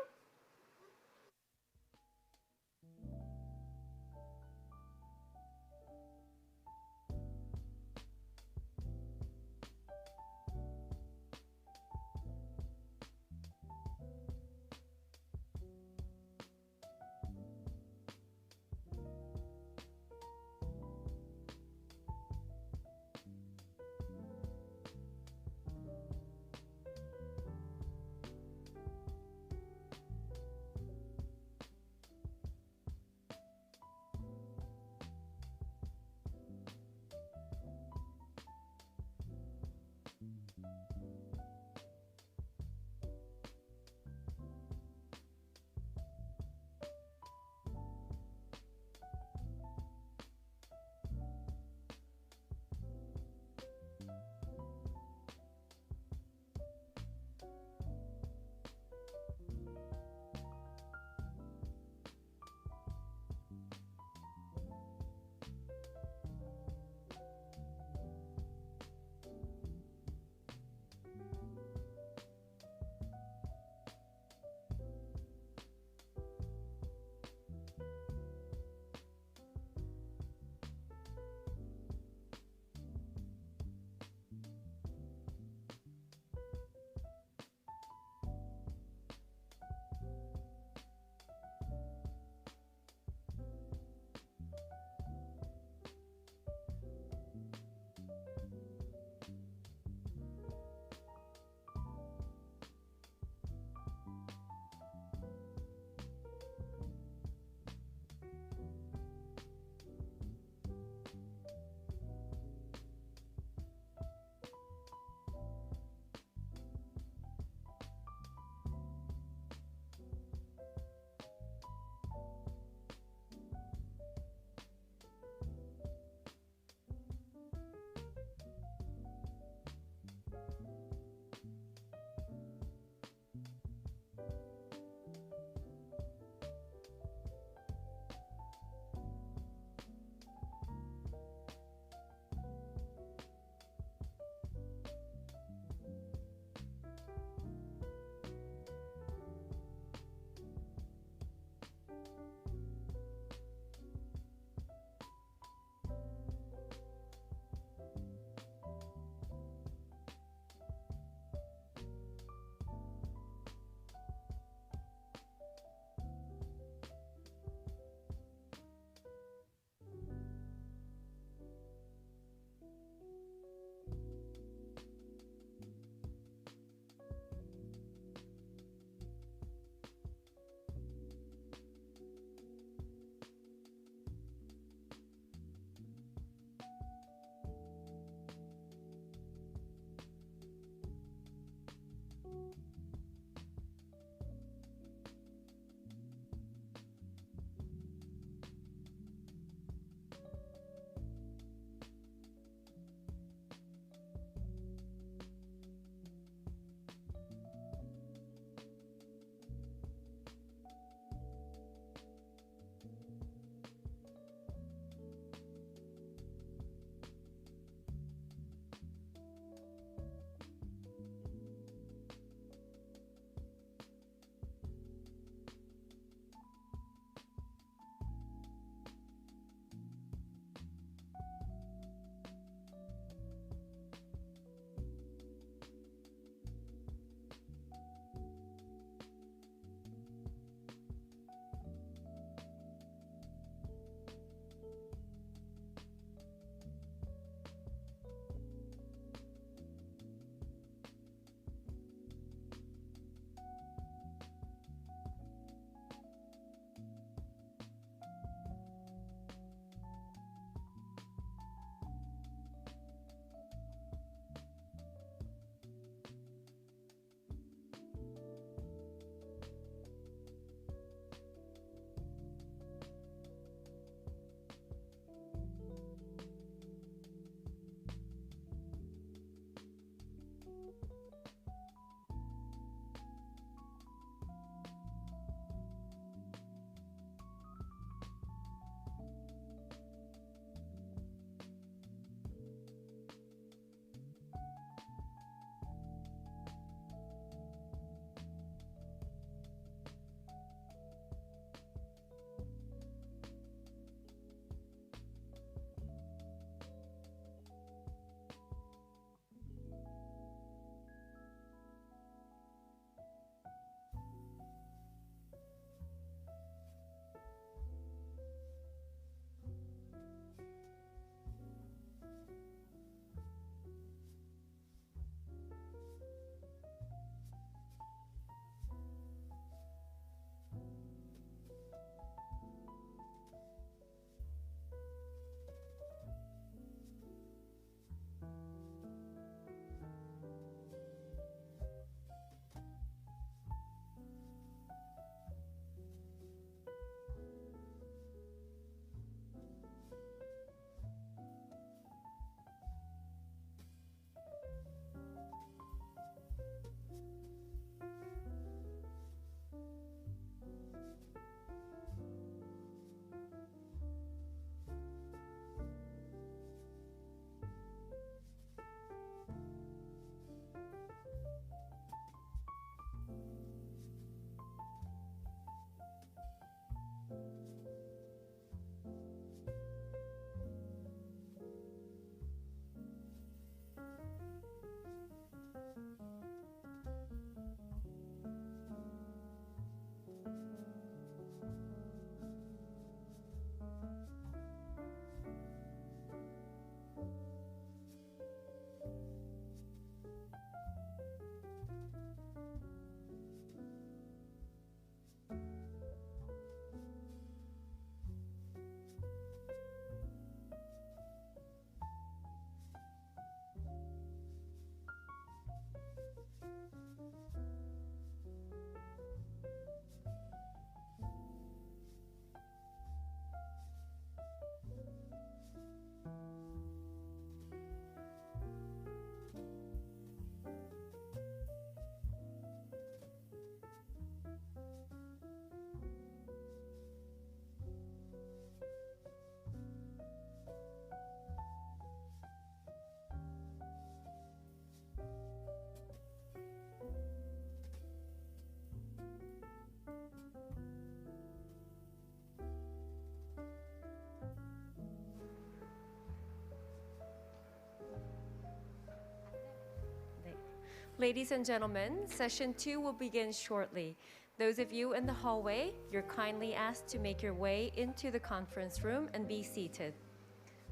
Ladies and gentlemen, session 2 will begin shortly. Those of you in the hallway, you're kindly asked to make your way into the conference room and be seated.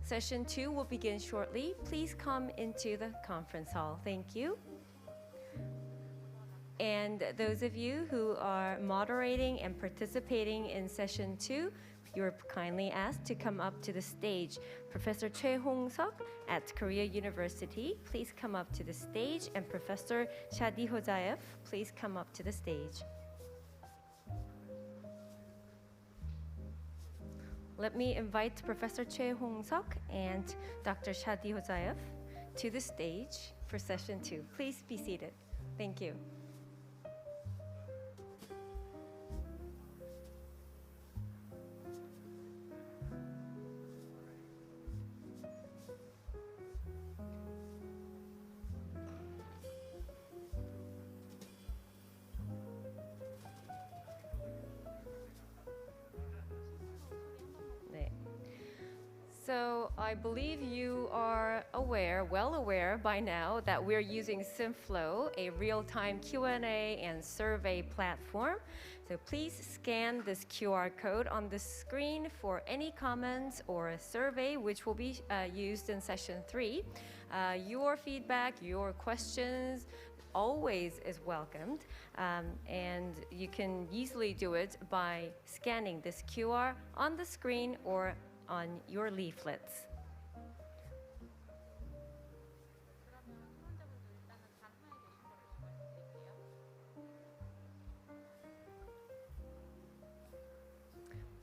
Session 2 will begin shortly. Please come into the conference hall. Thank you. And those of you who are moderating and participating in session 2, you're kindly asked to come up to the stage. Professor Choi Hong-seok at Korea University, please come up to the stage. And Professor Shadi Hojayev, please come up to the stage. Let me invite Professor Choi Hong-seok and Dr. Shadi Hojayev to the stage for session 2. Please be seated. Thank you. So I believe you are well aware by now that we're using Symflow, a real-time Q&A and survey platform. So please scan this QR code on the screen for any comments or a survey which will be used in session 3. Your feedback, your questions, always is welcomed, and you can easily do it by scanning this QR on the screen or on your leaflets.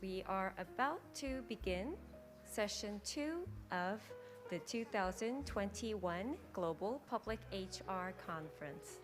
We are about to begin session 2 of the 2021 Global Public HR Conference.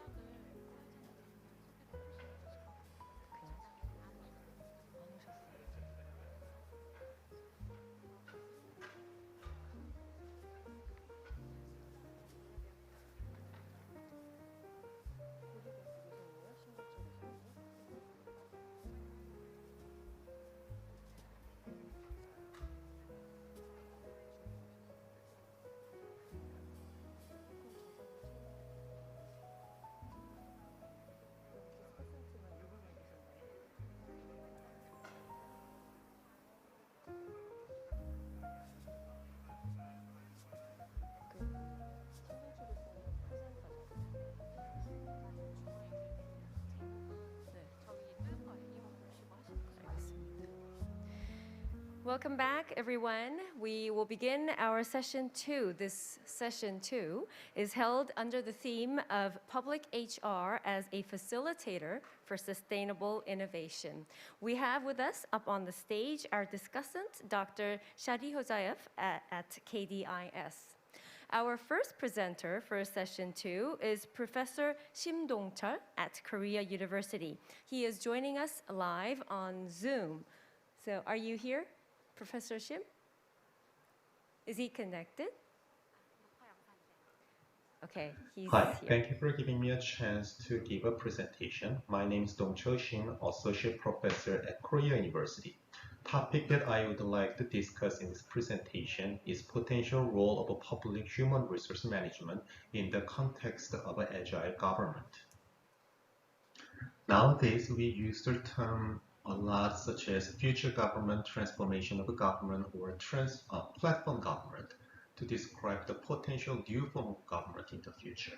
Welcome back, everyone. We will begin our session 2. This session 2 is held under the theme of Public HR as a Facilitator for Sustainable Innovation. We have with us up on the stage our discussant, Dr. Shadi Hojayev at KDIS. Our first presenter for session 2 is Professor Shim Dong-chul at Korea University. He is joining us live on Zoom. So are you here, Professor Shim? Is he connected? Okay, he's Hi, here. thank you for giving me a chance to give a presentation. My name is Dong-chul Shin, Associate Professor at Korea University. Topic that I would like to discuss in this presentation is potential role of a public human resource management in the context of an agile government. Nowadays, we use the term a lot, such as future government, transformation of a government, or platform government to describe the potential new form of government in the future.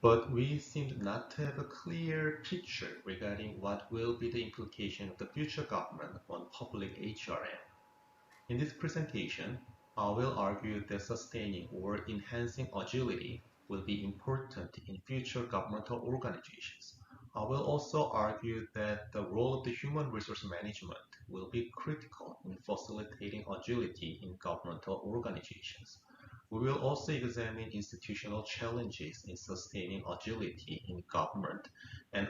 But we seem not to have a clear picture regarding what will be the implication of the future government on public HRM. In this presentation, I will argue that sustaining or enhancing agility will be important in future governmental organizations. I will also argue that the role of the human resource management will be critical in facilitating agility in governmental organizations. We will also examine institutional challenges in sustaining agility in government and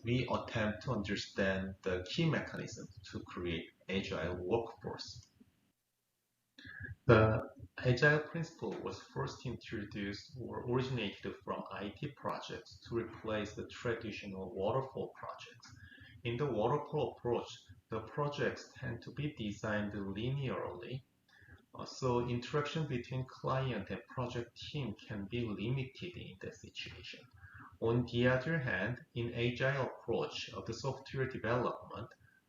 we attempt to understand the key mechanisms to create agile workforce. The Agile principle was first introduced or originated from IT projects to replace the traditional waterfall projects. In the waterfall approach, the projects tend to be designed linearly So interaction between client and project team can be limited in that situation. On the other hand, in agile approach of the software development,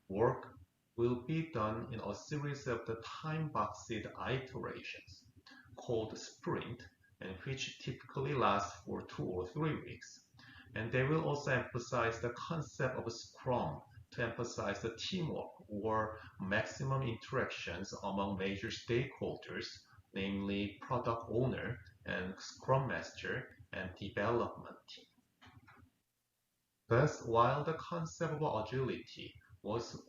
work will be done in a series of the time-boxed iterations called sprint, and which typically lasts for 2 or 3 weeks. And they will also emphasize the concept of Scrum to emphasize the teamwork or maximum interactions among major stakeholders, namely product owner and Scrum Master and development team. Thus, while the concept of agility was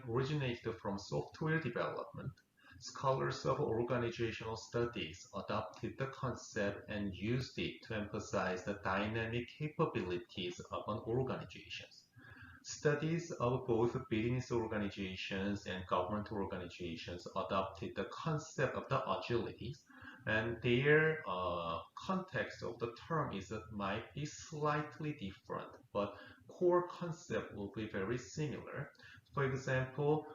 originated from software development, scholars of organizational studies adopted the concept and used it to emphasize the dynamic capabilities of an organization. Studies of both business organizations and government organizations adopted the concept of the agilities, and their context of the term might be slightly different, but core concept will be very similar. For example,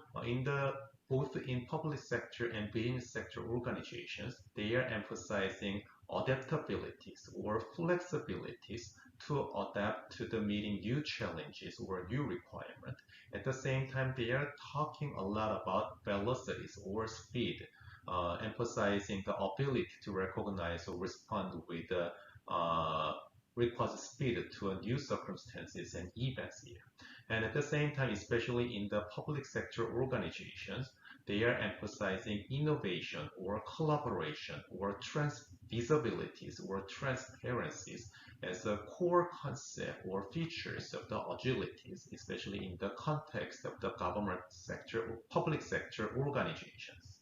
both in public sector and business sector organizations, they are emphasizing adaptabilities or flexibilities to adapt to the meeting new challenges or new requirements. At the same time, they are talking a lot about velocities or speed, emphasizing the ability to recognize or respond with the requires speed to new circumstances and events here. And at the same time, especially in the public sector organizations, they are emphasizing innovation or collaboration or visibilities or transparencies as a core concept or features of the agilities, especially in the context of the government sector or public sector organizations.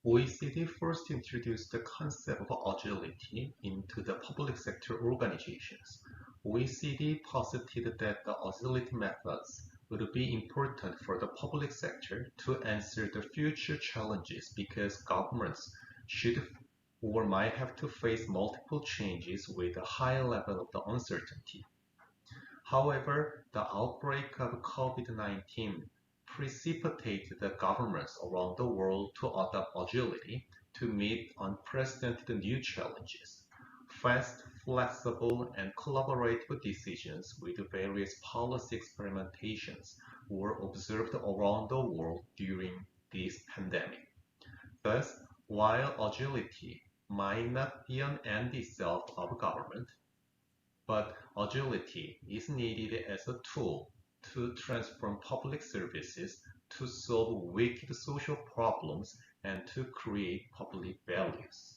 OECD first introduced the concept of agility into the public sector organizations. OECD posited that the agility methods would be important for the public sector to answer the future challenges because governments should or might have to face multiple changes with a high level of the uncertainty. However, the outbreak of COVID-19 precipitated the governments around the world to adopt agility to meet unprecedented new challenges. Fast, flexible, and collaborative decisions with various policy experimentations were observed around the world during this pandemic. Thus, while agility might not be an end itself of government, but agility is needed as a tool to transform public services to solve wicked social problems and to create public values.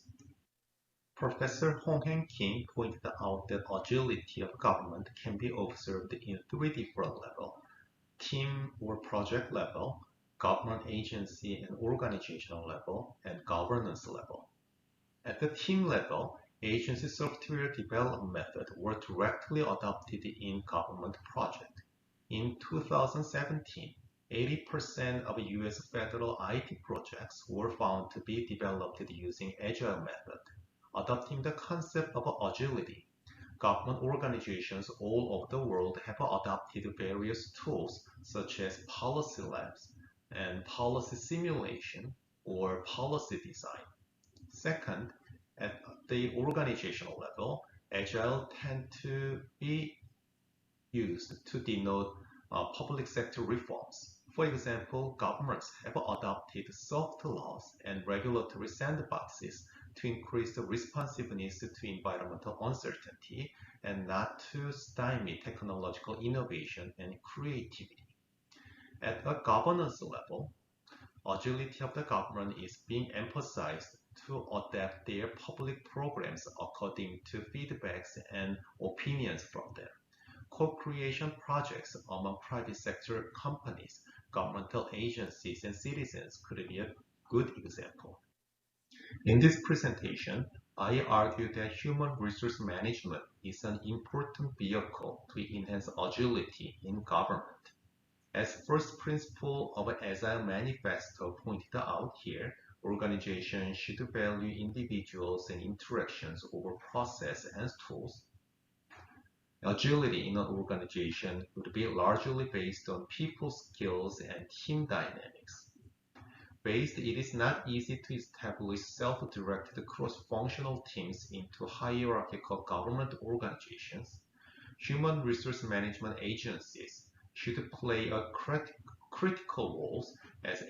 Professor Hong-Hen Kim pointed out that agility of government can be observed in 3 different levels: team or project level, government agency and organizational level, and governance level. At the team level, agency software development methods were directly adopted in government projects. In 2017, 80% of US federal IT projects were found to be developed using agile method. Adopting the concept of agility, government organizations all over the world have adopted various tools such as policy labs and policy simulation or policy design. Second, at the organizational level, agile tend to be used to denote public sector reforms. For example, governments have adopted soft laws and regulatory sandboxes to increase the responsiveness to environmental uncertainty and not to stymie technological innovation and creativity. At a governance level, agility of the government is being emphasized to adapt their public programs according to feedbacks and opinions from them. Co-creation projects among private sector companies, governmental agencies, and citizens could be a good example. In this presentation, I argue that human resource management is an important vehicle to enhance agility in government. As first principle of Agile Manifesto pointed out here, organizations should value individuals and interactions over process and tools. Agility in an organization would be largely based on people skills and team dynamics. It is not easy to establish self-directed cross-functional teams into hierarchical government organizations. Human resource management agencies should play a critical role as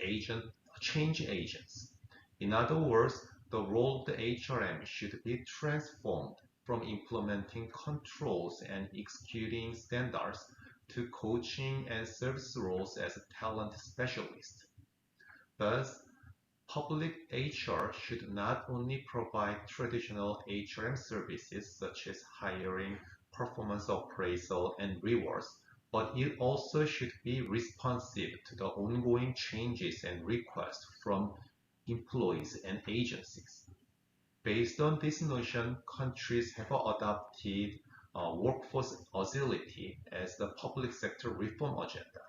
change agents. In other words, the role of the HRM should be transformed from implementing controls and executing standards to coaching and service roles as a talent specialist. Thus, public HR should not only provide traditional HRM services such as hiring, performance appraisal, and rewards, but it also should be responsive to the ongoing changes and requests from employees and agencies. Based on this notion, countries have adopted workforce agility as the public sector reform agenda.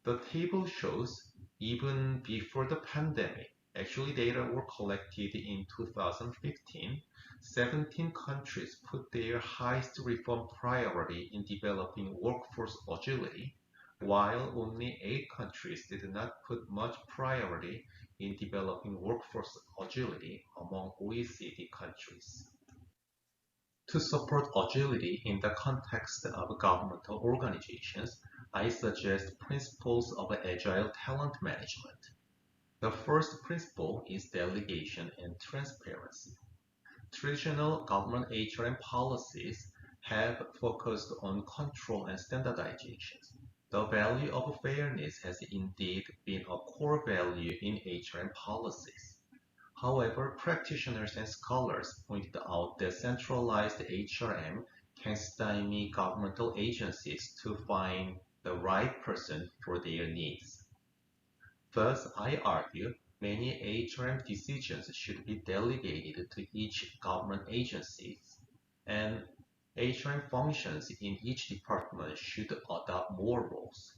The table shows even before the pandemic, actually data were collected in 2015, 17 countries put their highest reform priority in developing workforce agility, while only 8 countries did not put much priority in developing workforce agility among OECD countries. To support agility in the context of governmental organizations, I suggest principles of agile talent management. The first principle is delegation and transparency. Traditional government HRM policies have focused on control and standardization. The value of fairness has indeed been a core value in HRM policies. However, practitioners and scholars pointed out that centralized HRM can stymie governmental agencies to find the right person for their needs. Thus, I argue many HRM decisions should be delegated to each government agency, and HRM functions in each department should adopt more roles.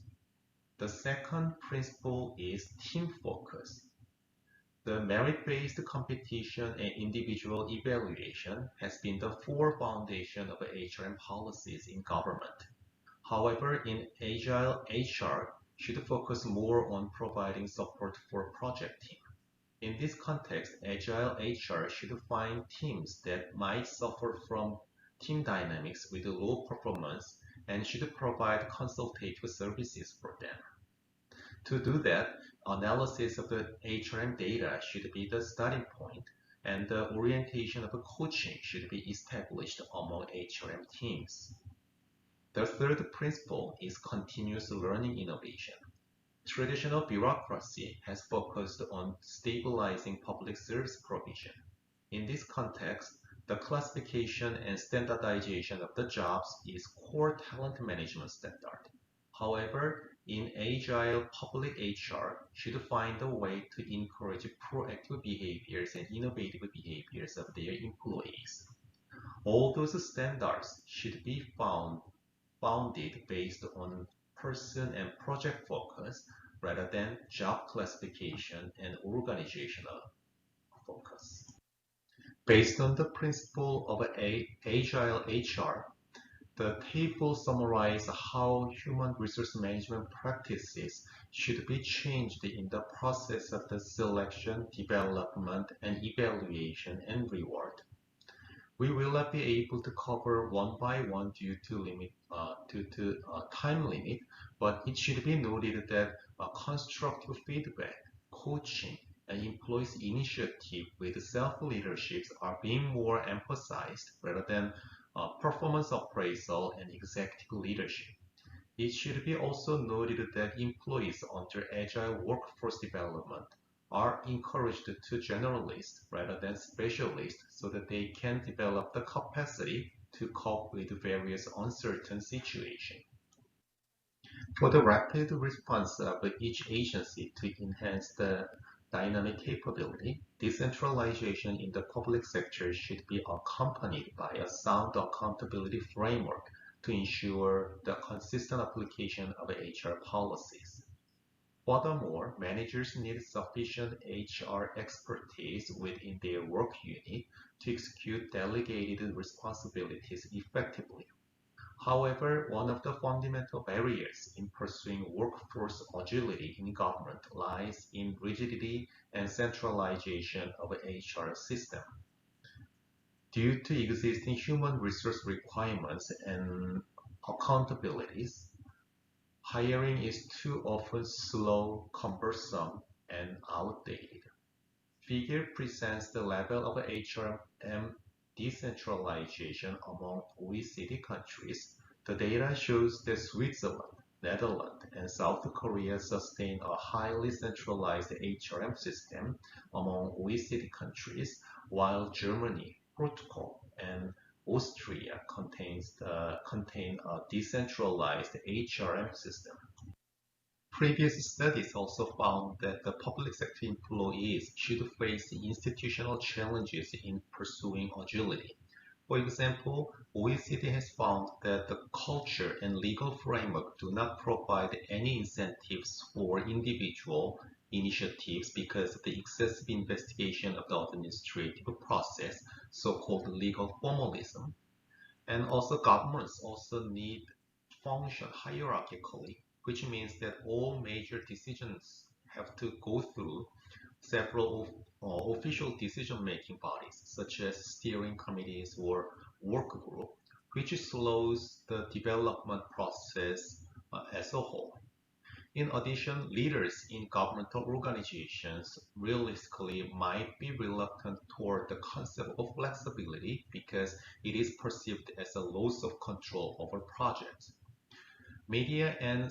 The second principle is team focus. The merit-based competition and individual evaluation has been the core foundation of HRM policies in government. However, in Agile HR should focus more on providing support for project team. In this context, Agile HR should find teams that might suffer from team dynamics with low performance and should provide consultative services for them. To do that, analysis of the HRM data should be the starting point, and the orientation of coaching should be established among HRM teams. The third principle is continuous learning innovation. Traditional bureaucracy has focused on stabilizing public service provision. In this context, the classification and standardization of the jobs is core talent management standard. However, in Agile public HR should find a way to encourage proactive behaviors and innovative behaviors of their employees. All those standards should be founded based on person and project focus rather than job classification and organizational focus. Based on the principle of Agile HR, the table summarizes how human resource management practices should be changed in the process of the selection, development, and evaluation and reward. We will not be able to cover one by one due to time limit, but it should be noted that constructive feedback, coaching, and employees' initiative with self-leadership are being more emphasized rather than performance appraisal and executive leadership. It should be also noted that employees under agile workforce development are encouraged to generalist rather than specialist so that they can develop the capacity to cope with various uncertain situations. For the rapid response of each agency to enhance the dynamic capability, decentralization in the public sector should be accompanied by a sound accountability framework to ensure the consistent application of HR policies. Furthermore, managers need sufficient HR expertise within their work unit to execute delegated responsibilities effectively. However, one of the fundamental barriers in pursuing workforce agility in government lies in rigidity and centralization of the HR system. Due to existing human resource requirements and accountabilities, hiring is too often slow, cumbersome, and outdated. Figure presents the level of HRM decentralization among OECD countries. The data shows that Switzerland, Netherlands, and South Korea sustain a highly centralized HRM system among OECD countries, while Germany, Portugal, and Austria contain a decentralized HRM system. Previous studies also found that the public sector employees should face institutional challenges in pursuing agility. For example, OECD has found that the culture and legal framework do not provide any incentives for individual initiatives because of the excessive investigation of the administrative process, so-called legal formalism. And also governments also need to function hierarchically, which means that all major decisions have to go through several official decision-making bodies, such as steering committees or work group, which slows the development process as a whole. In addition, leaders in governmental organizations realistically might be reluctant toward the concept of flexibility because it is perceived as a loss of control over projects. Media and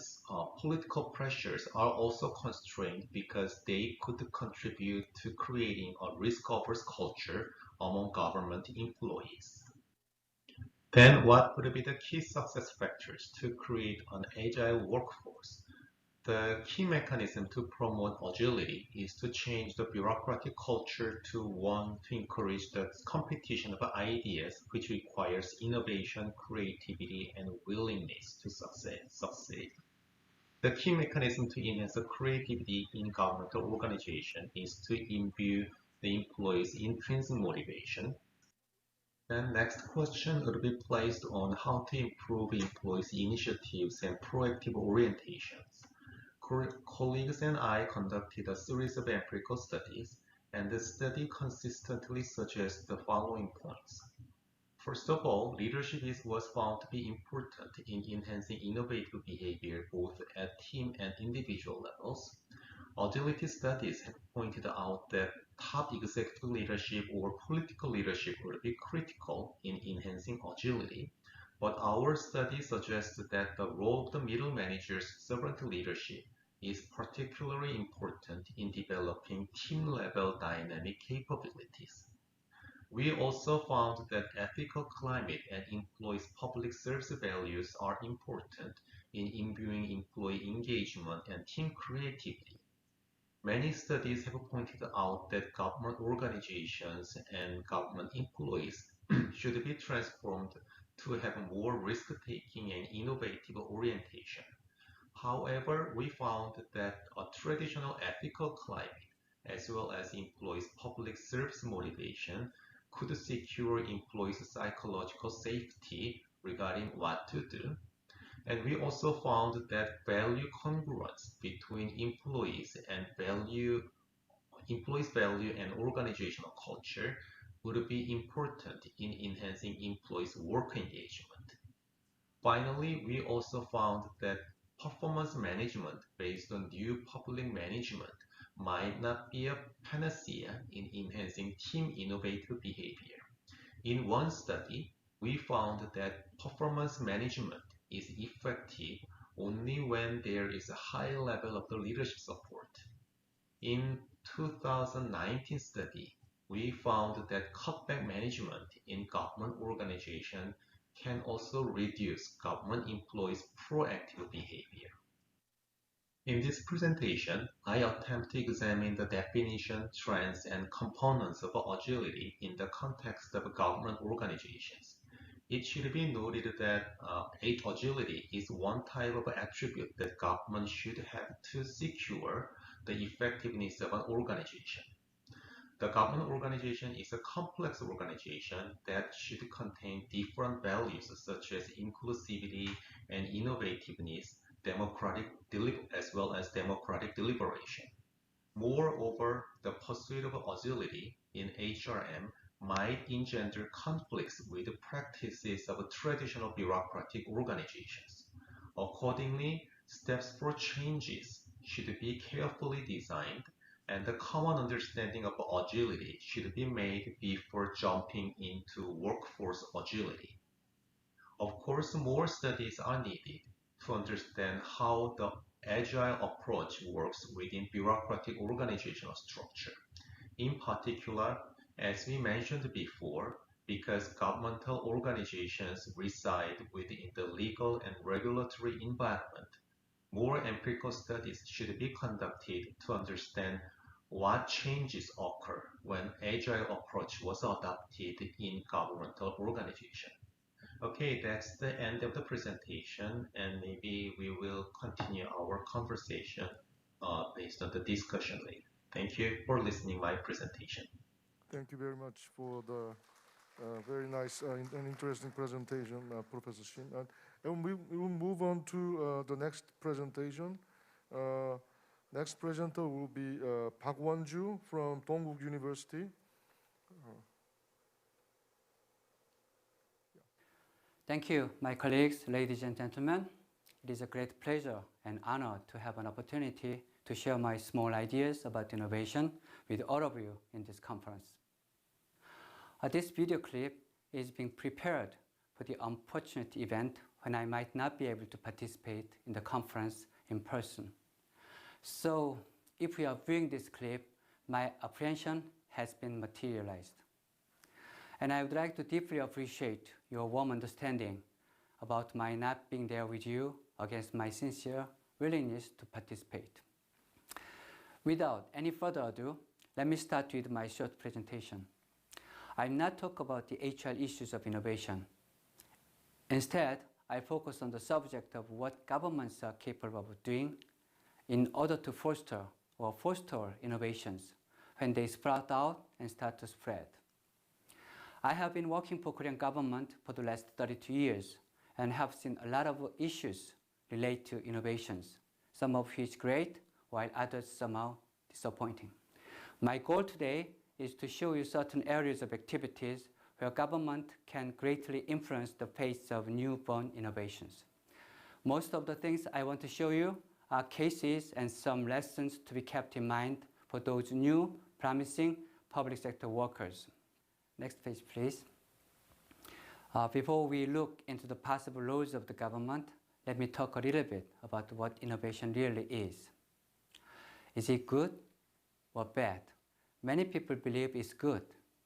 political pressures are also constrained because they could contribute to creating a risk-averse culture among government employees. Then what would be the key success factors to create an agile workforce? The key mechanism to promote agility is to change the bureaucratic culture to one to encourage the competition of ideas, which requires innovation, creativity, and willingness to succeed. The key mechanism to enhance the creativity in governmental organization is to imbue the employees' intrinsic motivation. Then next question would be placed on how to improve employees' initiatives and proactive orientations. Colleagues and I conducted a series of empirical studies, and the study consistently suggests the following points. First of all, leadership was found to be important in enhancing innovative behavior both at team and individual levels. Agility studies have pointed out that top executive leadership or political leadership would be critical in enhancing agility, but our study suggests that the role of the middle manager's servant leadership is particularly important in developing team-level dynamic capabilities. We also found that ethical climate and employees' public service values are important in imbuing employee engagement and team creativity. Many studies have pointed out that government organizations and government employees should be transformed to have more risk-taking and innovative orientation. However, we found that a traditional ethical climate, as well as employees' public service motivation, could secure employees' psychological safety regarding what to do. And we also found that value congruence between employees' value and organizational culture would be important in enhancing employees' work engagement. Finally, we also found that performance management based on new public management might not be a panacea in enhancing team innovative behavior. In one study, we found that performance management is effective only when there is a high level of the leadership support. In 2019 study, we found that cutback management in government organization can also reduce government employees' proactive behavior. In this presentation, I attempt to examine the definition, trends, and components of agility in the context of government organizations. It should be noted that agility is one type of attribute that government should have to secure the effectiveness of an organization. The government organization is a complex organization that should contain different values such as inclusivity and innovativeness, as well as democratic deliberation. Moreover, the pursuit of agility in HRM might engender conflicts with practices of traditional bureaucratic organizations. Accordingly, steps for changes should be carefully designed, and the common understanding of agility should be made before jumping into workforce agility. Of course, more studies are needed to understand how the agile approach works within bureaucratic organizational structure. In particular, as we mentioned before, because governmental organizations reside within the legal and regulatory environment, more empirical studies should be conducted to understand what changes occur when agile approach was adopted in governmental organization. Okay, that's the end of the presentation, and maybe we will continue our conversation based on the discussion later. Thank you for listening my presentation. Thank you very much for the very nice and interesting presentation, Professor Shin. And we will move on to the next presentation. Next presenter will be Park Won-ju from Dongguk University. Thank you, my colleagues, ladies and gentlemen. It is a great pleasure and honor to have an opportunity to share my small ideas about innovation with all of you in this conference. This video clip is being prepared for the unfortunate event when I might not be able to participate in the conference in person. So if you are viewing this clip, my apprehension has been materialized. And I would like to deeply appreciate your warm understanding about my not being there with you against my sincere willingness to participate. Without any further ado, let me start with my short presentation. I will not talk about the HR issues of innovation. Instead, I focus on the subject of what governments are capable of doing in order to foster innovations when they sprout out and start to spread. I have been working for Korean government for the last 32 years and have seen a lot of issues related to innovations, some of which great, while others somehow disappointing. My goal today is to show you certain areas of activities where government can greatly influence the pace of newborn innovations. Most of the things I want to show you are cases and some lessons to be kept in mind for those new, promising public sector workers. Next page, please. Before we look into the possible roles of the government, let me talk a little bit about what innovation really is. Is it good or bad? Many people believe it's good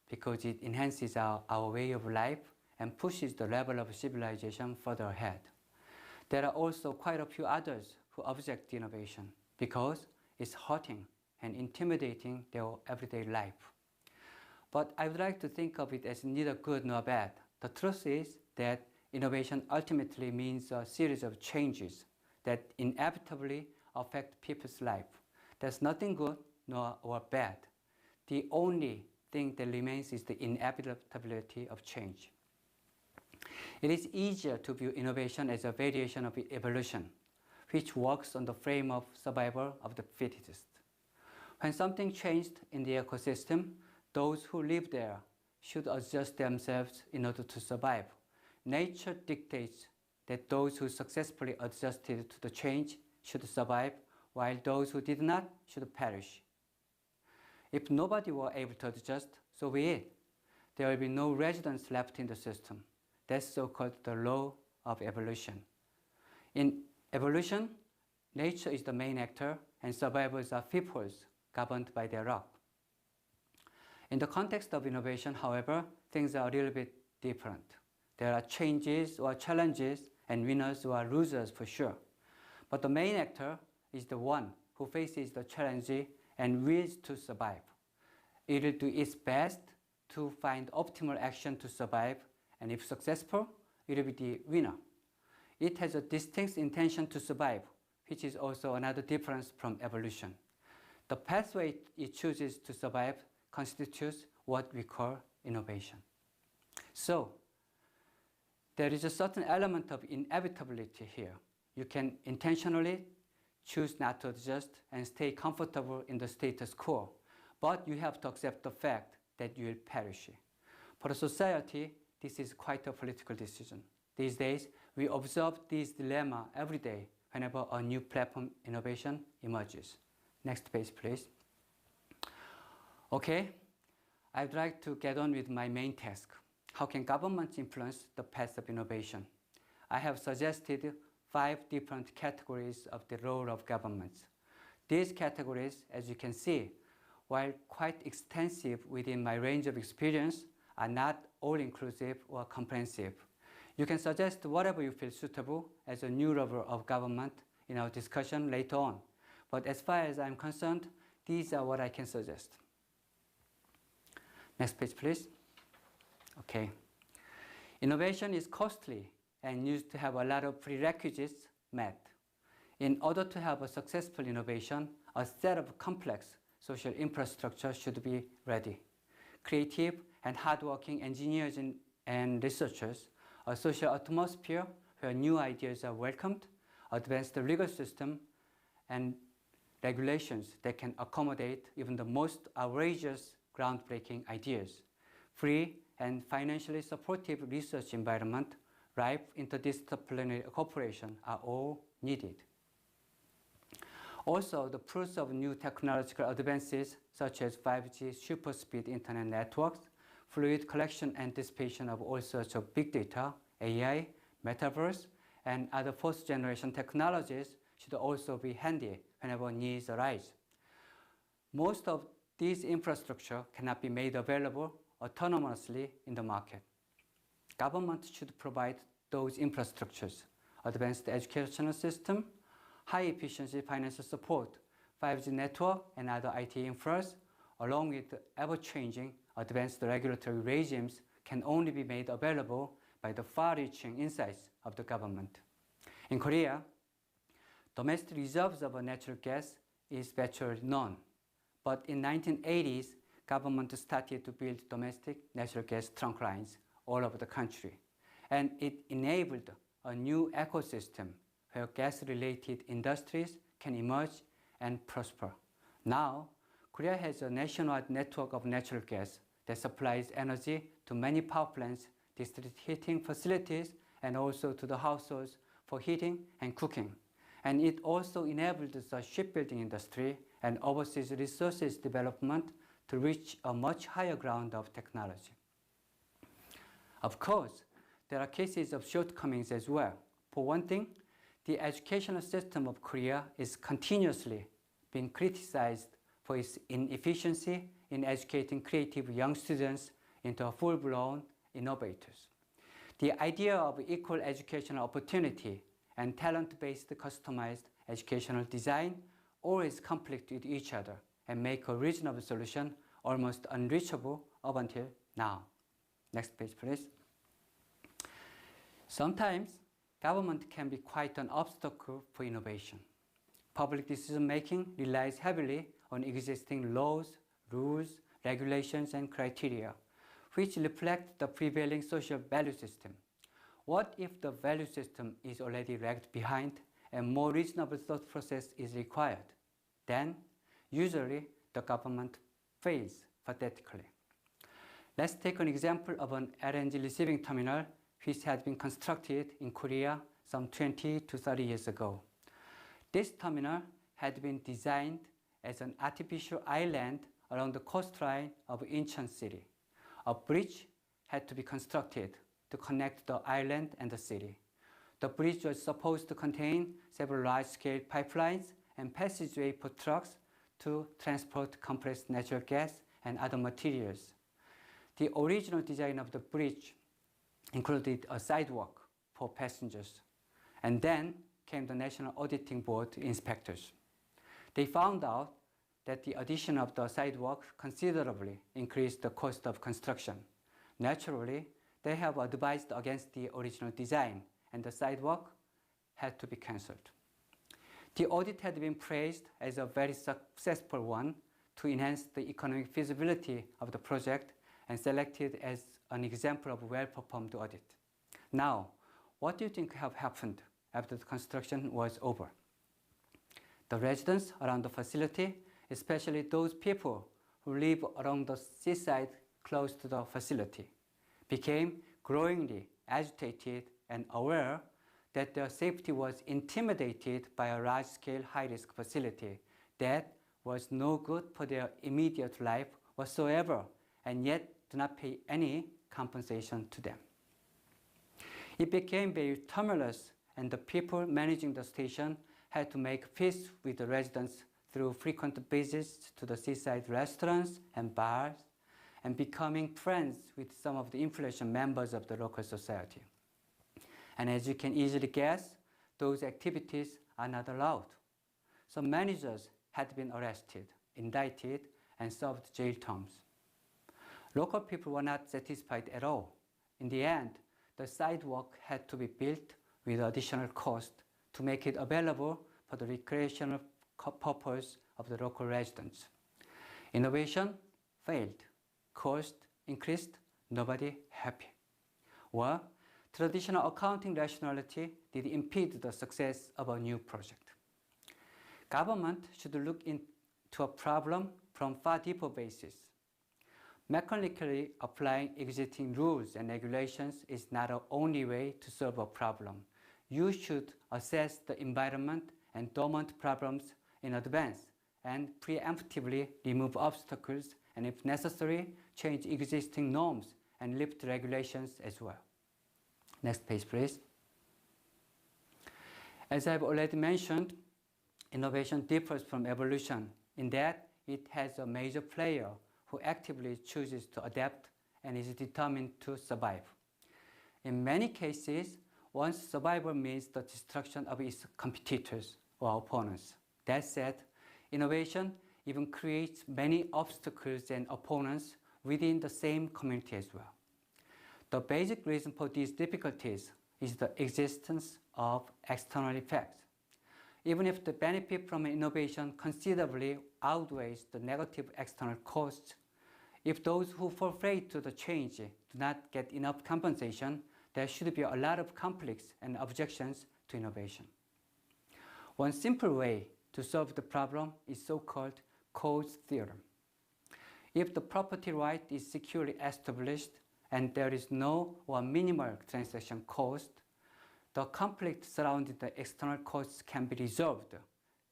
because it enhances our way of life and pushes the level of civilization further ahead. There are also quite a few others who object to innovation because it's hurting and intimidating their everyday life. But I would like to think of it as neither good nor bad. The truth is that innovation ultimately means a series of changes that inevitably affect people's life. There's nothing good or bad. The only thing that remains is the inevitability of change. It is easier to view innovation as a variation of evolution, which works on the frame of survival of the fittest. When something changed in the ecosystem, those who live there should adjust themselves in order to survive. Nature dictates that those who successfully adjusted to the change should survive, while those who did not should perish. If nobody were able to adjust, so be it. There will be no residents left in the system. That's so-called the law of evolution. In evolution, nature is the main actor, and survivors are peoples governed by their luck. In the context of innovation, however, things are a little bit different. There are changes or challenges and winners or losers for sure. But the main actor is the one who faces the challenge and wills to survive. It will do its best to find optimal action to survive, and if successful, it will be the winner. It has a distinct intention to survive, which is also another difference from evolution. The pathway it chooses to survive constitutes what we call innovation. So, there is a certain element of inevitability here. You can intentionally choose not to adjust and stay comfortable in the status quo, but you have to accept the fact that you will perish. For a society, this is quite a political decision. These days, we observe this dilemma every day whenever a new platform innovation emerges. Next page, please. Okay, I'd like to get on with my main task. How can governments influence the path of innovation? I have suggested 5 different categories of the role of governments. These categories, as you can see, while quite extensive within my range of experience, are not all-inclusive or comprehensive. You can suggest whatever you feel suitable as a new level of government in our discussion later on. But as far as I'm concerned, these are what I can suggest. Next page, please. Okay. Innovation is costly and used to have a lot of prerequisites met. In order to have a successful innovation, a set of complex social infrastructure should be ready. Creative and hardworking engineers and researchers, a social atmosphere where new ideas are welcomed, advanced legal system, and regulations that can accommodate even the most outrageous groundbreaking ideas. Free and financially supportive research environment, ripe interdisciplinary cooperation are all needed. Also, the fruits of new technological advances such as 5G super-speed internet networks, fluid collection and dissipation of all sorts of big data, AI, metaverse, and other fourth-generation technologies should also be handy whenever needs arise. Most of these infrastructure cannot be made available autonomously in the market. Government should provide those infrastructures, advanced educational system, high-efficiency financial support, 5G network, and other IT infras, along with ever-changing advanced regulatory regimes can only be made available by the far-reaching insights of the government. In Korea, domestic reserves of natural gas is virtually none. But in 1980s, government started to build domestic natural gas trunk lines all over the country. And it enabled a new ecosystem where gas-related industries can emerge and prosper. Now, Korea has a nationwide network of natural gas that supplies energy to many power plants, district heating facilities, and also to the households for heating and cooking. And it also enabled the shipbuilding industry and overseas resources development to reach a much higher ground of technology. Of course, there are cases of shortcomings as well. For one thing, the educational system of Korea is continuously being criticized for its inefficiency in educating creative young students into full-blown innovators. The idea of equal educational opportunity and talent-based customized educational design always conflict with each other and make a reasonable solution almost unreachable up until now. Next page, please. Sometimes government can be quite an obstacle for innovation. Public decision-making relies heavily on existing laws, rules, regulations, and criteria, which reflect the prevailing social value system. What if the value system is already lagged behind and more reasonable thought process is required? Then, usually, the government fails pathetically. Let's take an example of an LNG receiving terminal which had been constructed in Korea some 20 to 30 years ago. This terminal had been designed as an artificial island along the coastline of Incheon city. A bridge had to be constructed to connect the island and the city. The bridge was supposed to contain several large-scale pipelines and passageway for trucks to transport compressed natural gas and other materials. The original design of the bridge included a sidewalk for passengers. And then came the National Auditing Board inspectors. They found out that the addition of the sidewalk considerably increased the cost of construction. Naturally, they have advised against the original design, and the sidewalk had to be cancelled. The audit had been praised as a very successful one to enhance the economic feasibility of the project and selected as an example of well-performed audit. Now, what do you think have happened after the construction was over? The residents around the facility, especially those people who live along the seaside close to the facility, became growingly agitated and aware that their safety was intimidated by a large-scale high-risk facility that was no good for their immediate life whatsoever, and yet do not pay any compensation to them. It became very tumultuous, and the people managing the station had to make peace with the residents through frequent visits to the seaside restaurants and bars, and becoming friends with some of the influential members of the local society. And as you can easily guess, those activities are not allowed. Some managers had been arrested, indicted, and served jail terms. Local people were not satisfied at all. In the end, the sidewalk had to be built with additional cost to make it available for the recreational purpose of the local residents. Innovation failed. Cost increased. Nobody happy. Well, traditional accounting rationality did impede the success of a new project. Government should look into a problem from far deeper basis. Mechanically applying existing rules and regulations is not the only way to solve a problem. You should assess the environment and dormant problems in advance and preemptively remove obstacles, and if necessary, change existing norms and lift regulations as well. Next page, please. As I've already mentioned, innovation differs from evolution in that it has a major player who actively chooses to adapt and is determined to survive. In many cases, one's survival means the destruction of its competitors or opponents. That said, innovation even creates many obstacles and opponents within the same community as well. The basic reason for these difficulties is the existence of external effects. Even if the benefit from innovation considerably outweighs the negative external costs, if those who fall prey to the change do not get enough compensation, there should be a lot of conflicts and objections to innovation. One simple way to solve the problem is so-called cause theorem. If the property right is securely established and there is no or minimal transaction cost, the conflict surrounding the external costs can be resolved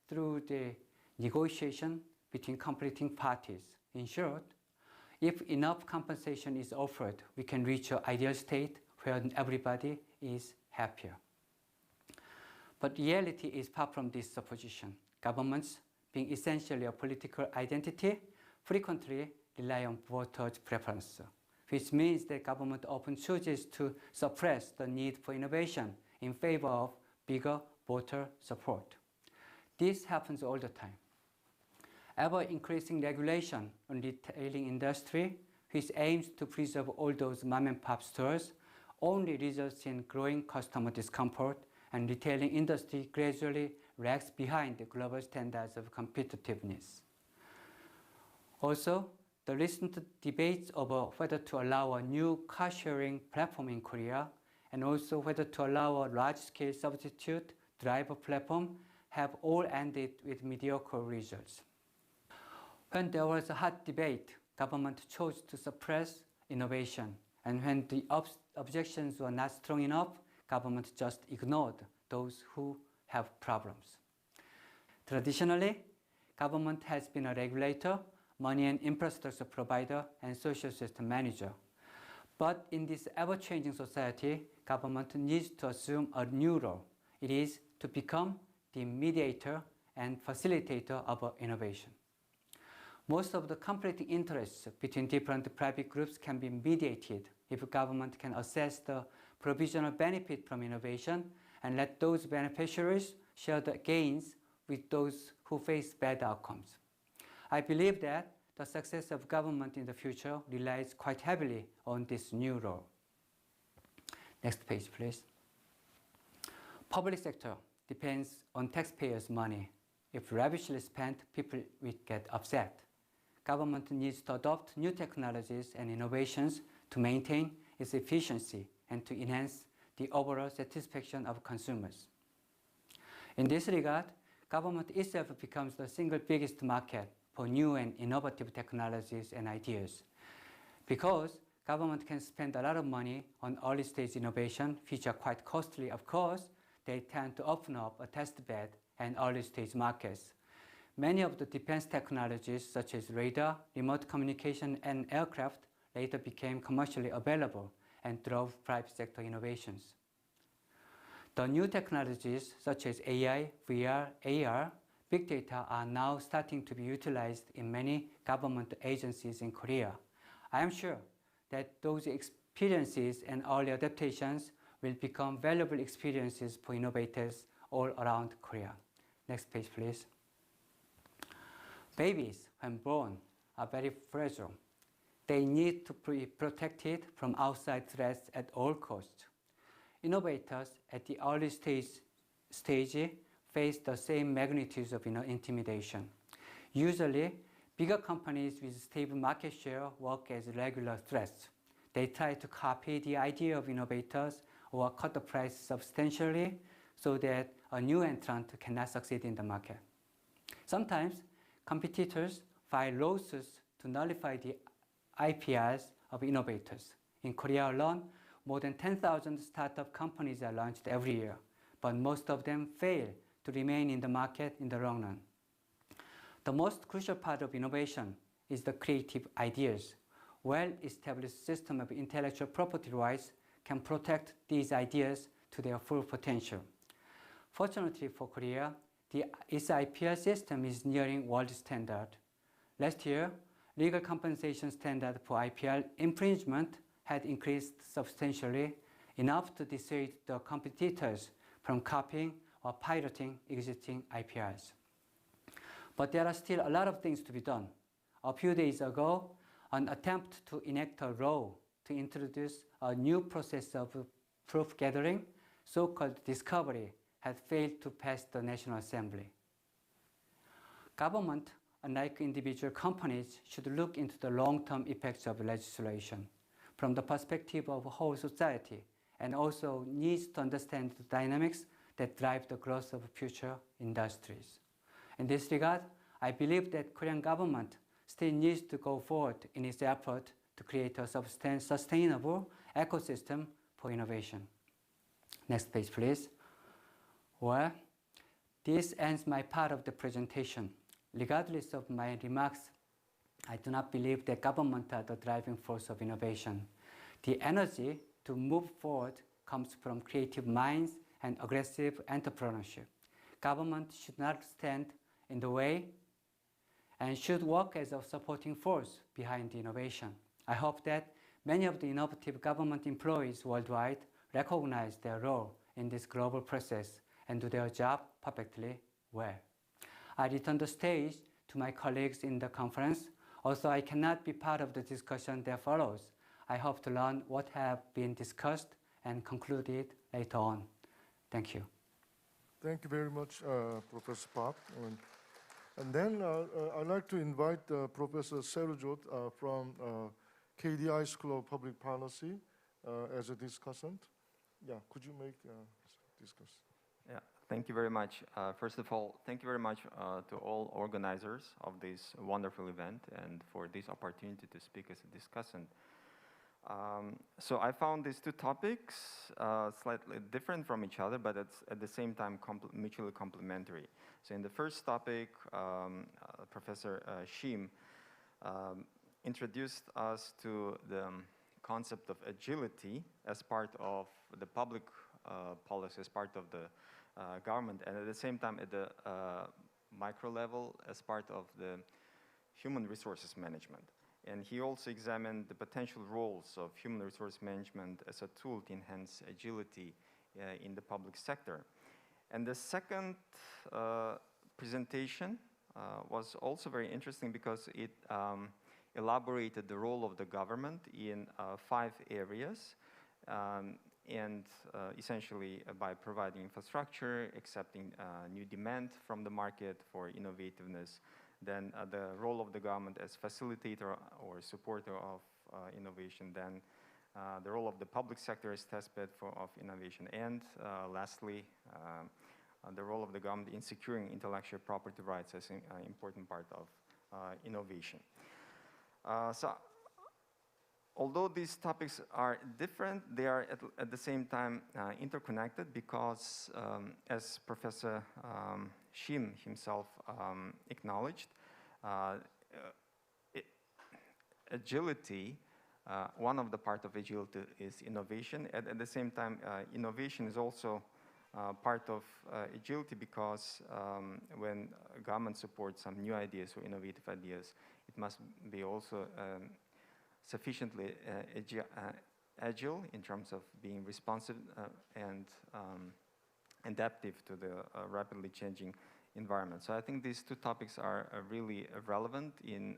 through the negotiation between conflicting parties. In short, if enough compensation is offered, we can reach an ideal state where everybody is happier. But reality is far from this supposition. Governments, being essentially a political identity, frequently rely on voters' preference, which means that government often chooses to suppress the need for innovation in favor of bigger voter support. This happens all the time. Ever-increasing regulation on retailing industry, which aims to preserve all those mom-and-pop stores, only results in growing customer discomfort, and retailing industry gradually lags behind the global standards of competitiveness. Also, the recent debates over whether to allow a new car-sharing platform in Korea and also whether to allow a large-scale substitute driver platform have all ended with mediocre results. When there was a hot debate, government chose to suppress innovation, and when the objections were not strong enough, government just ignored those who have problems. Traditionally, government has been a regulator, money and infrastructure provider, and social system manager. But in this ever-changing society, government needs to assume a new role. It is to become the mediator and facilitator of innovation. Most of the conflicting interests between different private groups can be mediated if government can assess the provisional benefit from innovation and let those beneficiaries share the gains with those who face bad outcomes. I believe that the success of government in the future relies quite heavily on this new role. Next page, please. Public sector depends on taxpayers' money. If lavishly spent, people will get upset. government needs to adopt new technologies and innovations to maintain its efficiency and to enhance the overall satisfaction of consumers. In this regard, government itself becomes the single biggest market for new and innovative technologies and ideas. Because government can spend a lot of money on early stage innovation, which are quite costly, of course, they tend to open up a test bed and early stage markets. Many of the defense technologies, such as radar, remote communication, and aircraft, later became commercially available and drove private sector innovations. The new technologies, such as AI, VR, AR, big data, are now starting to be utilized in many government agencies in Korea. I am sure that those experiences and early adaptations will become valuable experiences for innovators all around Korea. Next page, please. Babies, when born, are very fragile. They need to be protected from outside threats at all costs. Innovators at the early stage face the same magnitudes of intimidation. Usually, bigger companies with stable market share work as regular threats. They try to copy the idea of innovators or cut the price substantially so that a new entrant cannot succeed in the market. Sometimes, competitors file lawsuits to nullify the IPRs of innovators. In Korea alone, more than 10,000 startup companies are launched every year, but most of them fail to remain in the market in the long run. The most crucial part of innovation is the creative ideas. Well-established system of intellectual property rights can protect these ideas to their full potential. Fortunately for Korea, its IPR system is nearing world standard. Last year, legal compensation standard for IPR infringement had increased substantially, enough to dissuade the competitors from copying or pirating existing IPRs. But there are still a lot of things to be done. A few days ago, an attempt to enact a law to introduce a new process of proof gathering, so-called discovery, had failed to pass the National Assembly. Government, unlike individual companies, should look into the long-term effects of legislation from the perspective of whole society, and also needs to understand the dynamics that drive the growth of future industries. In this regard, I believe that Korean government still needs to go forward in its effort to create a sustainable ecosystem for innovation. Next page, please. Well, this ends my part of the presentation. Regardless of my remarks, I do not believe that government are the driving force of innovation. The energy to move forward comes from creative minds and aggressive entrepreneurship. Government should not stand in the way and should work as a supporting force behind the innovation. I hope that many of the innovative government employees worldwide recognize their role in this global process and do their job perfectly well. I return the stage to my colleagues in the conference. Also, I cannot be part of the discussion that follows. I hope to learn what have been discussed and concluded later on. Thank you. Thank you very much, Professor Park. And then I'd like to invite Professor Serujot from KDI School of Public Policy as a discussant. Yeah, could you make discuss? Yeah, thank you very much. First of all, thank you very much to all organizers of this wonderful event and for this opportunity to speak as a discussant. So I found these two topics slightly different from each other, but it's at the same time mutually complementary. So in the first topic, Professor Shim introduced us to the concept of agility as part of the public policy, as part of the government, and at the same time at the micro level as part of the human resources management. And he also examined the potential roles of human resource management as a tool to enhance agility in the public sector. And the second presentation was also very interesting because it elaborated the role of the government in 5 areas, and essentially by providing infrastructure, accepting new demand from the market for innovativeness, then the role of the government as facilitator or supporter of innovation, then the role of the public sector as testbed of innovation, and lastly, the role of the government in securing intellectual property rights as an important part of innovation. So, although these topics are different, they are at the same time interconnected because, as Professor Shim himself acknowledged, agility, one of the parts of agility is innovation. At the same time, innovation is also part of agility because when government supports some new ideas or innovative ideas, it must be also sufficiently agile in terms of being responsive and adaptive to the rapidly changing environment. So I think these two topics are really relevant in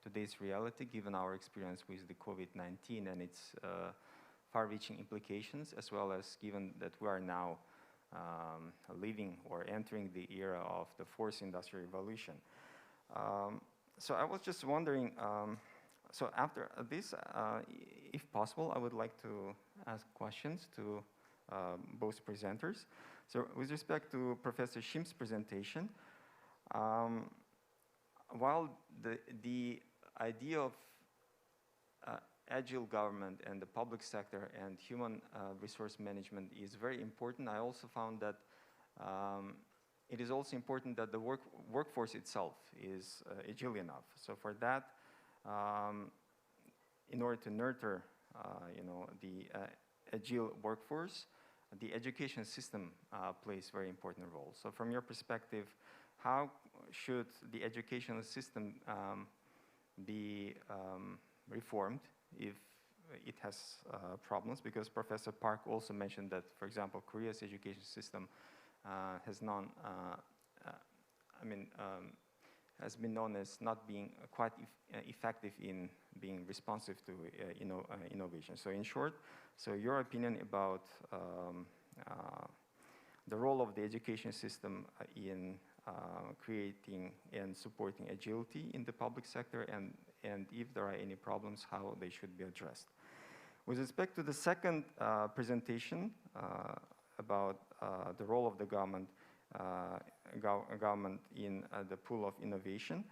today's reality, given our experience with the COVID-19 and its far-reaching implications, as well as given that we are now living or entering the era of the fourth industrial revolution. So I was just wondering, so after this, if possible, I would like to ask questions to both presenters. So with respect to Professor Shim's presentation, while the idea of agile government and the public sector and human resource management is very important, I also found that it is also important that the workforce itself is agile enough. So for that, in order to nurture the agile workforce, the education system plays a very important role. So from your perspective, how should the educational system be reformed if it has problems? Because Professor Park also mentioned that, for example, Korea's education system has has been known as not being quite effective in being responsive to innovation. So in short, so your opinion about the role of the education system in creating and supporting agility in the public sector, and if there are any problems, how they should be addressed. With respect to the second presentation about the role of the government in the pool of innovation.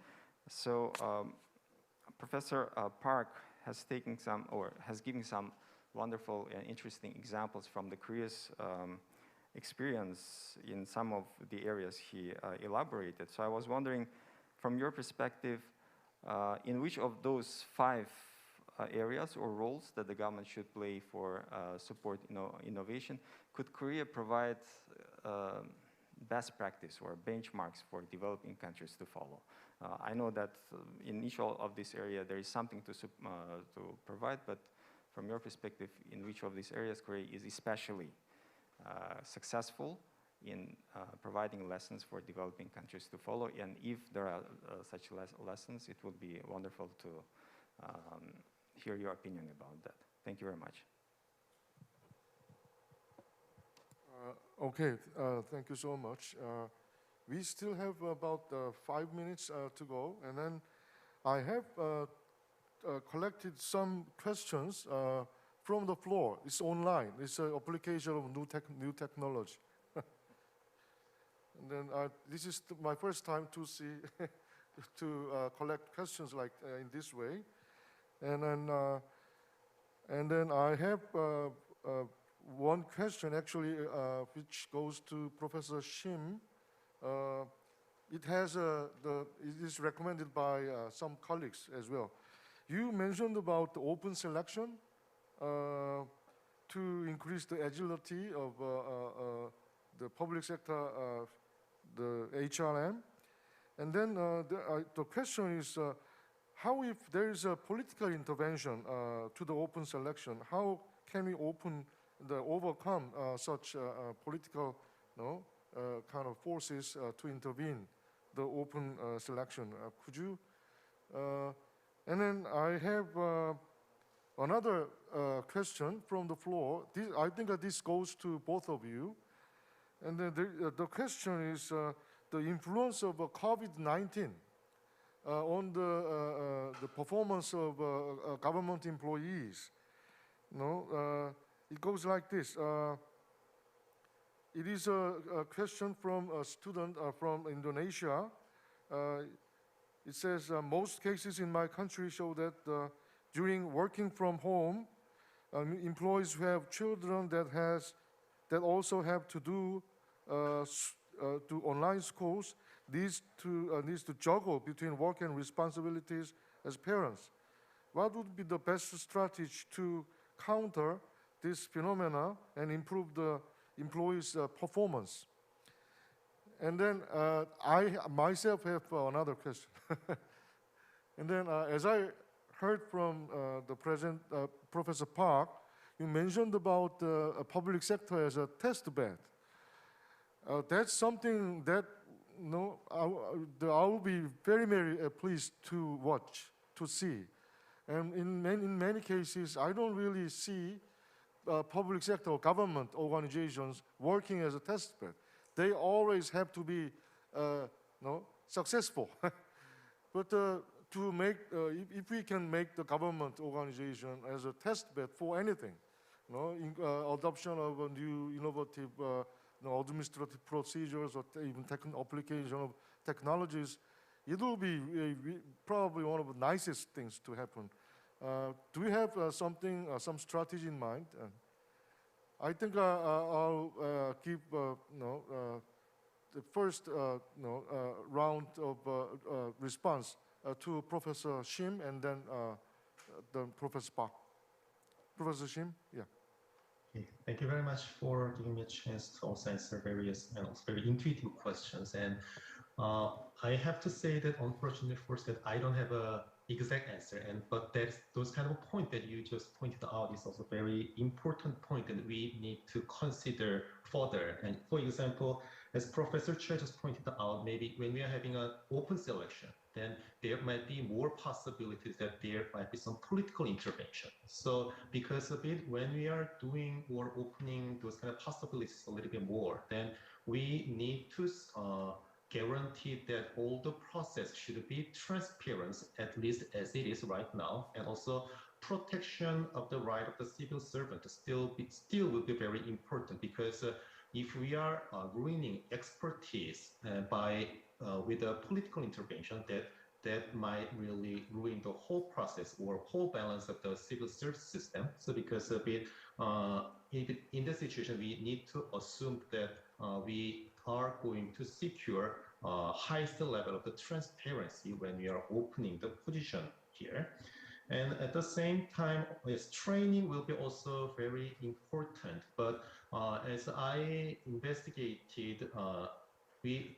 So Professor Park has taken some, or has given some wonderful and interesting examples from the Korea's experience in some of the areas he elaborated. So I was wondering, from your perspective, in which of those 5 areas or roles that the government should play for support innovation, could Korea provide best practice or benchmarks for developing countries to follow? I know that in each of this area there is something to provide, but from your perspective, in which of these areas Korea is especially successful in providing lessons for developing countries to follow, and if there are such lessons, it would be wonderful to hear your opinion about that. Thank you very much. Okay, thank you so much. We still have about 5 minutes to go, and then I have collected some questions from the floor. It's online. It's an application of new technology. And then this is my first time to see to collect questions like in this way, and then I have one question actually, which goes to Professor Shim. It is recommended by some colleagues as well. You mentioned about the open selection to increase the agility of the public sector, the HRM. And then the question is, how if there is a political intervention to the open selection, how can we overcome such political kind of forces to intervene the open selection? Could you? And then I have another question from the floor. I think that this goes to both of you. And then the question is, the influence of COVID-19 on the performance of government employees. It goes like this. It is a question from a student from Indonesia. It says, most cases in my country show that during working from home, employees who have children that also have to do online schools needs to juggle between work and responsibilities as parents. What would be the best strategy to counter this phenomena and improve the employees' performance? And then I myself have another question. And then as I heard from the President, Professor Park, you mentioned about the public sector as a test bed. That's something that I will be very, very pleased to watch, to see. And in many cases, I don't really see public sector or government organizations working as a test bed. They always have to be successful. But to make, if we can make the government organization as a test bed for anything, adoption of a new innovative administrative procedures or even application of technologies, it will be probably one of the nicest things to happen. Do we have some strategy in mind? I think I'll give the first round of response to Professor Shim and then the Professor Park. Professor Shim, yeah. Okay. Thank you very much for giving me a chance to also answer various and also very intuitive questions. And I have to say that unfortunately, first, that I don't have a exact answer, but those kind of point that you just pointed out is also very important point that we need to consider further. And for example, as Professor Choi just pointed out, maybe when we are having an open selection, then there might be more possibilities that there might be some political intervention. So because of it, when we are doing or opening those kind of possibilities a little bit more, then we need to guarantee that all the process should be transparent, at least as it is right now, and also protection of the right of the civil servant still will be very important, because if we are ruining expertise with a political intervention, that might really ruin the whole process or whole balance of the civil service system. So because of it, in this situation, we need to assume that we are going to secure highest level of the transparency when we are opening the position here. And at the same time, yes, training will be also very important. But as I investigated,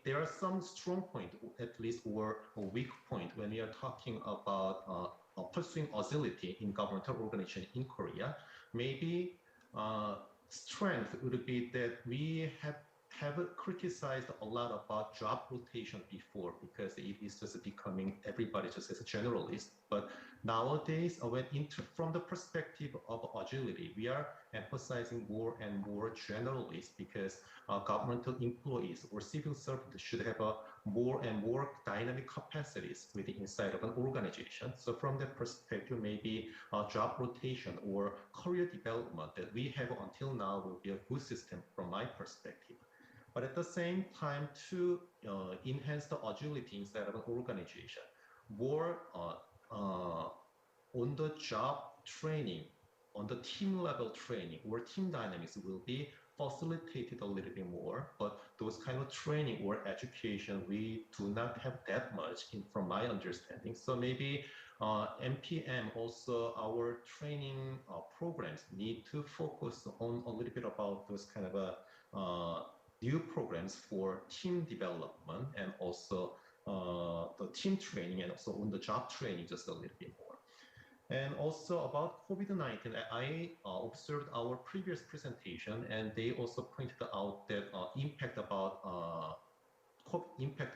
there are some strong point, at least, or a weak point when we are talking about pursuing agility in governmental organization in Korea. Maybe strength would be that we have criticized a lot about job rotation before, because it is just becoming everybody just as a generalist. But nowadays, from the perspective of agility, we are emphasizing more and more generalists, because governmental employees or civil servants should have more and more dynamic capacities within inside of an organization. So from that perspective, maybe job rotation or career development that we have until now will be a good system from my perspective. But at the same time, to enhance the agility inside of an organization, more on-the-job training, on the team level training or team dynamics will be facilitated a little bit more. But those kind of training or education, we do not have that much from my understanding. So maybe MPM, also our training programs need to focus on a little bit about those kind of new programs for team development, and also the team training, and also on the job training just a little bit more. And also about COVID-19, I observed our previous presentation, and they also pointed out that impact of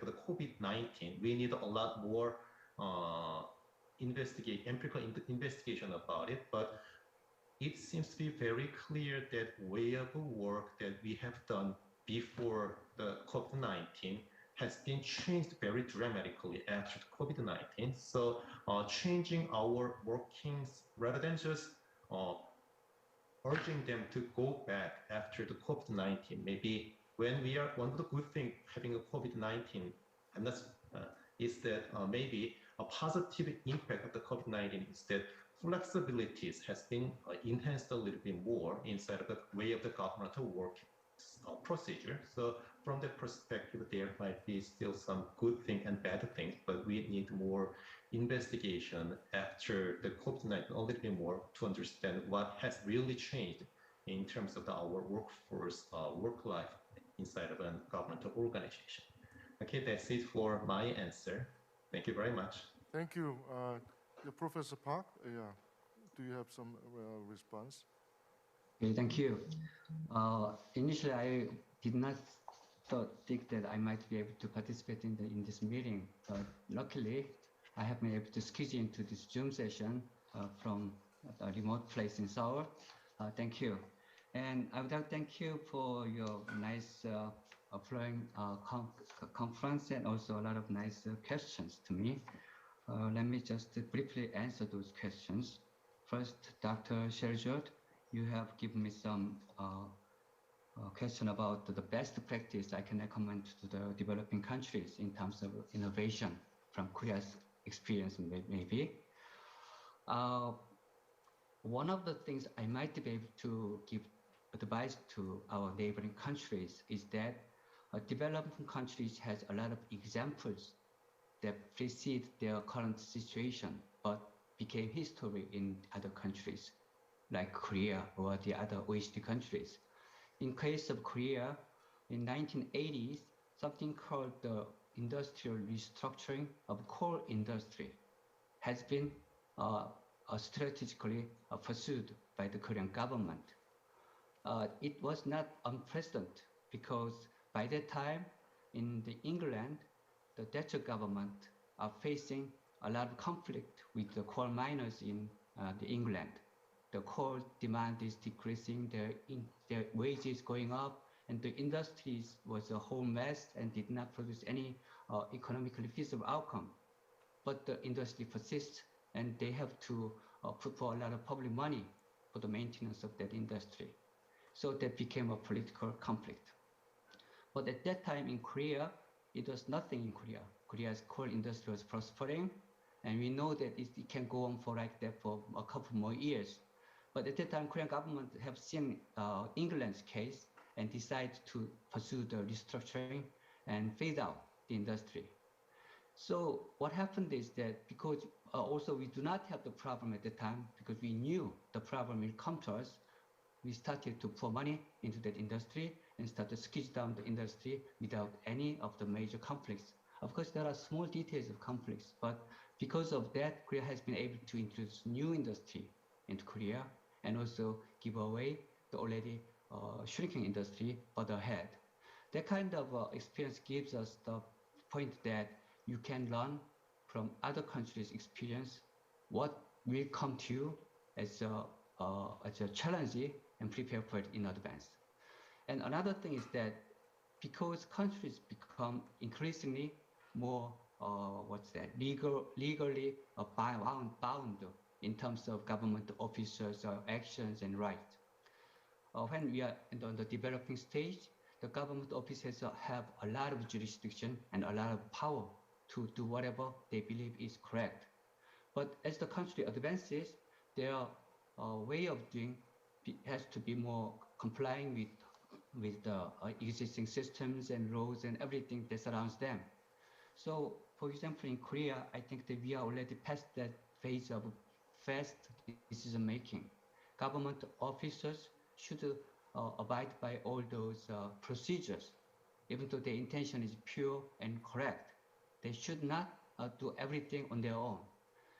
the COVID-19, we need a lot more empirical investigation about it. But it seems to be very clear that way of work that we have done before the COVID-19 has been changed very dramatically after COVID-19. So changing our workings rather than just urging them to go back after the COVID-19. Maybe when we are, one of the good things having a COVID-19, I'm not, is that maybe a positive impact of the COVID-19 is that flexibilities has been enhanced a little bit more inside of the way of the governmental work procedure. So from that perspective, there might be still some good things and bad things, but we need more investigation after the COVID-19 a little bit more to understand what has really changed in terms of our workforce, work life inside of a governmental organization. Okay, that's it for my answer. Thank you very much. Thank you. Professor Park, do you have some response? Okay, thank you. Initially, I did not think that I might be able to participate in this meeting, but luckily, I have been able to squeeze into this Zoom session from a remote place in Seoul. Thank you. And I would like to thank you for your nice flowing conference and also a lot of nice questions to me. Let me just briefly answer those questions. First, Dr. Sherzod, you have given me some question about the best practice I can recommend to the developing countries in terms of innovation from Korea's experience, maybe. One of the things I might be able to give advice to our neighboring countries is that developing countries has a lot of examples that precede their current situation, but became history in other countries, like Korea or the other OECD countries. In case of Korea, in 1980s, something called the industrial restructuring of core industry has been strategically pursued by the Korean government. It was not unprecedented because by that time in England, the Thatcher government are facing a lot of conflict with the coal miners in England. The coal demand is decreasing, their wages going up, and the industries was a whole mess and did not produce any economically feasible outcome. But the industry persists, and they have to put for a lot of public money for the maintenance of that industry. So that became a political conflict. But at that time in Korea, it was nothing in Korea. Korea's coal industry was prospering, and we know that it can go on for like that for a couple more years. But at that time, Korean government have seen England's case and decided to pursue the restructuring and phase out the industry. So what happened is that because also we do not have the problem at the time, because we knew the problem will come to us, we started to pour money into that industry and started to squeeze down the industry without any of the major conflicts. Of course, there are small details of conflicts, but because of that, Korea has been able to introduce new industry into Korea and also give away the already shrinking industry further ahead. That kind of experience gives us the point that you can learn from other countries' experience what will come to you as a challenge and prepare for it in advance. And another thing is that because countries become increasingly more legally bound in terms of government officers' actions and rights. When we are on the developing stage, the government officers have a lot of jurisdiction and a lot of power to do whatever they believe is correct. But as the country advances, their way of doing has to be more complying with the existing systems and laws and everything that surrounds them. So, for example, in Korea, I think that we are already past that phase of fast decision making. Government officers should abide by all those procedures, even though their intention is pure and correct. They should not do everything on their own.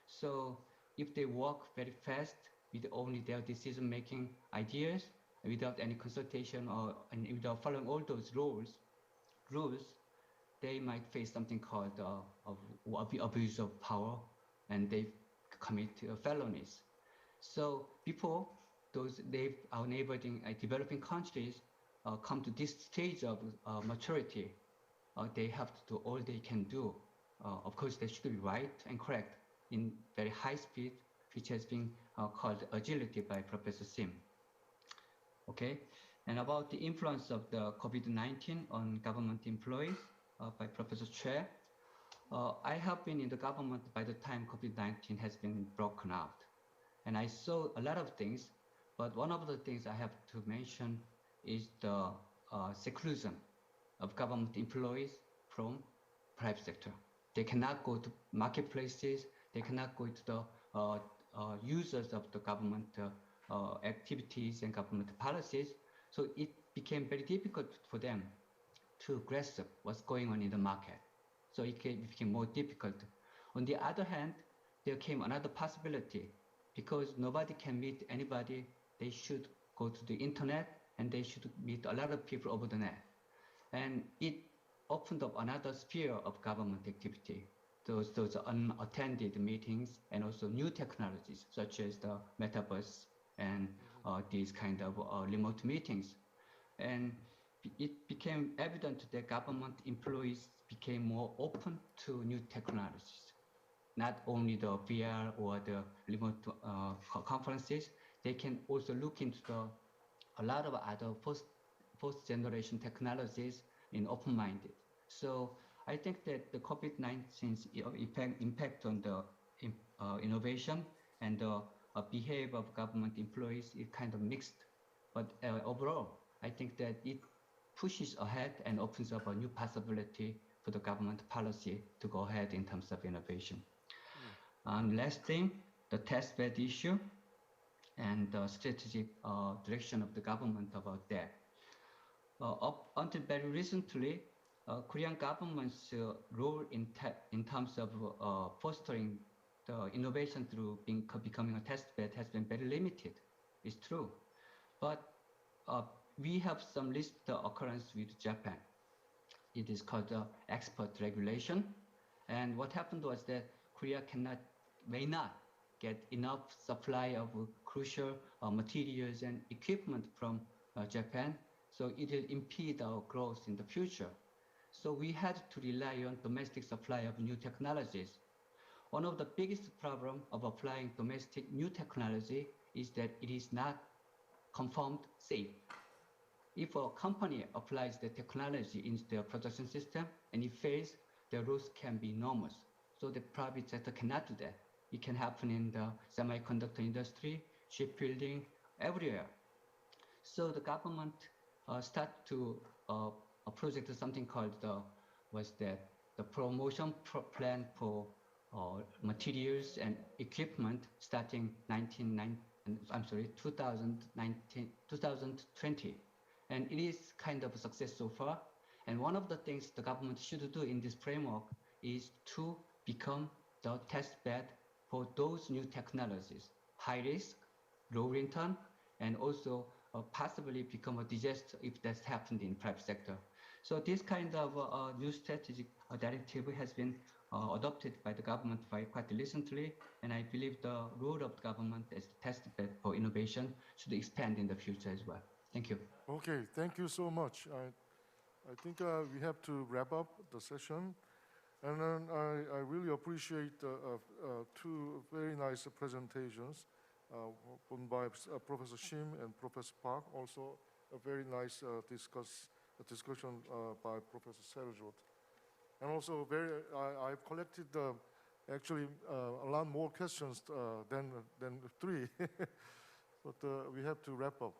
So if they work very fast with only their decision-making ideas, without any consultation and without following all those rules, they might face something called abuse of power, and they commit felonies. So before our neighboring developing countries come to this stage of maturity, they have to do all they can do. Of course, they should be right and correct in very high speed, which has been called agility by Professor Sim. Okay, and about the influence of the COVID-19 on government employees by Professor Choi. I have been in the government by the time COVID-19 has been broken out. And I saw a lot of things, but one of the things I have to mention is the seclusion of government employees from private sector. They cannot go to marketplaces, they cannot go to the users of the government activities and government policies. So it became very difficult for them to grasp what's going on in the market. So it became more difficult. On the other hand, there came another possibility. Because nobody can meet anybody, they should go to the internet and they should meet a lot of people over the net. And it opened up another sphere of government activity. Those unattended meetings and also new technologies such as the metaverse and these kind of remote meetings. And it became evident that government employees became more open to new technologies. Not only the VR or the remote conferences, they can also look into a lot of other post-generation technologies in open-minded. So I think that the COVID-19's impact on the innovation and the behavior of government employees is kind of mixed. But overall, I think that it pushes ahead and opens up a new possibility for the government policy to go ahead in terms of innovation. Last thing, the test bed issue and the strategic direction of the government about that. Up until very recently, Korean government's role in terms of fostering the innovation through becoming a test bed has been very limited. It's true. But we have some list occurrence with Japan. It is called the export regulation. And what happened was that Korea may not get enough supply of crucial materials and equipment from Japan, so it will impede our growth in the future. So we had to rely on domestic supply of new technologies. One of the biggest problems of applying domestic new technology is that it is not confirmed safe. If a company applies the technology into their production system and it fails, the loss can be enormous. So the private sector cannot do that. It can happen in the semiconductor industry, shipbuilding, everywhere. So the government started to a project, something called the promotion plan for materials and equipment starting 2020. And it is kind of a success so far. And one of the things the government should do in this framework is to become the test bed for those new technologies, high risk, low return, and also possibly become a disaster if that's happened in private sector. So this kind of new strategic directive has been adopted by the government quite recently, and I believe the role of the government as the test bed for innovation should expand in the future as well. Thank you. Okay, thank you so much. I think we have to wrap up the session. And then I really appreciate two very nice presentations by Professor Shim and Professor Park. Also, a very nice discussion by Professor Serjot. And also, I've collected actually a lot more questions than three, but we have to wrap up.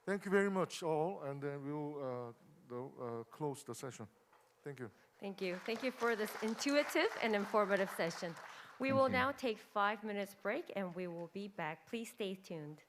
Thank you very much, all, and then we'll close the session. Thank you. Thank you. Thank you for this intuitive and informative session. We will now take 5 minutes break and we will be back. Please stay tuned.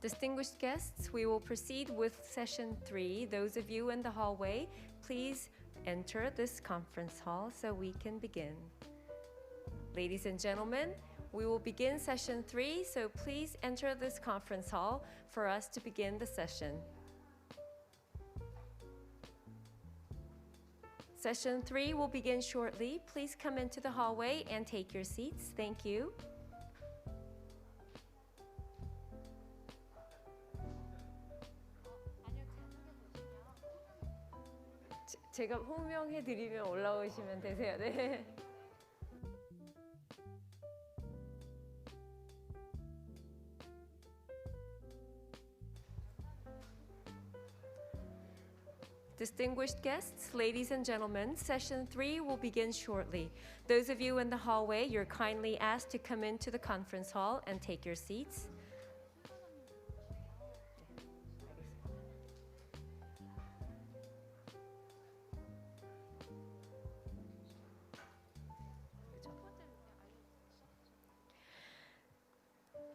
Distinguished guests, we will proceed with session 3. Those of you in the hallway, please enter this conference hall so we can begin. Ladies and gentlemen, we will begin session 3, so please enter this conference hall for us to begin the session. Session 3 will begin shortly. Please come into the hallway and take your seats. Thank you. 제가 호명해 드리면 올라오시면 되세요. 네. Distinguished guests, ladies and gentlemen, session 3 will begin shortly. Those of you in the hallway, you're kindly asked to come into the conference hall and take your seats.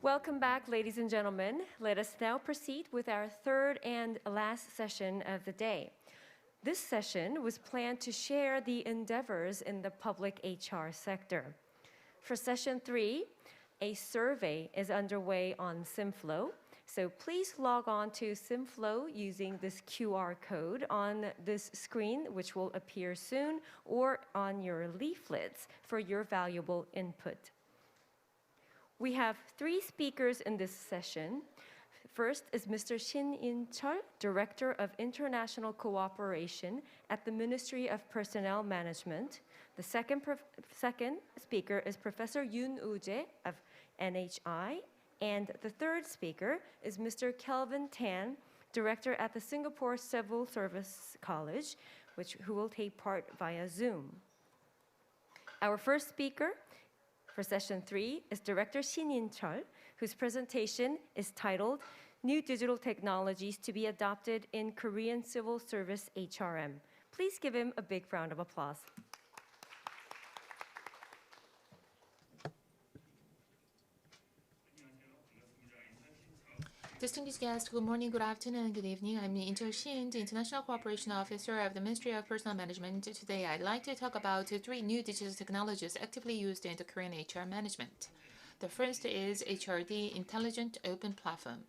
Welcome back, ladies and gentlemen. Let us now proceed with our third and last session of the day. This session was planned to share the endeavors in the public HR sector. For session 3, a survey is underway on Symflow, so please log on to Symflow using this QR code on this screen, which will appear soon, or on your leaflets for your valuable input. We have 3 speakers in this session. First is Mr. Shin In-chul, Director of International Cooperation at the Ministry of Personnel Management. The second speaker is Professor Yoon Woo-jae of NHI. And the third speaker is Mr. Kelvin Tan, Director at the Singapore Civil Service College, who will take part via Zoom. Our first speaker for session 3 is Director Shin In-chul, whose presentation is titled New Digital Technologies to be Adopted in Korean Civil Service HRM. Please give him a big round of applause. Distinguished guests, good morning, good afternoon, and good evening. I'm Inter Shin, the International Cooperation Officer of the Ministry of Personnel Management. Today, I'd like to talk about 3 new digital technologies actively used in the Korean HR management. The first is HRD, Intelligent Open Platform.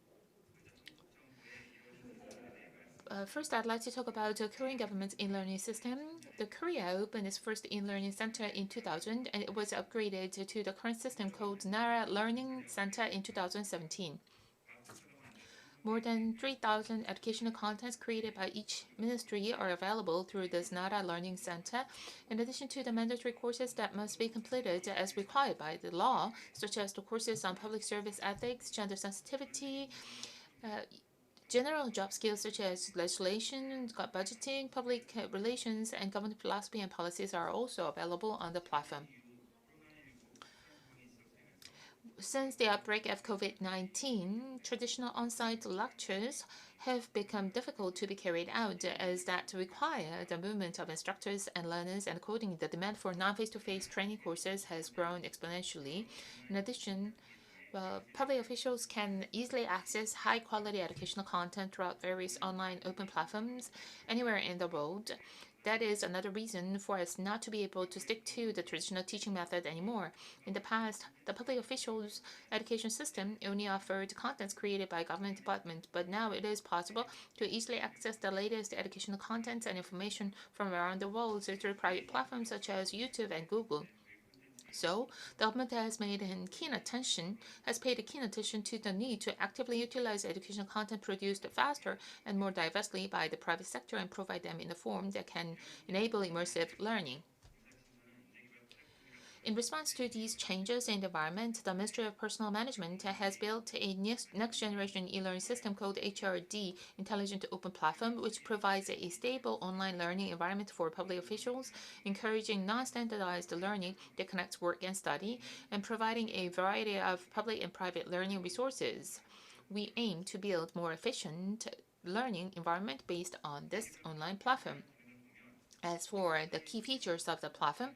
First, I'd like to talk about the Korean government's e-learning system. The Korea opened its first e-learning center in 2000, and it was upgraded to the current system called Nara Learning Center in 2017. More than 3,000 educational contents created by each ministry are available through this NARA Learning Center, in addition to the mandatory courses that must be completed as required by the law, such as the courses on public service ethics, gender sensitivity, general job skills such as legislation, budgeting, public relations, and government philosophy and policies are also available on the platform. Since the outbreak of COVID-19, traditional on-site lectures have become difficult to be carried out as that require the movement of instructors and learners, and accordingly, the demand for non-face-to-face training courses has grown exponentially. In addition, public officials can easily access high-quality educational content throughout various online open platforms anywhere in the world. That is another reason for us not to be able to stick to the traditional teaching method anymore. In the past, the public officials' education system only offered contents created by government departments, but now it is possible to easily access the latest educational contents and information from around the world through private platforms such as YouTube and Google. So, the government has paid keen attention to the need to actively utilize educational content produced faster and more diversely by the private sector and provide them in a form that can enable immersive learning. In response to these changes in the environment, the Ministry of Personnel Management has built a next-generation e-learning system called HRD, Intelligent Open Platform, which provides a stable online learning environment for public officials, encouraging non-standardized learning that connects work and study, and providing a variety of public and private learning resources. We aim to build more efficient learning environment based on this online platform. As for the key features of the platform,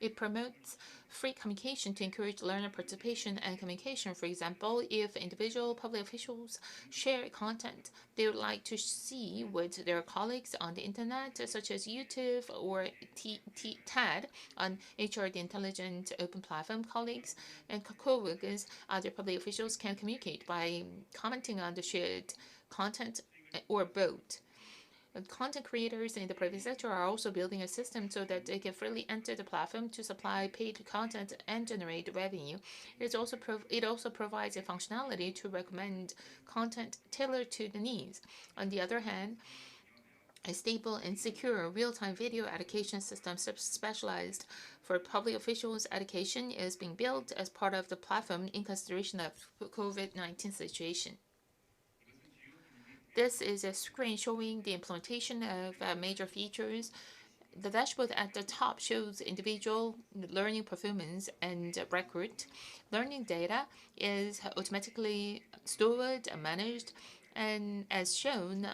it promotes free communication to encourage learner participation and communication. For example, if individual public officials share content they would like to see with their colleagues on the internet, such as YouTube or TED on HR the Intelligent Open Platform, colleagues and co-workers, other public officials can communicate by commenting on the shared content or both. Content creators in the private sector are also building a system so that they can freely enter the platform to supply paid content and generate revenue. It also provides a functionality to recommend content tailored to the needs. On the other hand, a stable and secure real-time video education system specialized for public officials' education is being built as part of the platform in consideration of COVID-19 situation. This is a screen showing the implementation of major features. The dashboard at the top shows individual learning performance and record. Learning data is automatically stored and managed, and as shown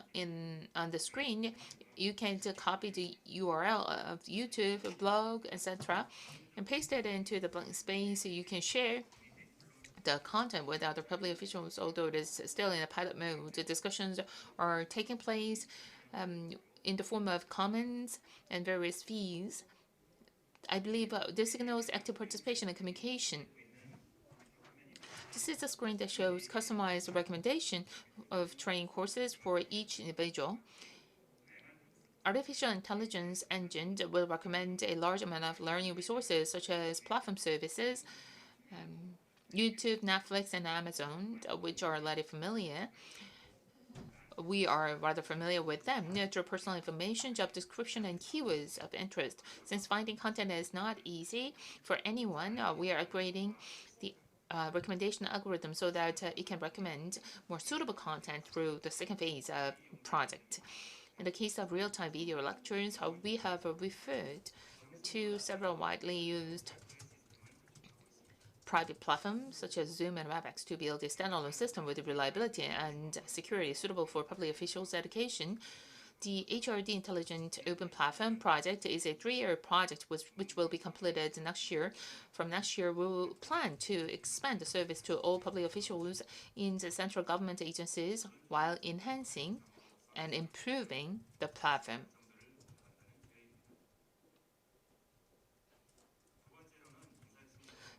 on the screen, you can copy the URL of YouTube, a blog, etc., and paste it into the blank space. You can share the content with other public officials, although it is still in a pilot mode. The discussions are taking place in the form of comments and various fees. I believe this signals active participation and communication. This is a screen that shows customized recommendation of training courses for each individual. Artificial intelligence engine will recommend a large amount of learning resources, such as platform services, YouTube, Netflix, and Amazon, which are already familiar. We are rather familiar with them through personal information, job description, and keywords of interest. Since finding content is not easy for anyone, we are upgrading the recommendation algorithm so that it can recommend more suitable content through the second phase of project. In the case of real-time video lectures, we have referred to several widely used private platforms such as Zoom and Webex to build a standalone system with reliability and security suitable for public officials' education. The HRD Intelligent Open Platform project is a 3-year project which will be completed next year. From next year, we will plan to expand the service to all public officials in the central government agencies while enhancing and improving the platform.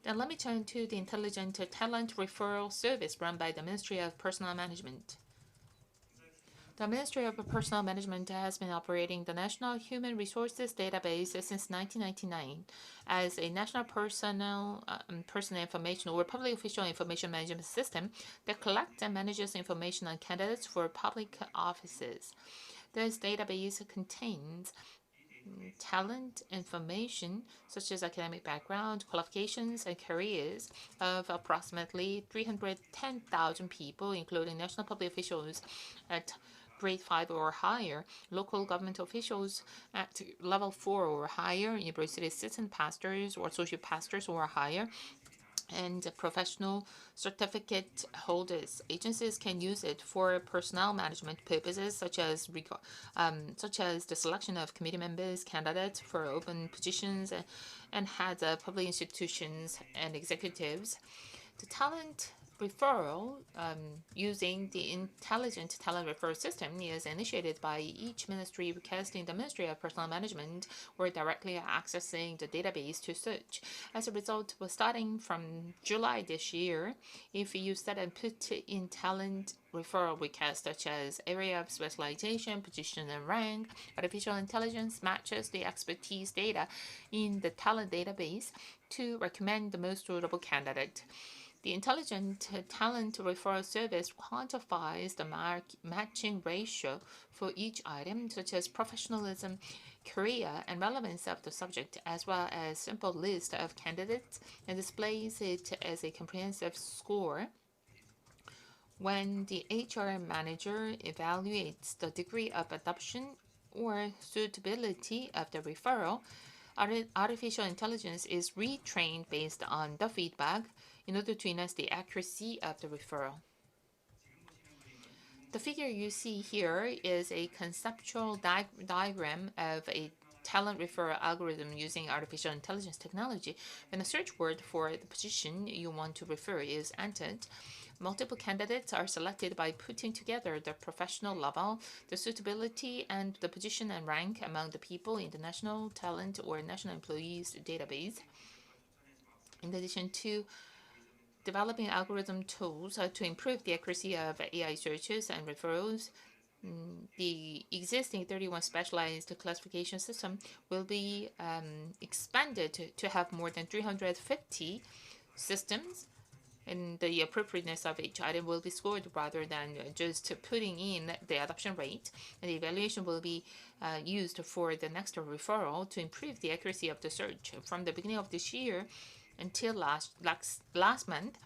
Then let me turn to the Intelligent Talent Referral Service run by the Ministry of Personnel Management. The Ministry of Personnel Management has been operating the National Human Resources Database since 1999 as a national personnel information or public official information management system that collects and manages information on candidates for public offices. This database contains talent information such as academic background, qualifications, and careers of approximately 310,000 people, including national public officials at grade 5 or higher, local government officials at level 4 or higher, university assistant pastors or associate pastors or higher, and professional certificate holders. Agencies can use it for personnel management purposes, such as the selection of committee members, candidates for open positions, and heads of public institutions and executives. The talent referral using the Intelligent Talent Referral System is initiated by each ministry requesting the Ministry of Personnel Management or directly accessing the database to search. As a result, starting from July this year, if you set and put in talent referral requests such as area of specialization, position, and rank, artificial intelligence matches the expertise data in the talent database to recommend the most suitable candidate. The Intelligent Talent Referral Service quantifies the matching ratio for each item, such as professionalism, career, and relevance of the subject, as well as a simple list of candidates, and displays it as a comprehensive score. When the HR manager evaluates the degree of adoption or suitability of the referral, artificial intelligence is retrained based on the feedback in order to enhance the accuracy of the referral. The figure you see here is a conceptual diagram of a talent referral algorithm using artificial intelligence technology. When a search word for the position you want to refer is entered, multiple candidates are selected by putting together the professional level, the suitability, and the position and rank among the people in the national talent or national employees database. In addition to developing algorithm tools to improve the accuracy of AI searches and referrals, the existing 31 specialized classification system will be expanded to have more than 350 systems, and the appropriateness of each item will be scored rather than just putting in the adoption rate. And the evaluation will be used for the next referral to improve the accuracy of the search. From the beginning of this year until last month,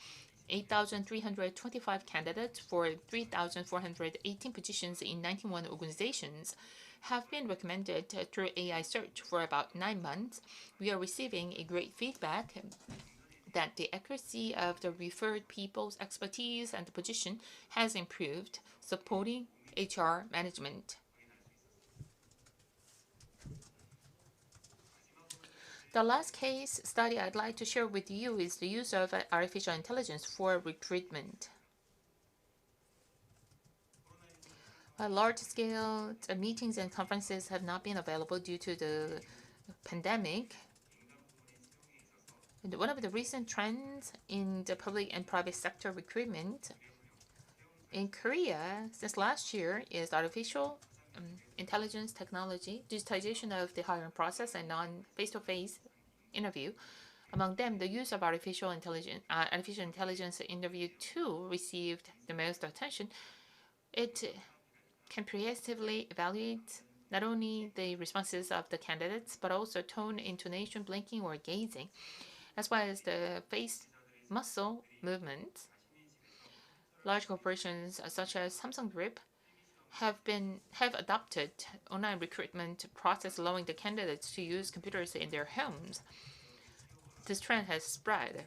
8,325 candidates for 3,418 positions in 91 organizations have been recommended through AI search for about 9 months. We are receiving a great feedback that the accuracy of the referred people's expertise and the position has improved, supporting HR management. The last case study I'd like to share with you is the use of artificial intelligence for recruitment. Large-scale meetings and conferences have not been available due to the pandemic. And one of the recent trends in the public and private sector recruitment in Korea since last year is artificial intelligence technology, digitization of the hiring process, and non-face-to-face interview. Among them, the use of artificial intelligence interview tool received the most attention. It can preemptively evaluate not only the responses of the candidates, but also tone, intonation, blinking, or gazing, as well as the face muscle movements. Large corporations such as Samsung Group have adopted online recruitment process, allowing the candidates to use computers in their homes. This trend has spread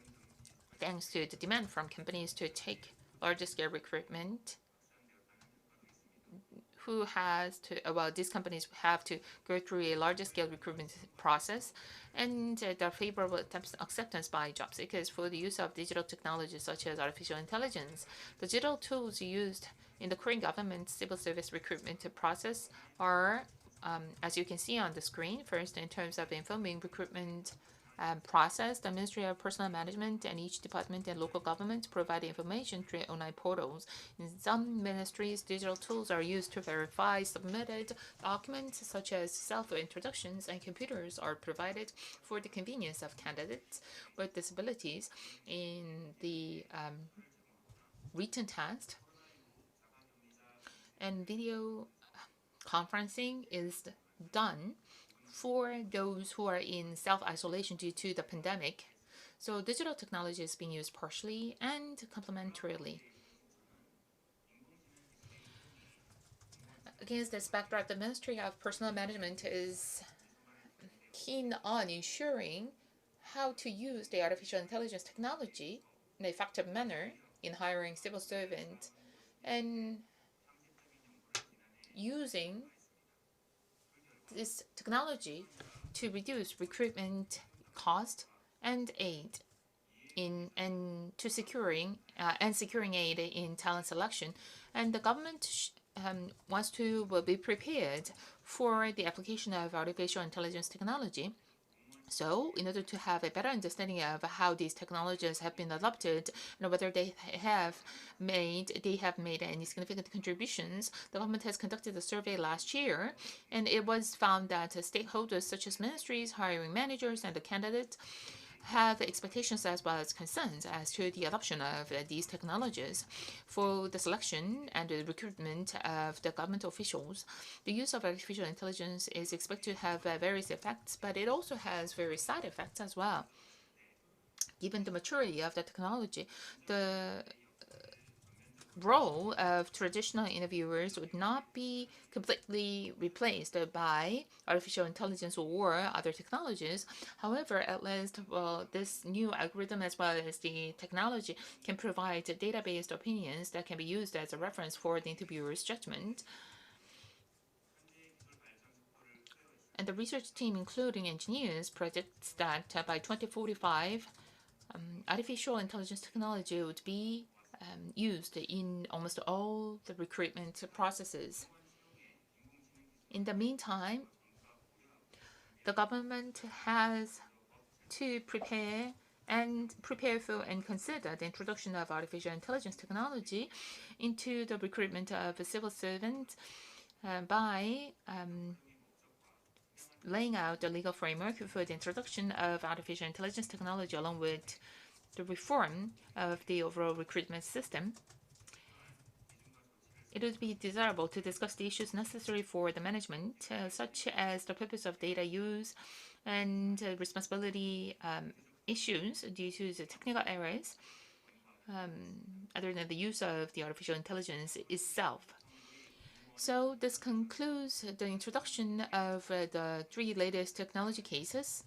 thanks to the demand from companies to take larger scale recruitment. These companies have to go through a larger scale recruitment process, and the favorable acceptance by job seekers for the use of digital technologies such as artificial intelligence. The digital tools used in the Korean government civil service recruitment process are, as you can see on the screen, first in terms of informing recruitment process, the Ministry of Personnel Management and each department and local government provide information through online portals. In some ministries, digital tools are used to verify submitted documents such as self-introductions, and computers are provided for the convenience of candidates with disabilities. In the written test and video conferencing is done for those who are in self-isolation due to the pandemic. So digital technology is being used partially and complementarily. Against this backdrop, the Ministry of Personnel Management is keen on ensuring how to use the artificial intelligence technology in an effective manner in hiring civil servants and using this technology to reduce recruitment cost and aid securing aid in talent selection. And the government wants to be prepared for the application of artificial intelligence technology. So, in order to have a better understanding of how these technologies have been adopted and whether they have made any significant contributions, the government has conducted a survey last year, and it was found that stakeholders such as ministries, hiring managers, and the candidates have expectations as well as concerns as to the adoption of these technologies for the selection and the recruitment of the government officials. The use of artificial intelligence is expected to have various effects, but it also has various side effects as well. Given the maturity of the technology, the role of traditional interviewers would not be completely replaced by artificial intelligence or other technologies. However, at least, this new algorithm as well as the technology can provide data-based opinions that can be used as a reference for the interviewer's judgment. And the research team, including engineers, predicts that by 2045, artificial intelligence technology would be used in almost all the recruitment processes. In the meantime, the government has to prepare for and consider the introduction of artificial intelligence technology into the recruitment of civil servants by laying out the legal framework for the introduction of artificial intelligence technology along with the reform of the overall recruitment system. It would be desirable to discuss the issues necessary for the management, such as the purpose of data use and responsibility issues due to the technical errors, other than the use of the artificial intelligence itself. So this concludes the introduction of the 3 latest technology cases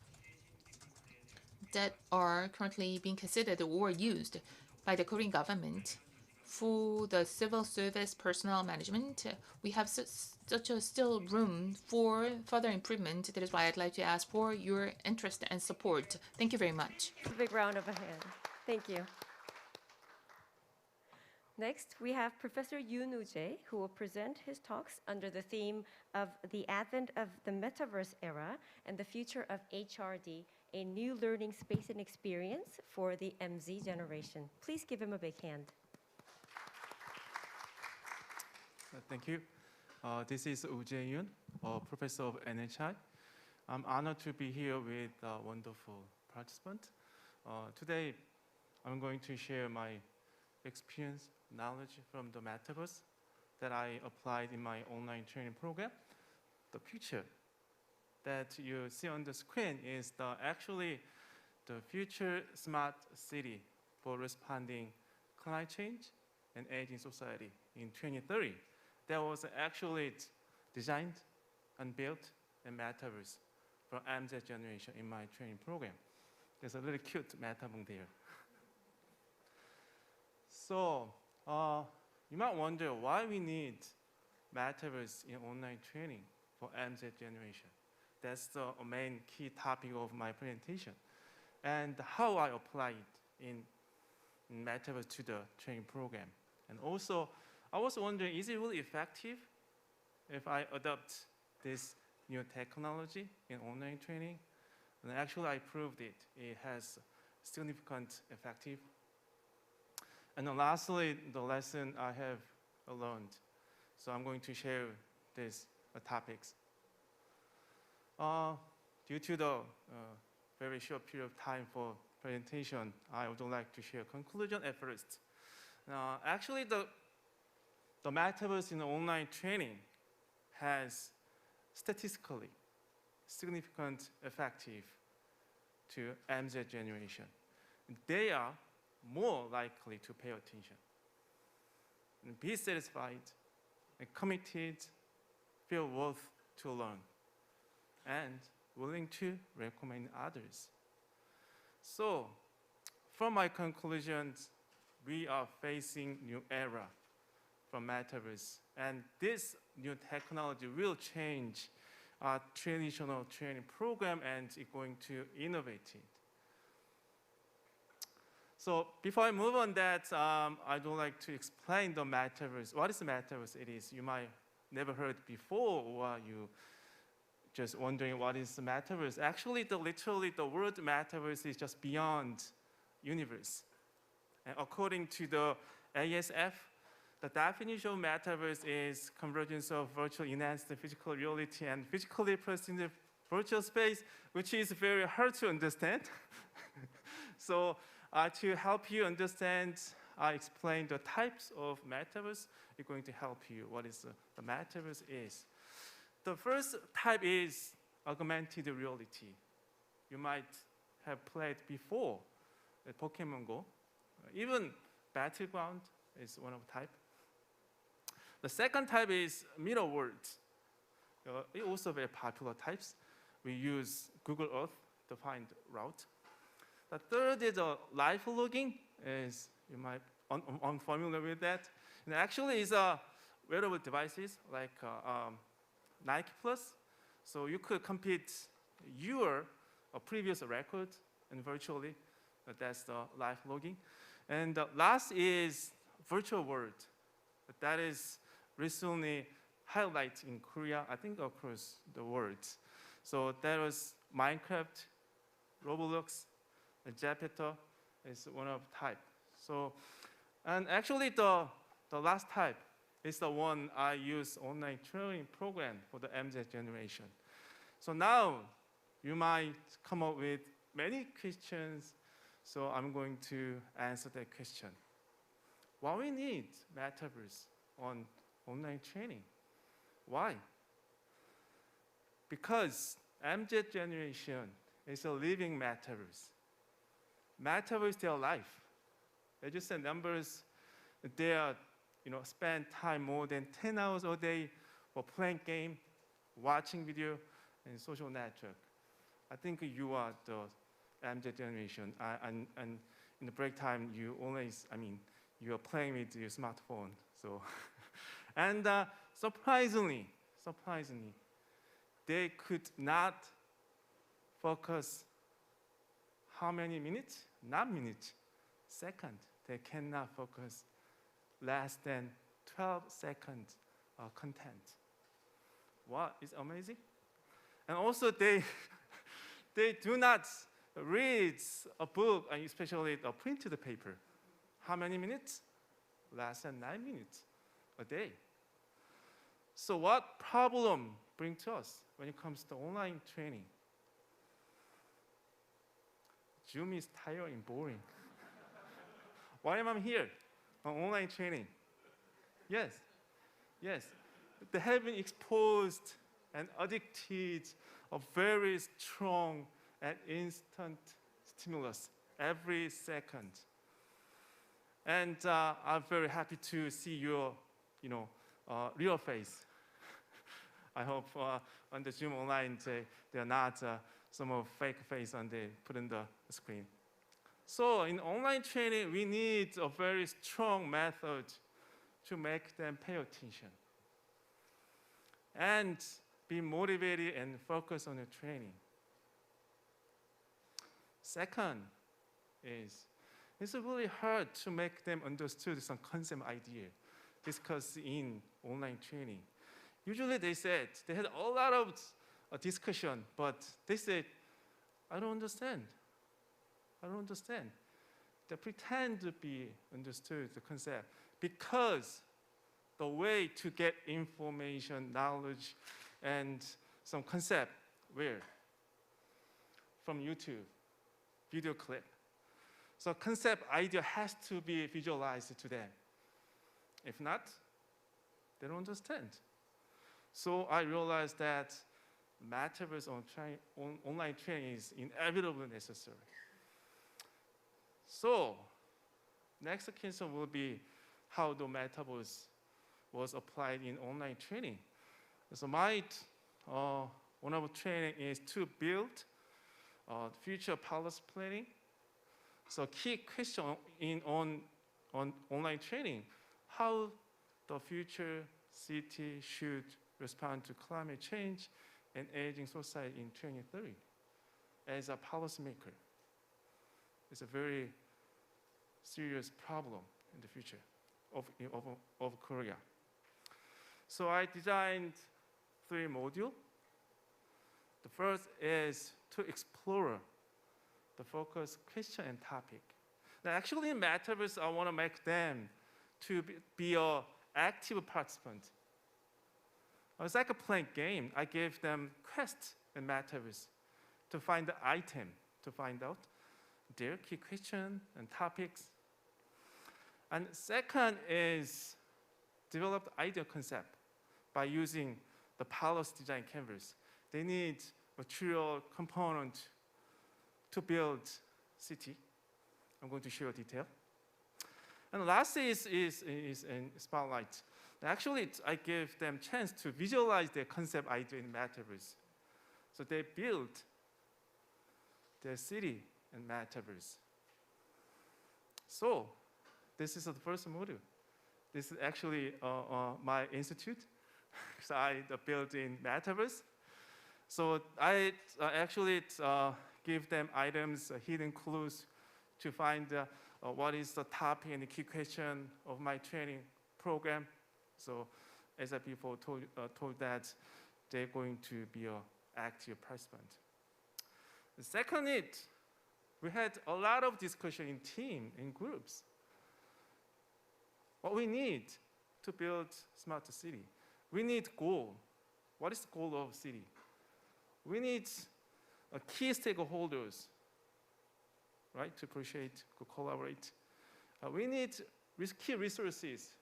that are currently being considered or used by the Korean government for the civil service personnel management. We have such a still room for further improvement. That is why I'd like to ask for your interest and support. Thank you very much. A big round of applause. Thank you. Next, we have Professor Yoon Woo-jae, who will present his talks under the theme of the advent of the metaverse era and the future of HRD, a new learning space and experience for the MZ generation. Please give him a big hand. Thank you. This is Woo-jae Yoon, professor of NHI. I'm honored to be here with a wonderful participant. Today, I'm going to share my experience, knowledge from the metaverse that I applied in my online training program. The picture that you see on the screen is actually the future smart city for responding climate change and aging society in 2030. That was actually designed and built in metaverse for MZ generation in my training program. There's a really cute metaverse there. So you might wonder why we need metaverse in online training for MZ generation. That's the main key topic of my presentation, and how I apply it in metaverse to the training program. And also, I was wondering, is it really effective if I adopt this new technology in online training? And actually, I proved it. It has significant effective. And then lastly, the lesson I have learned. So I'm going to share these topics. Due to the very short period of time for presentation, I would like to share conclusion at first. Actually, the metaverse in online training has statistically significant effective to MZ generation. They are more likely to pay attention and be satisfied and committed, feel worth to learn, and willing to recommend others. So, from my conclusions, we are facing new era from metaverse, and this new technology will change our traditional training program, and it's going to innovate it. So before I move on that, I would like to explain the metaverse. What is the metaverse? It is, you might never heard before, or you just wondering what is the metaverse. Actually, literally the word metaverse is just beyond universe. And according to the ASF, the definition of metaverse is convergence of virtual enhanced physical reality and physically present in the virtual space, which is very hard to understand. So to help you understand, I explain the types of metaverse. It's going to help you what is the metaverse is. The first type is augmented reality. You might have played before Pokemon Go. Even Battleground is one of the type. The second type is mirror worlds. It's also very popular types. We use Google Earth to find route. The third is live logging. Is you might unfamiliar with that. And actually, it's wearable devices like Nike Plus. So you could compete your previous record and virtually. That's the live logging. And the last is virtual world. That is recently highlighted in Korea, I think across the world. So that was Minecraft, Roblox, Jupyter is one of type. So, and actually the last type is the one I use online training program for the MZ generation. So now you might come up with many questions. So I'm going to answer that question. Why we need metaverse on online training? Why? Because MZ generation is a living metaverse. Metaverse is their life. They just said numbers. They are, spend time more than 10 hours a day for playing game, watching video, and social network. I think you are the MZ generation. And in the break time, you always, you are playing with your smartphone. So, and surprisingly, they could not focus how many minutes? Not minutes, seconds. They cannot focus less than 12 seconds content. What is amazing? And also they do not read a book, and especially the printed paper. How many minutes? Less than 9 minutes a day. So what problem bring to us when it comes to online training? Zoom is tiring and boring. Why am I here on online training? Yes. They have been exposed and addicted of very strong and instant stimulus every second. And I'm very happy to see your, real face. I hope on the Zoom online they are not some of fake face and they put in the screen. So in online training, we need a very strong method to make them pay attention and be motivated and focus on the training. Second is, it's really hard to make them understand some concept idea discussed in online training. Usually they said, they had a lot of discussion, but they said, I don't understand. They pretend to be understood the concept because the way to get information, knowledge, and some concept, where? From YouTube, video clip. So concept idea has to be visualized to them. If not, they don't understand. So I realized that metaverse online training is inevitably necessary. So next question will be how the metaverse was applied in online training. So my one of the training is to build future policy planning. So key question on online training, how the future city should respond to climate change and aging society in 2030 as a policymaker. It's a very serious problem in the future of Korea. So I designed 3 modules. The first is to explore the focus question and topic. Now actually in Metaverse, I want to make them to be an active participant. It's like a playing game. I gave them quests in Metaverse to find the item, to find out their key question and topics. And second is develop idea concept by using the policy design canvas. They need material component to build city. I'm going to show a detail. And last is in Spotlight. Actually, I gave them chance to visualize their concept idea in Metaverse. So they built their city in Metaverse. So this is the first module. This is actually my institute. So I built in Metaverse. So I actually give them items, hidden clues to find what is the topic and the key question of my training program. So as I before told that they're going to be an active participant. The second is, we had a lot of discussion in team, in groups. What we need to build smarter city. We need goal. What is the goal of city? We need key stakeholders, right, to appreciate, to collaborate. We need key resources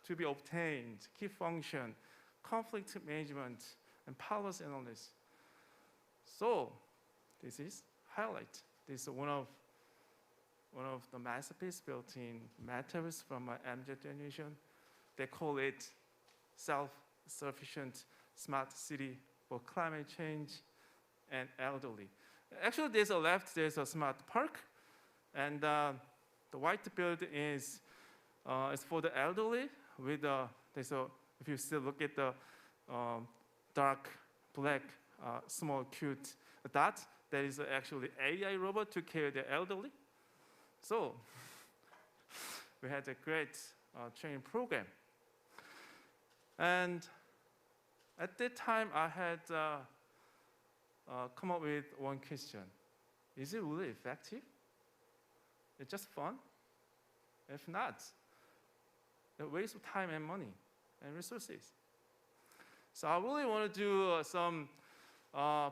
to be obtained, key function, conflict management, and policy analysis. So this is highlight. This is one of the masterpieces built in Metaverse from my MZ generation. They call it self-sufficient smart city for climate change and elderly. Actually, there's a left, there's a smart park, and the white building is for the elderly. With if you still look at the dark black small cute dot, that is actually AI robot to care the elderly. So we had a great training program. And at that time, I had come up with one question. Is it really effective? It's just fun? If not, a waste of time and money and resources. So I really want to do some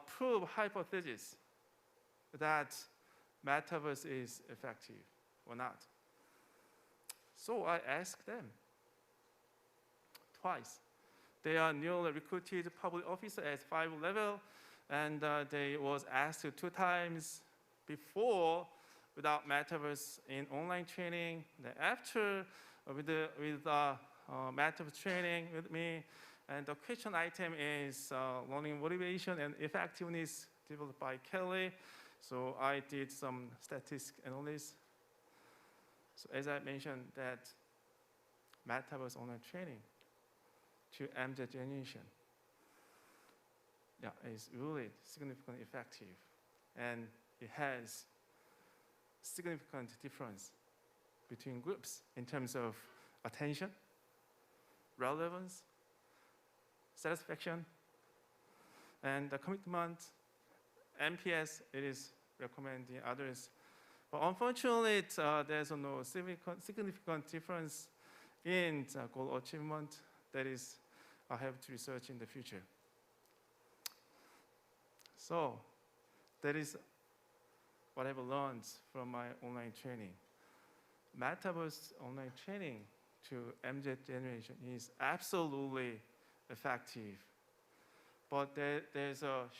proof hypothesis that Metaverse is effective or not. So I asked them twice. They are newly recruited public officer at 5 level, and they was asked 2 times before without Metaverse in online training. Then after with Metaverse training with me, and the question item is learning motivation and effectiveness developed by Kelly. So I did some statistics analysis. So as I mentioned that Metaverse online training to MZ generation, is really significantly effective, and it has significant difference between groups in terms of attention, relevance, satisfaction, and the commitment. NPS, it is recommending others. But unfortunately, there's no significant difference in goal achievement. That is, I have to research in the future. So that is what I've learned from my online training. Metaverse online training to MZ generation is absolutely effective. But there's a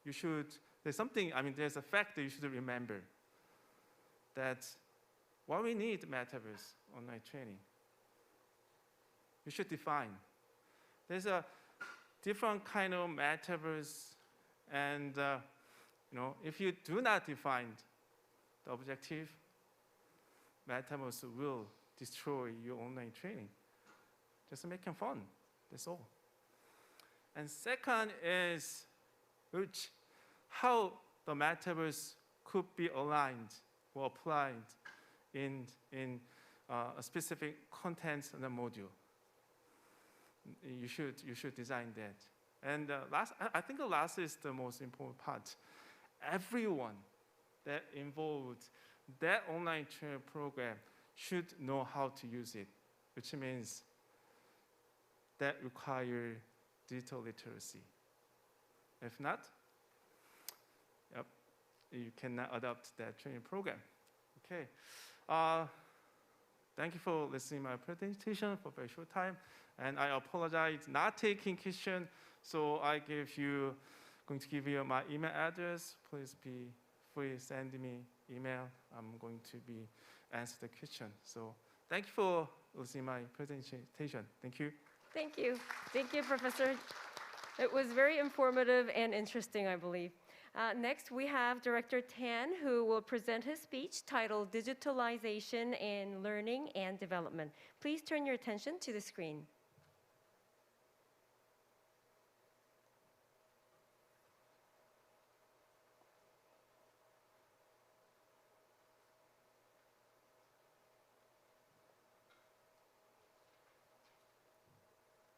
there's a fact that you should remember, that why we need Metaverse online training. You should define. There's a different kind of Metaverse, and if you do not define the objective, Metaverse will destroy your online training. Just making fun, that's all. And second is how the Metaverse could be aligned or applied in a specific content in the module. You should design that. And I think the last is the most important part. Everyone that involved that online training program should know how to use it, which means that require digital literacy. If not, you cannot adopt that training program. Okay. Thank you for listening to my presentation for a very short time. And I apologize not taking questions, so going to give you my email address. Please be free send me email. I'm going to be answer the question. So thank you for listening to my presentation. Thank you. Thank you. Thank you, Professor. It was very informative and interesting, I believe. Next, we have Director Tan, who will present his speech titled Digitalization in Learning and Development. Please turn your attention to the screen.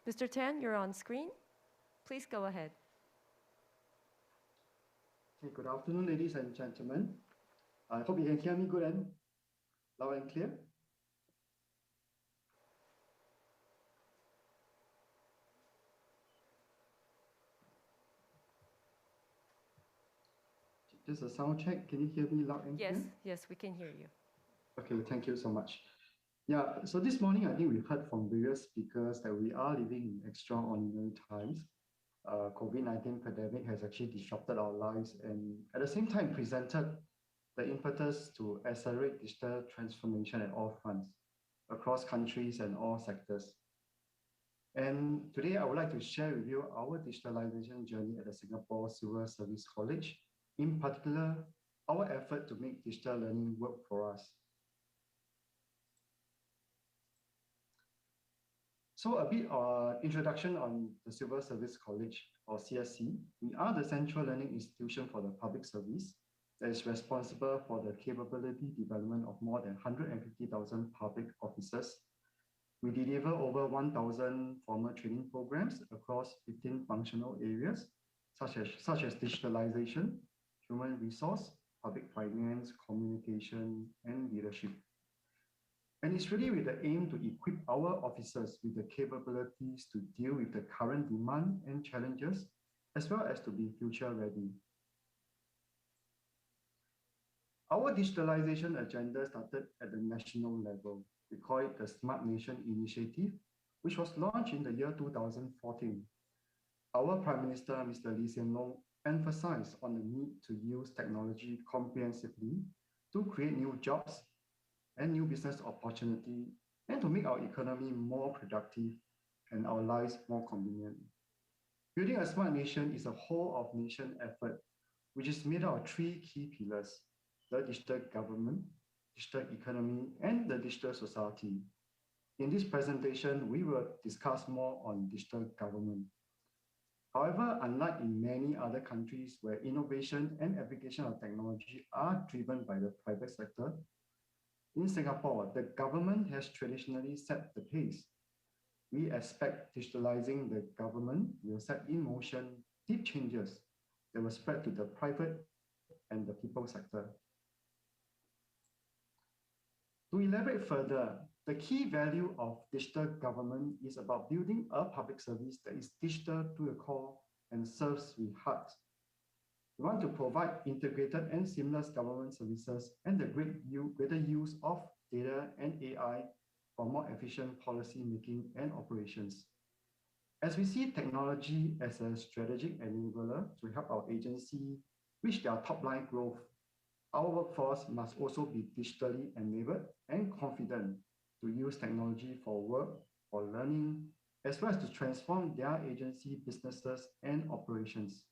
Mr. Tan, you're on screen. Please go ahead. Okay, good afternoon, ladies and gentlemen. I hope you can hear me good and loud and clear. Just a sound check. Can you hear me loud and Yes, clear? yes, we can hear you. Okay, thank you so much. Yeah, so this morning I think we heard from various speakers that we are living in extraordinary times. COVID-19 pandemic has actually disrupted our lives and at the same time presented the impetus to accelerate digital transformation at all fronts, across countries and all sectors. And today I would like to share with you our digitalization journey at the Singapore Civil Service College, in particular, our effort to make digital learning work for us. So a bit introduction on the Civil Service College, or CSC. We are the central learning institution for the public service that is responsible for the capability development of more than 150,000 public officers. We deliver over 1,000 formal training programs across 15 functional areas, such as digitalization, human resource, public finance, communication, and leadership. And it's really with the aim to equip our officers with the capabilities to deal with the current demand and challenges, as well as to be future ready. Our digitalization agenda started at the national level. We call it the Smart Nation Initiative, which was launched in the year 2014. Our Prime Minister, Mr. Lee Hsien Loong, emphasized on the need to use technology comprehensively to create new jobs and new business opportunity, and to make our economy more productive and our lives more convenient. Building a smart nation is a whole of nation effort, which is made out of three key pillars: the digital government, digital economy, and the digital society. In this presentation, we will discuss more on digital government. However, unlike in many other countries where innovation and application of technology are driven by the private sector, in Singapore, the government has traditionally set the pace. We expect digitalizing the government will set in motion deep changes that will spread to the private and the people sector. To elaborate further, the key value of digital government is about building a public service that is digital to the core and serves with heart. We want to provide integrated and seamless government services and the greater use of data and AI for more efficient policy making and operations. As we see technology as a strategic enabler to help our agency reach their top line growth, our workforce must also be digitally enabled and confident to use technology for work, for learning, as well as to transform their agency businesses and operations.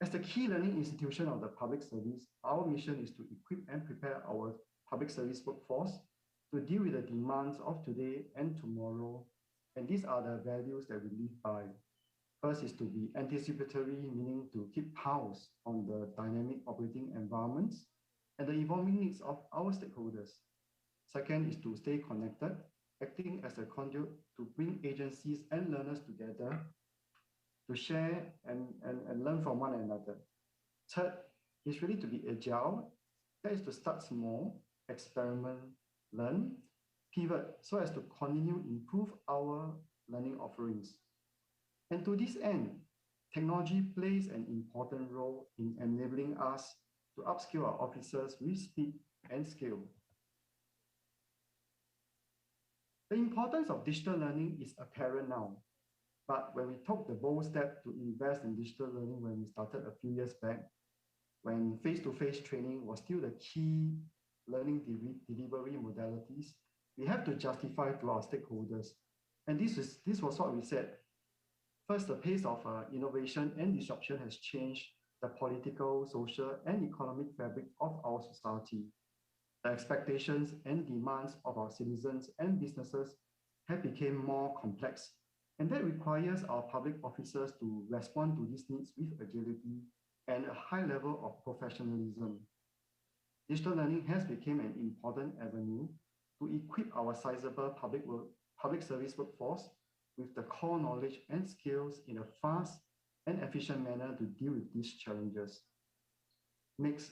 As the key learning institution of the public service, our mission is to equip and prepare our public service workforce to deal with the demands of today and tomorrow. And these are the values that we live by. First is to be anticipatory, meaning to keep pulse on the dynamic operating environments and the evolving needs of our stakeholders. Second is to stay connected, acting as a conduit to bring agencies and learners together to share and learn from one another. Third is really to be agile. That is to start small, experiment, learn, pivot, so as to continue improve our learning offerings. And to this end, technology plays an important role in enabling us to upskill our officers with speed and scale. The importance of digital learning is apparent now. But when we took the bold step to invest in digital learning when we started a few years back, when face-to-face training was still the key learning delivery modalities, we have to justify to our stakeholders. And this was what we said. First, the pace of innovation and disruption has changed the political, social, and economic fabric of our society. The expectations and demands of our citizens and businesses have become more complex. And that requires our public officers to respond to these needs with agility and a high level of professionalism. Digital learning has become an important avenue to equip our sizable public public service workforce with the core knowledge and skills in a fast and efficient manner to deal with these challenges. Next,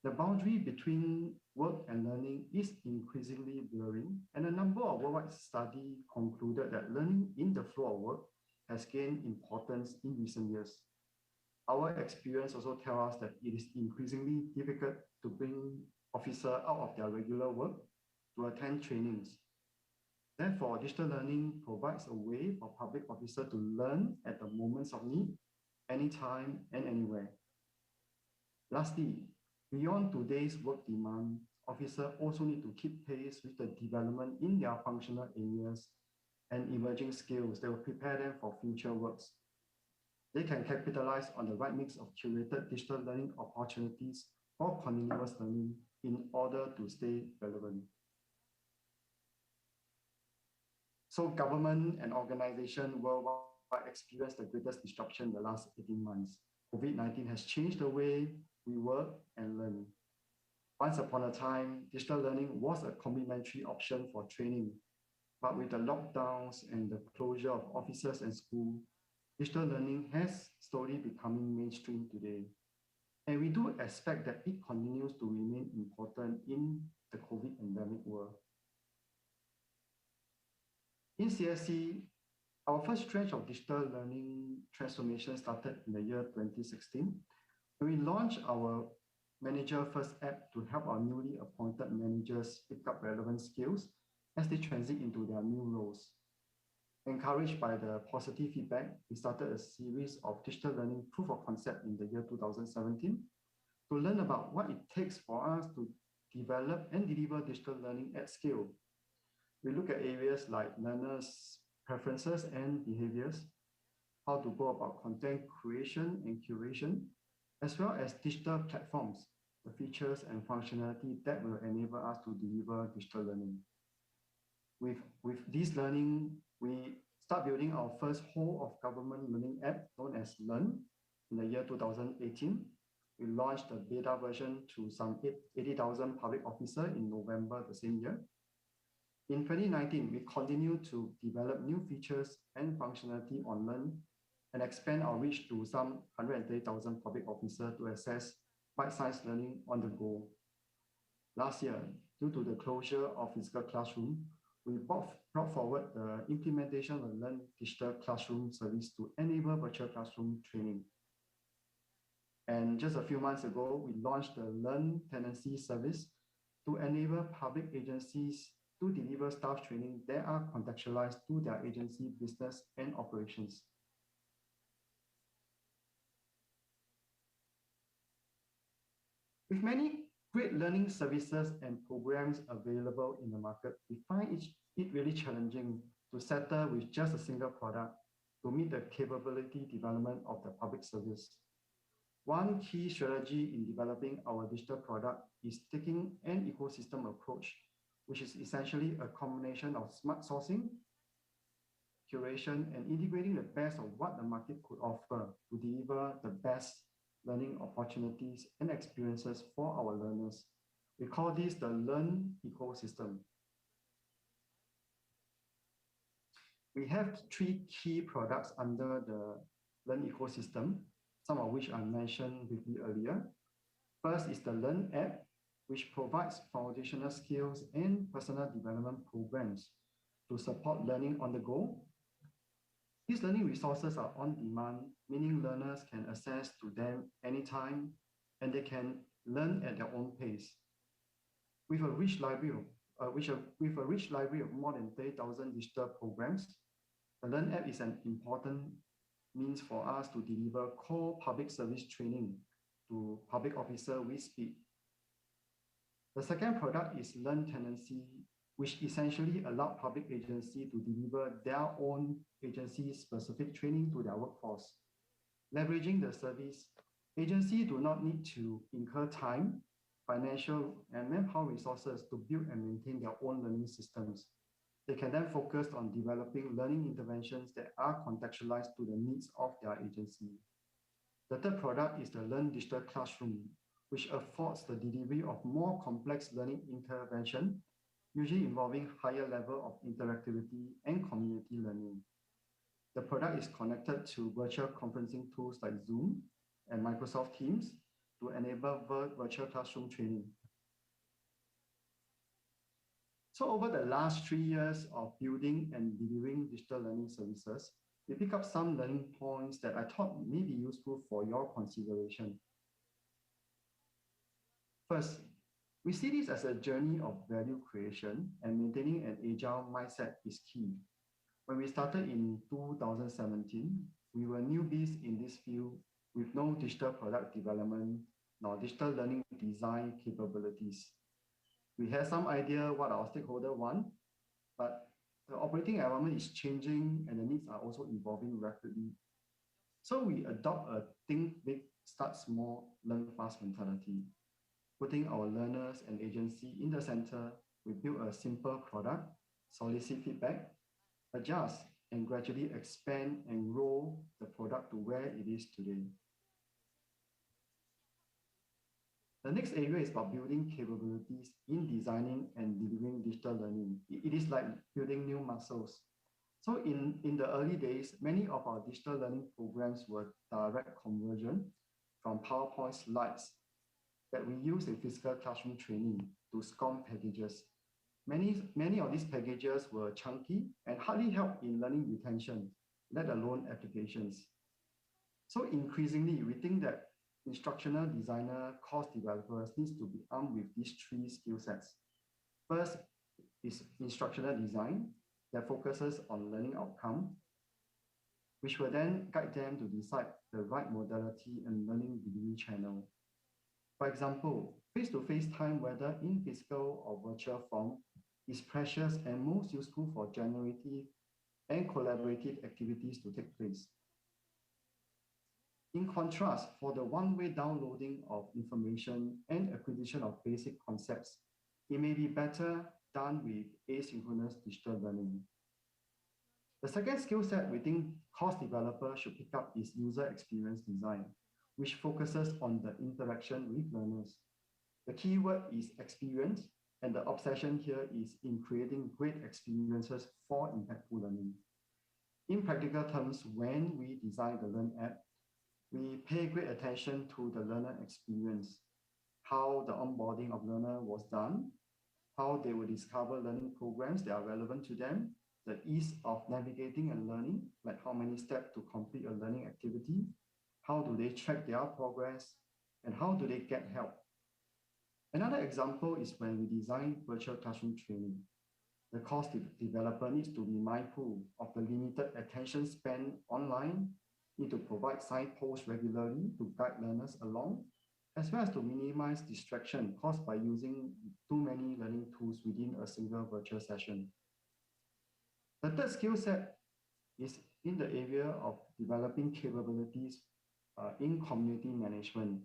the boundary between work and learning is increasingly blurring, and a number of worldwide studies concluded that learning in the flow of work has gained importance in recent years. Our experience also tells us that it is increasingly difficult to bring officers out of their regular work to attend trainings. Therefore, digital learning provides a way for public officers to learn at the moments of need, anytime and anywhere. Lastly, beyond today's work demand, officers also need to keep pace with the development in their functional areas and emerging skills that will prepare them for future works. They can capitalize on the right mix of curated digital learning opportunities for continuous learning in order to stay relevant. So government and organizations worldwide experienced the greatest disruption in the last 18 months. COVID-19 has changed the way we work and learn. Once upon a time, digital learning was a complementary option for training, but with the lockdowns and the closure of offices and schools, digital learning has slowly becoming mainstream today. And we do expect that it continues to remain important in the COVID endemic world. In CSC, our first tranche of digital learning transformation started in the year 2016. We launched our Manager First app to help our newly appointed managers pick up relevant skills as they transit into their new roles. Encouraged by the positive feedback, we started a series of digital learning proof of concept in the year 2017 to learn about what it takes for us to develop and deliver digital learning at scale. We look at areas like learners' preferences and behaviors, how to go about content creation and curation, as well as digital platforms, the features and functionality that will enable us to deliver digital learning. With this learning, we start building our first whole of government learning app known as Learn in the year 2018. We launched the beta version to some 80,000 public officers in November the same year. In 2019, we continue to develop new features and functionality on Learn and expand our reach to some 130,000 public officers to access bite-sized learning on the go. Last year, due to the closure of physical classroom, we brought forward the implementation of Learn digital classroom service to enable virtual classroom training. And just a few months ago, we launched the Learn Tenancy service to enable public agencies to deliver staff training that are contextualized to their agency business and operations. With many great learning services and programs available in the market, we find it really challenging to settle with just a single product to meet the capability development of the public service. One key strategy in developing our digital product is taking an ecosystem approach, which is essentially a combination of smart sourcing, curation, and integrating the best of what the market could offer to deliver the best learning opportunities and experiences for our learners. We call this the Learn ecosystem. We have three key products under the Learn ecosystem, some of which I mentioned briefly earlier. First is the Learn app, which provides foundational skills and personal development programs to support learning on the go. These learning resources are on demand, meaning learners can access to them anytime, and they can learn at their own pace. With a rich library of more than 30,000 digital programs, the Learn app is an important means for us to deliver core public service training to public officers with speed. The second product is Learn Tenancy, which essentially allows public agencies to deliver their own agency-specific training to their workforce. Leveraging the service, agencies do not need to incur time, financial, and manpower resources to build and maintain their own learning systems. They can then focus on developing learning interventions that are contextualized to the needs of their agency. The third product is the Learn Digital Classroom, which affords the delivery of more complex learning intervention usually involving higher level of interactivity and community learning. The product is connected to virtual conferencing tools like Zoom and Microsoft Teams to enable virtual classroom training. So over the last 3 years of building and delivering digital learning services, we pick up some learning points that I thought may be useful for your consideration. First, we see this as a journey of value creation, and maintaining an agile mindset is key. When we started in 2017, we were newbies in this field with no digital product development nor digital learning design capabilities. We had some idea what our stakeholder want, but the operating environment is changing and the needs are also evolving rapidly. So we adopt a think big, start small, learn fast mentality. Putting our learners and agency in the center, we build a simple product, solicit feedback, adjust, and gradually expand and grow the product to where it is today. The next area is about building capabilities in designing and delivering digital learning. It is like building new muscles. So in the early days, many of our digital learning programs were direct conversion from PowerPoint slides that we use in physical classroom training to SCORM packages. Many of these packages were chunky and hardly helped in learning retention, let alone applications. So increasingly, we think that instructional designer, course developers needs to be armed with these 3 skill sets. First is instructional design that focuses on learning outcome, which will then guide them to decide the right modality and learning delivery channel. For example, face-to-face time, whether in physical or virtual form, is precious and most useful for generative and collaborative activities to take place. In contrast, for the one-way downloading of information and acquisition of basic concepts, it may be better done with asynchronous digital learning. The second skill set we think course developers should pick up is user experience design, which focuses on the interaction with learners. The key word is experience, and the obsession here is in creating great experiences for impactful learning. In practical terms, when we design the Learn app, we pay great attention to the learner experience, how the onboarding of learner was done, how they will discover learning programs that are relevant to them, the ease of navigating and learning, like how many steps to complete a learning activity, how do they track their progress, and how do they get help. Another example is when we design virtual classroom training. The course developer needs to be mindful of the limited attention span online, need to provide signposts regularly to guide learners along, as well as to minimize distraction caused by using too many learning tools within a single virtual session. The third skill set is in the area of developing capabilities in community management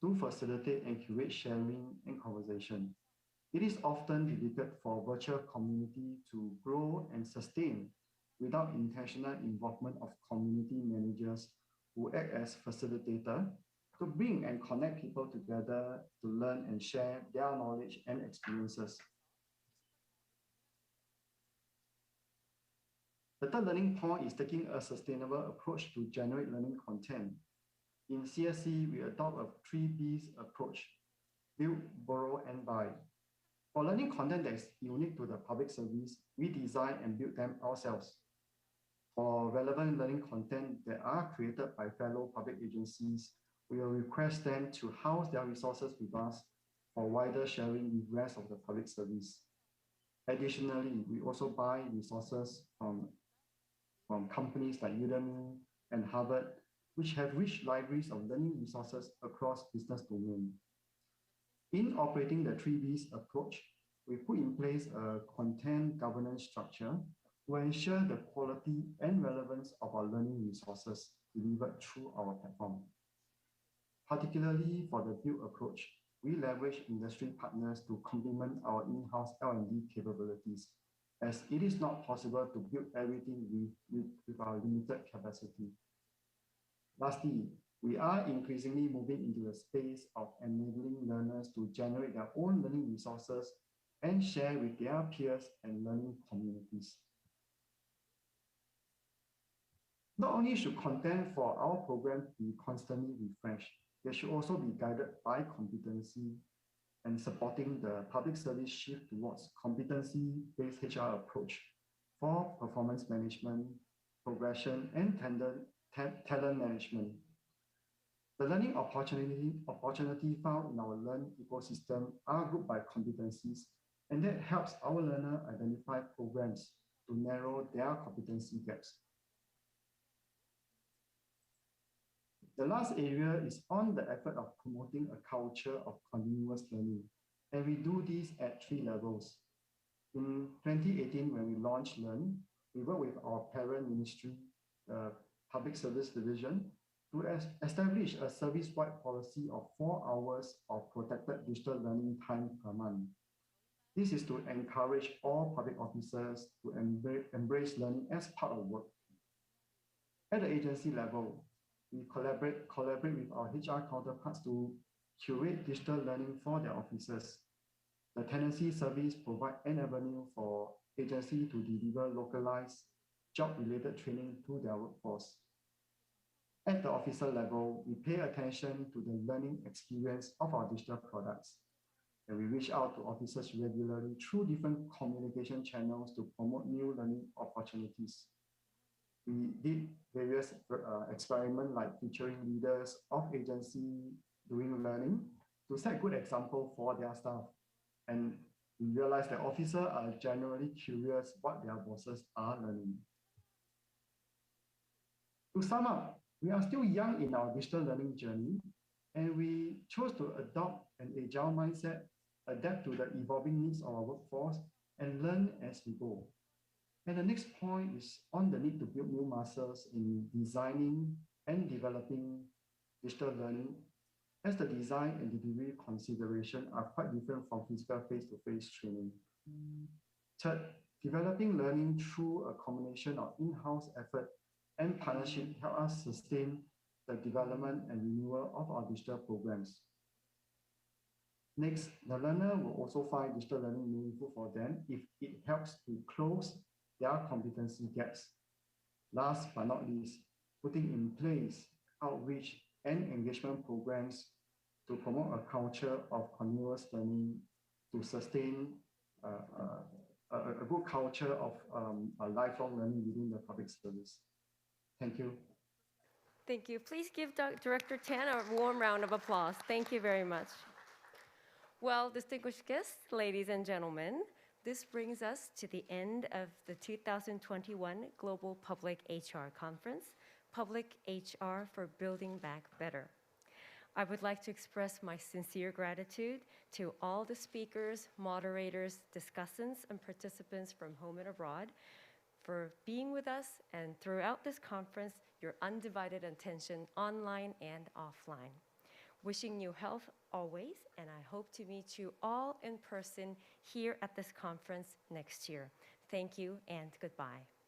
to facilitate and curate sharing and conversation. It is often difficult for virtual community to grow and sustain without intentional involvement of community managers who act as facilitator to bring and connect people together to learn and share their knowledge and experiences. The third learning point is taking a sustainable approach to generate learning content. In CSC, we adopt a 3Bs approach: build, borrow, and buy. For learning content that is unique to the public service, we design and build them ourselves. For relevant learning content that are created by fellow public agencies, we will request them to house their resources with us for wider sharing with the rest of the public service. Additionally, we also buy resources from companies like Udemy and Harvard, which have rich libraries of learning resources across business domain. In operating the 3Bs approach, we put in place a content governance structure to ensure the quality and relevance of our learning resources delivered through our platform. Particularly for the build approach, we leverage industry partners to complement our in-house L&D capabilities, as it is not possible to build everything with our limited capacity. Lastly, we are increasingly moving into the space of enabling learners to generate their own learning resources and share with their peers and learning communities. Not only should content for our program be constantly refreshed, they should also be guided by competency and supporting the public service shift towards competency-based HR approach for performance management, progression, and talent management. The learning opportunity found in our Learn ecosystem are grouped by competencies, and that helps our learner identify programs to narrow their competency gaps. The last area is on the effort of promoting a culture of continuous learning, and we do this at 3 levels. In 2018, when we launched Learn, we worked with our parent ministry, the Public Service Division, to establish a service-wide policy of 4 hours of protected digital learning time per month. This is to encourage all public officers to embrace learning as part of work. At the agency level, we collaborate with our HR counterparts to curate digital learning for their officers. The tenancy service provides an avenue for agency to deliver localized job-related training to their workforce. At the officer level, we pay attention to the learning experience of our digital products, and we reach out to officers regularly through different communication channels to promote new learning opportunities. We did various experiments like featuring leaders of agency doing learning to set good example for their staff. And we realized that officers are generally curious what their bosses are learning. To sum up, we are still young in our digital learning journey, and we chose to adopt an agile mindset, adapt to the evolving needs of our workforce, and learn as we go. And the next point is on the need to build new muscles in designing and developing digital learning, as the design and delivery consideration are quite different from physical face-to-face training. Third, developing learning through a combination of in-house effort and partnership help us sustain the development and renewal of our digital programs. Next, the learner will also find digital learning meaningful for them if it helps to close their competency gaps. Last but not least, putting in place outreach and engagement programs to promote a culture of continuous learning to sustain a good culture of a lifelong learning within the public service. Thank you. Thank you. Please give Director Tan a warm round of applause. Thank you very much. Well, distinguished guests, ladies and gentlemen, this brings us to the end of the 2021 Global Public HR Conference, Public HR for Building Back Better. I would like to express my sincere gratitude to all the speakers, moderators, discussants, and participants from home and abroad for being with us and throughout this conference, your undivided attention online and offline. Wishing you health always, and I hope to meet you all in person here at this conference next year. Thank you and goodbye.